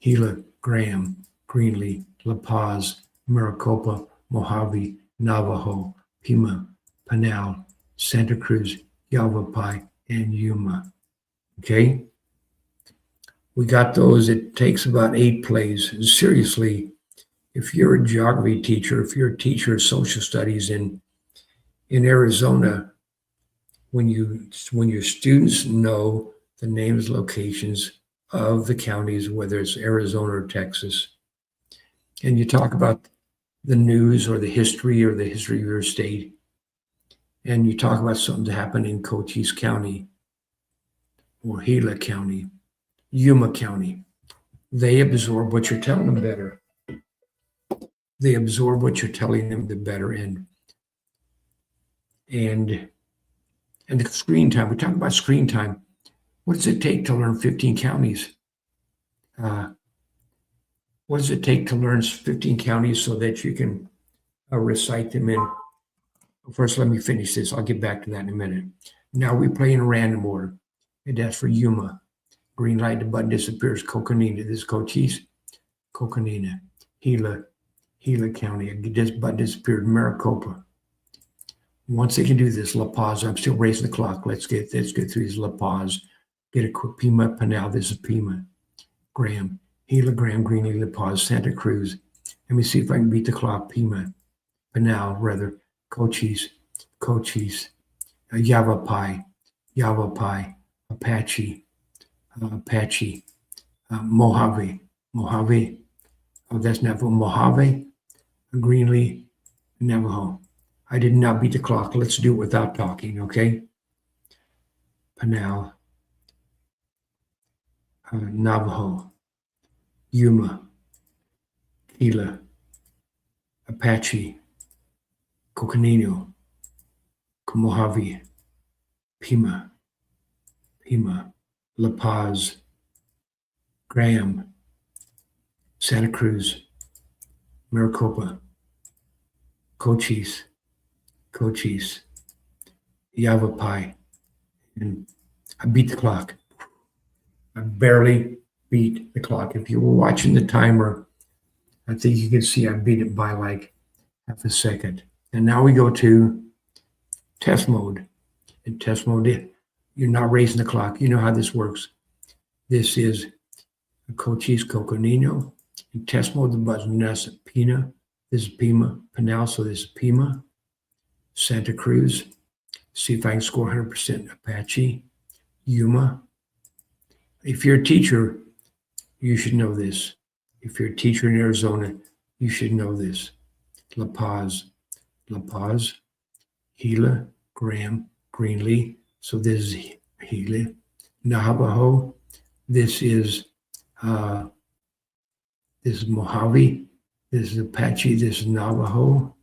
Gila, Graham, Greenlee, La Paz, Maricopa, Mojave, Navajo, Pima, Pinal, Santa Cruz, Yavapai, and Yuma. Okay? We got those. It takes about 8 plays. And seriously, if you're a geography teacher, if you're a teacher of social studies in Arizona, when your students know the names, locations of the counties, whether it's Arizona or Texas, and you talk about the news or the history of your state, and you talk about something that happened in Cochise County or Gila County, Yuma County, they absorb what you're telling them better. They absorb what you're telling them the better. And the screen time, we talk about screen time. What does it take to learn 15 counties? What does it take to learn 15 counties so that you can recite them in? First, let me finish this. I'll get back to that in a minute. Now we play in random order. And that's for Yuma. Green light, the button disappears. Coconino, this is Cochise. Coconino. Gila County. This button disappeared. Maricopa. Once they can do this, La Paz, I'm still raising the clock. Let's get through these. La Paz. Get a quick Pima, Pinal. This is Pima. Graham. Gila, Graham, Greenlee, La Paz, Santa Cruz. Let me see if I can beat the clock. Pima. Pinal, rather. Cochise. Yavapai. Apache. Mojave. Oh, that's Navajo. Mojave. Greenlee. Navajo. I did not beat the clock. Let's do it without talking, okay? Pinal. Navajo. Yuma. Gila. Apache. Coconino. Mojave. Pima. La Paz. Graham. Santa Cruz. Maricopa. Cochise. Yavapai. And I beat the clock. I barely beat the clock. If you were watching the timer, I think you can see I beat it by like half a second. And now we go to test mode. In test mode, you're not raising the clock. You know how this works. This is Cochise, Coconino. In test mode, the button, that's Pina. This is Pima. Pinal, so this is Pima. Santa Cruz. See if I can score 100%. Apache. Yuma. If you're a teacher, you should know this. If you're a teacher in Arizona, you should know this. La Paz. Gila, Graham, Greenlee. So this is Gila. Navajo. This is Mojave. This is Apache. This is Navajo.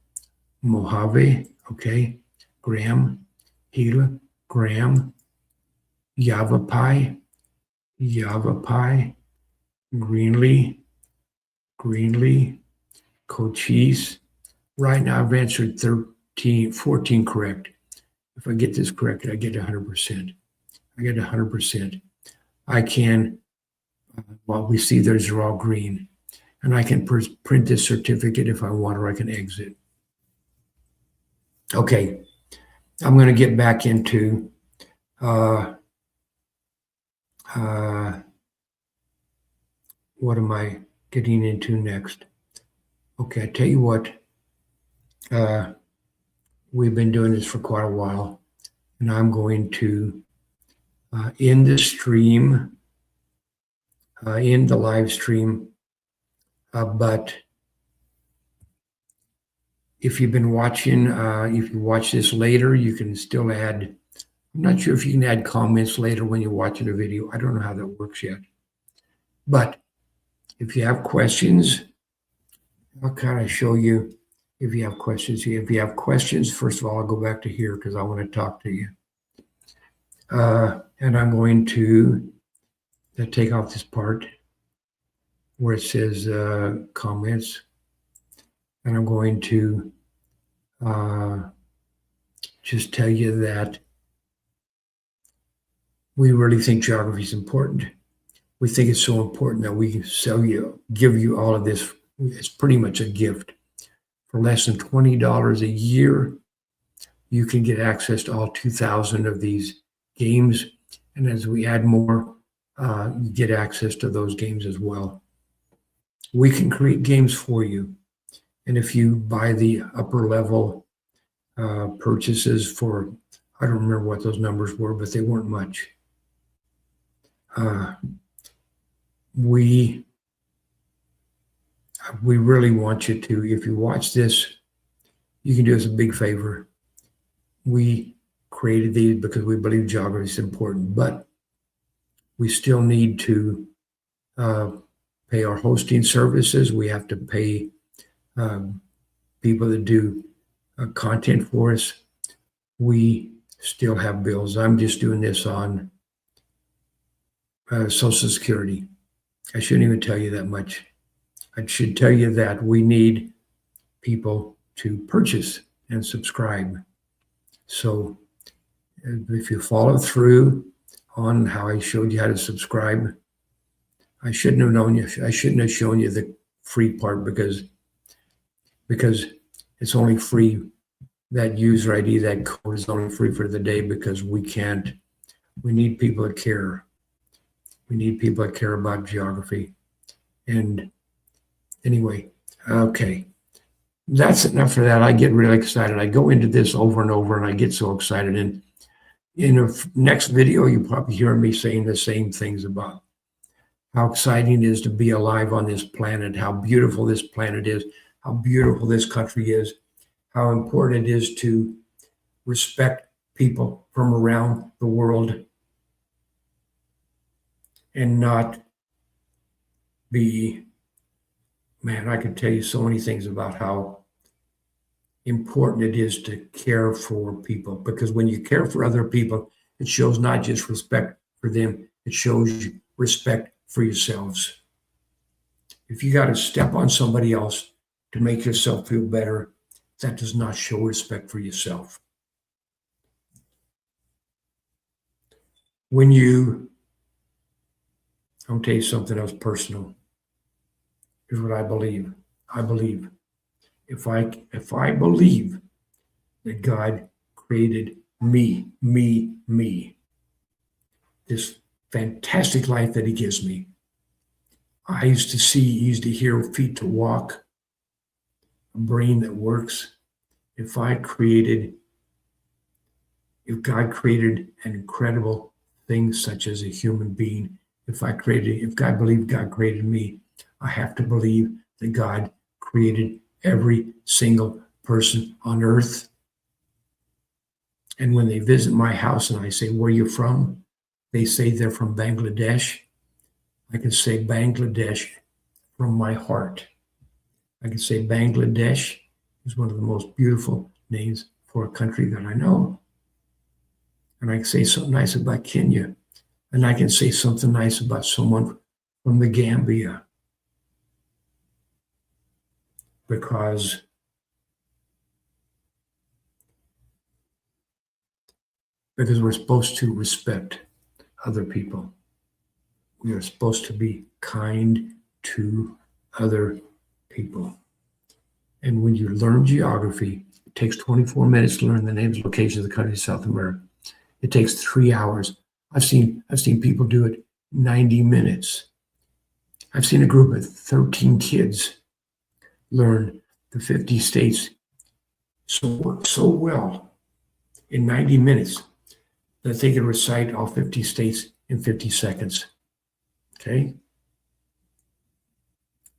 Mojave. Okay. Graham. Gila. Graham. Yavapai. Greenlee. Cochise. Right now I've answered 14 correct. If I get this correct, I get 100%. I can, well, we see those are all green. And I can print this certificate if I want, or I can exit. Okay, I'm going to get back into what am I getting into next. Okay, I tell you what, we've been doing this for quite a while, and I'm going to end the stream, end the live stream, but if you've been watching, if you watch this later, you can still add, I'm not sure if you can add comments later when you're watching a video. I don't know how that works yet. But if you have questions, I'll kind of show you if you have questions here. If you have questions, first of all, I'll go back to here because I want to talk to you. And I'm going to take off this part where it says comments. And I'm going to just tell you that we really think geography is important. We think it's so important that we give you all of this. It's pretty much a gift. For less than $20 a year, you can get access to all 2,000 of these games. And as we add more, you get access to those games as well. We can create games for you. And if you buy the upper level purchases for, I don't remember what those numbers were, but they weren't much. We really want you to, if you watch this, you can do us a big favor. We created these because we believe geography is important, but we still need to pay our hosting services. We have to pay people that do content for us. We still have bills. I'm just doing this on Social Security. I shouldn't even tell you that much. I should tell you that we need people to purchase and subscribe. So if you follow through on how I showed you how to subscribe, I shouldn't have known you. I shouldn't have shown you the free part because it's only free. That user ID, that code is only free for the day because we need people that care. We need people that care about geography. And anyway, okay. That's enough for that. I get really excited. I go into this over and over and I get so excited. And in the next video, you probably hear me saying the same things about how exciting it is to be alive on this planet, how beautiful this planet is, how beautiful this country is, how important it is to respect people from around the world and not be, man, I could tell you so many things about how important it is to care for people, because when you care for other people, it shows not just respect for them, it shows respect for yourselves. If you got to step on somebody else to make yourself feel better, that does not show respect for yourself. I'll tell you something else personal. Here's what I believe. I believe if I believe that God created me, this fantastic life that he gives me, eyes to see, ears to hear, feet to walk, a brain that works. If God created an incredible thing such as a human being, if God believed God created me, I have to believe that God created every single person on earth. And when they visit my house and I say, where are you from? They say they're from Bangladesh. I can say Bangladesh from my heart. I can say Bangladesh is one of the most beautiful names for a country that I know. And I can say something nice about Kenya. And I can say something nice about someone from the Gambia. Because we're supposed to respect other people. We are supposed to be kind to other people. And when you learn geography, it takes 24 minutes to learn the names and locations of the countries of South America. It takes 3 hours. I've seen people do it 90 minutes. I've seen a group of 13 kids learn the 50 states so well in 90 minutes that they can recite all 50 states in 50 seconds. Okay?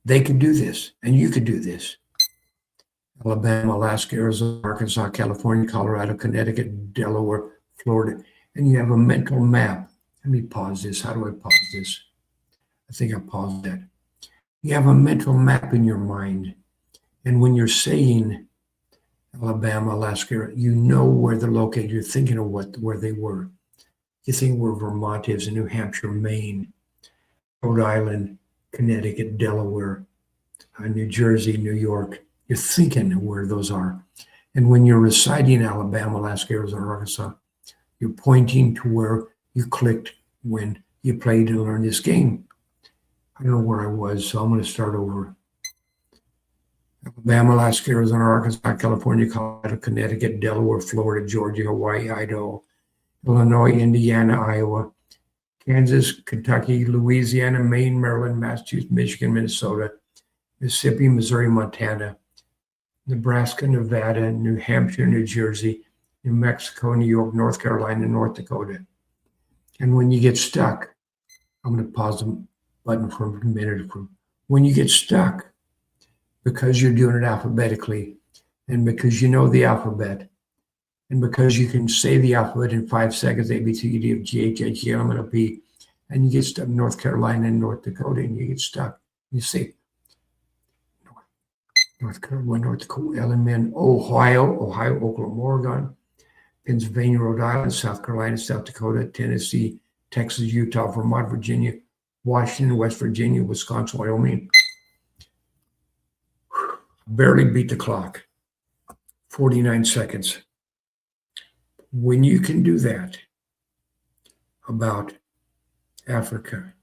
They could do this, and you could do this. Alabama, Alaska, Arizona, Arkansas, California, Colorado, Connecticut, Delaware, Florida. And you have a mental map. Let me pause this. How do I pause this? I think I paused that. You have a mental map in your mind. And when you're saying Alabama, Alaska, you know where they're located. You're thinking of where they were. You think where Vermont is, and New Hampshire, Maine, Rhode Island, Connecticut, Delaware, New Jersey, New York. You're thinking where those are. And when you're reciting Alabama, Alaska, Arizona, Arkansas, you're pointing to where you clicked when you played and learned this game. I don't know where I was, so I'm going to start over. Alabama, Alaska, Arizona, Arkansas, California, Colorado, Connecticut, Delaware, Florida, Georgia, Hawaii, Idaho, Illinois, Indiana, Iowa, Kansas, Kentucky, Louisiana, Maine, Maryland, Massachusetts, Michigan, Minnesota, Mississippi, Missouri, Montana, Nebraska, Nevada, New Hampshire, New Jersey, New Mexico, New York, North Carolina, North Dakota. And when you get stuck, I'm going to pause the button for a minute. When you get stuck, because you're doing it alphabetically, and because you know the alphabet, and because you can say the alphabet in 5 seconds, A, B, C, D, F, G, H, I, J, L, M, N, O, P, and you get stuck in North Carolina and North Dakota, and you get stuck. You say North Carolina, North Dakota, L, M, N, Ohio, Oklahoma, Oregon, Pennsylvania, Rhode Island, South Carolina, South Dakota, Tennessee, Texas, Utah, Vermont, Virginia, Washington, West Virginia, Wisconsin, Wyoming. Barely beat the clock. 49 seconds. When you can do that about Africa,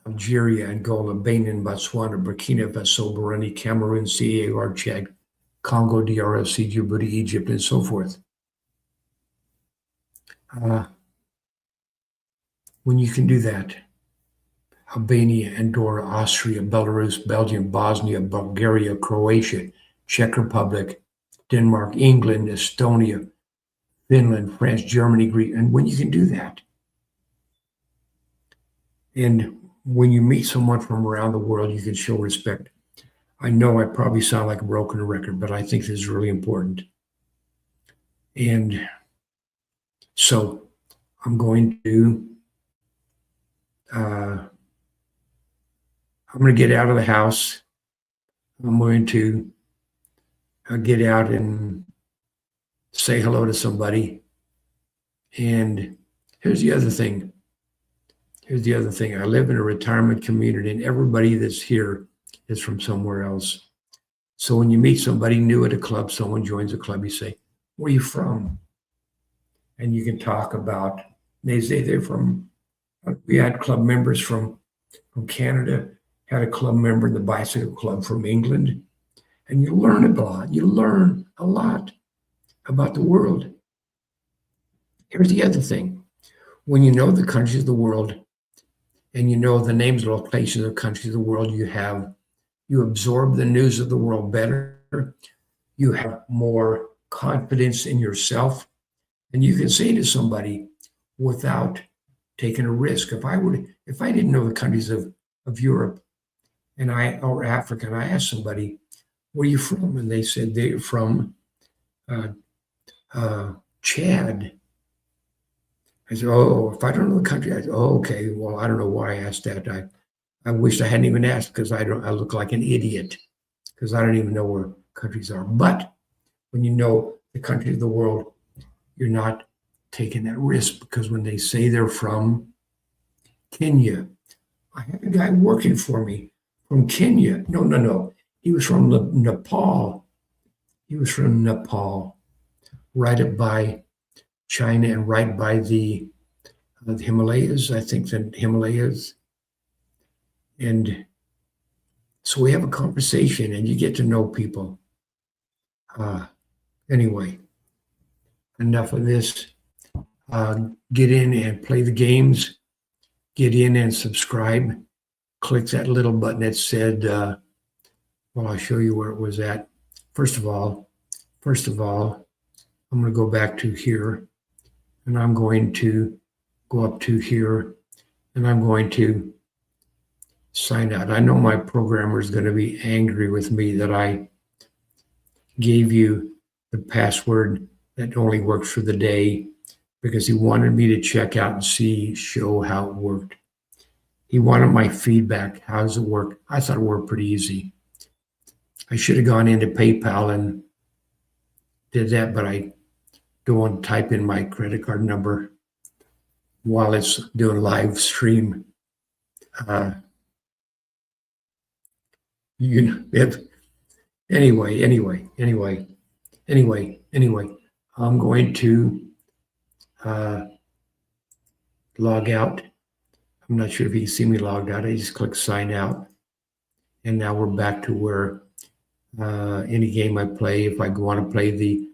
Algeria, Angola, Benin, Botswana, Burkina Faso, Burundi, Cameroon, CAR, Chad, Congo, DRC, Djibouti, Egypt, and so forth. When you can do that, Albania, Andorra, Austria, Belarus, Belgium, Bosnia, Bulgaria, Croatia, Czech Republic, Denmark, England, Estonia, Finland, France, Germany, Greece, and when you can do that, and when you meet someone from around the world, you can show respect. I know I probably sound like a broken record, but I think this is really important. And so I'm going to get out of the house. I'm going to get out and say hello to somebody. And here's the other thing. I live in a retirement community, and everybody that's here is from somewhere else. So when you meet somebody new at a club, someone joins a club, you say, "Where are you from?" And you can talk about, they say they're from, we had club members from Canada, had a club member in the bicycle club from England. And you learn a lot. You learn a lot about the world. Here's the other thing. When you know the countries of the world, and you know the names of locations of countries of the world, you absorb the news of the world better. You have more confidence in yourself. And you can say to somebody without taking a risk. If I didn't know the countries of Europe or Africa, and I asked somebody, "Where are you from?" And they said they're from Chad. I said, "Oh, if I don't know the country," I said, "Oh, okay. Well, I don't know why I asked that. I wish I hadn't even asked, because I look like an idiot, because I don't even know where countries are." But when you know the countries of the world, you're not taking that risk, because when they say they're from Kenya, I had a guy working for me from Kenya. No. He was from Nepal. Right up by China and right by the Himalayas, I think the Himalayas. And so we have a conversation, and you get to know people. Anyway, enough of this. Get in and play the games. Get in and subscribe. click that little button that said, well, I'll show you where it was at. First of all, I'm going to go back to here, and I'm going to go up to here, and I'm going to sign out. I know my programmer is going to be angry with me that I gave you the password that only works for the day, because he wanted me to check out and show how it worked. He wanted my feedback. How does it work? I thought it worked pretty easy. I should have gone into PayPal and did that, but I don't want to type in my credit card number while it's doing live stream. Anyway, I'm going to log out. I'm not sure if you can see me logged out. I just click sign out. And now we're back to where any game I play, if I want to play the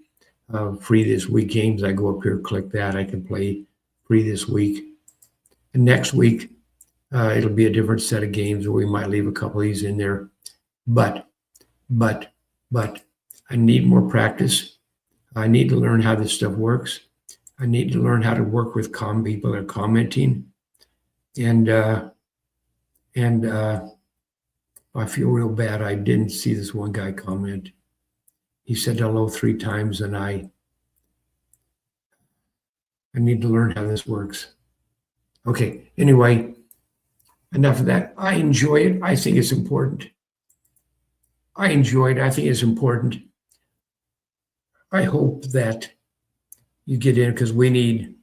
free this week games, I go up here, click that. I can play free this week. And next week, it'll be a different set of games, or we might leave a couple of these in there. But I need more practice. I need to learn how this stuff works. I need to learn how to work with people that are commenting. And I feel real bad. I didn't see this one guy comment. He said hello 3 times, and I need to learn how this works. Okay, anyway, enough of that. I enjoy it. I think it's important. I enjoy it. I think it's important. I hope that you get in, because we need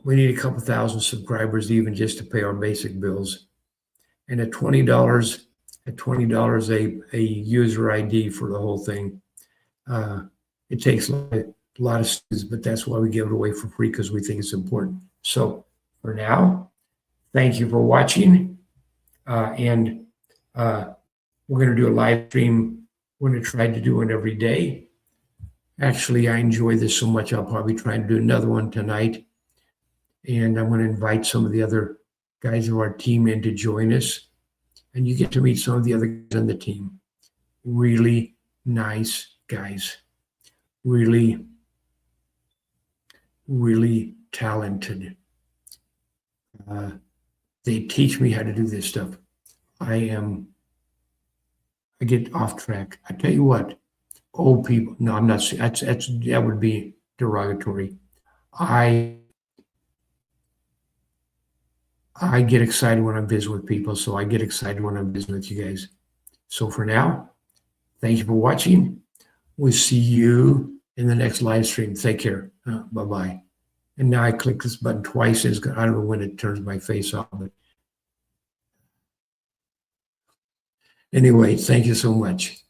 a couple thousand subscribers even just to pay our basic bills. And at $20 a user ID for the whole thing, it takes a lot of students, but that's why we give it away for free, because we think it's important. So for now, thank you for watching. And we're going to do a live stream. We're going to try to do it every day. Actually, I enjoy this so much, I'll probably try to do another one tonight. And I'm going to invite some of the other guys of our team in to join us. And you get to meet some of the other guys on the team. Really nice guys. Really, really talented. They teach me how to do this stuff. I get off track. I tell you what, old people, no, I'm not, that would be derogatory. I get excited when I'm visiting with people, so I get excited when I'm visiting with you guys. So for now, thank you for watching. We'll see you in the next live stream. Take care. Bye-bye. And now I click this button twice. I don't know when it turns my face off. But anyway, thank you so much.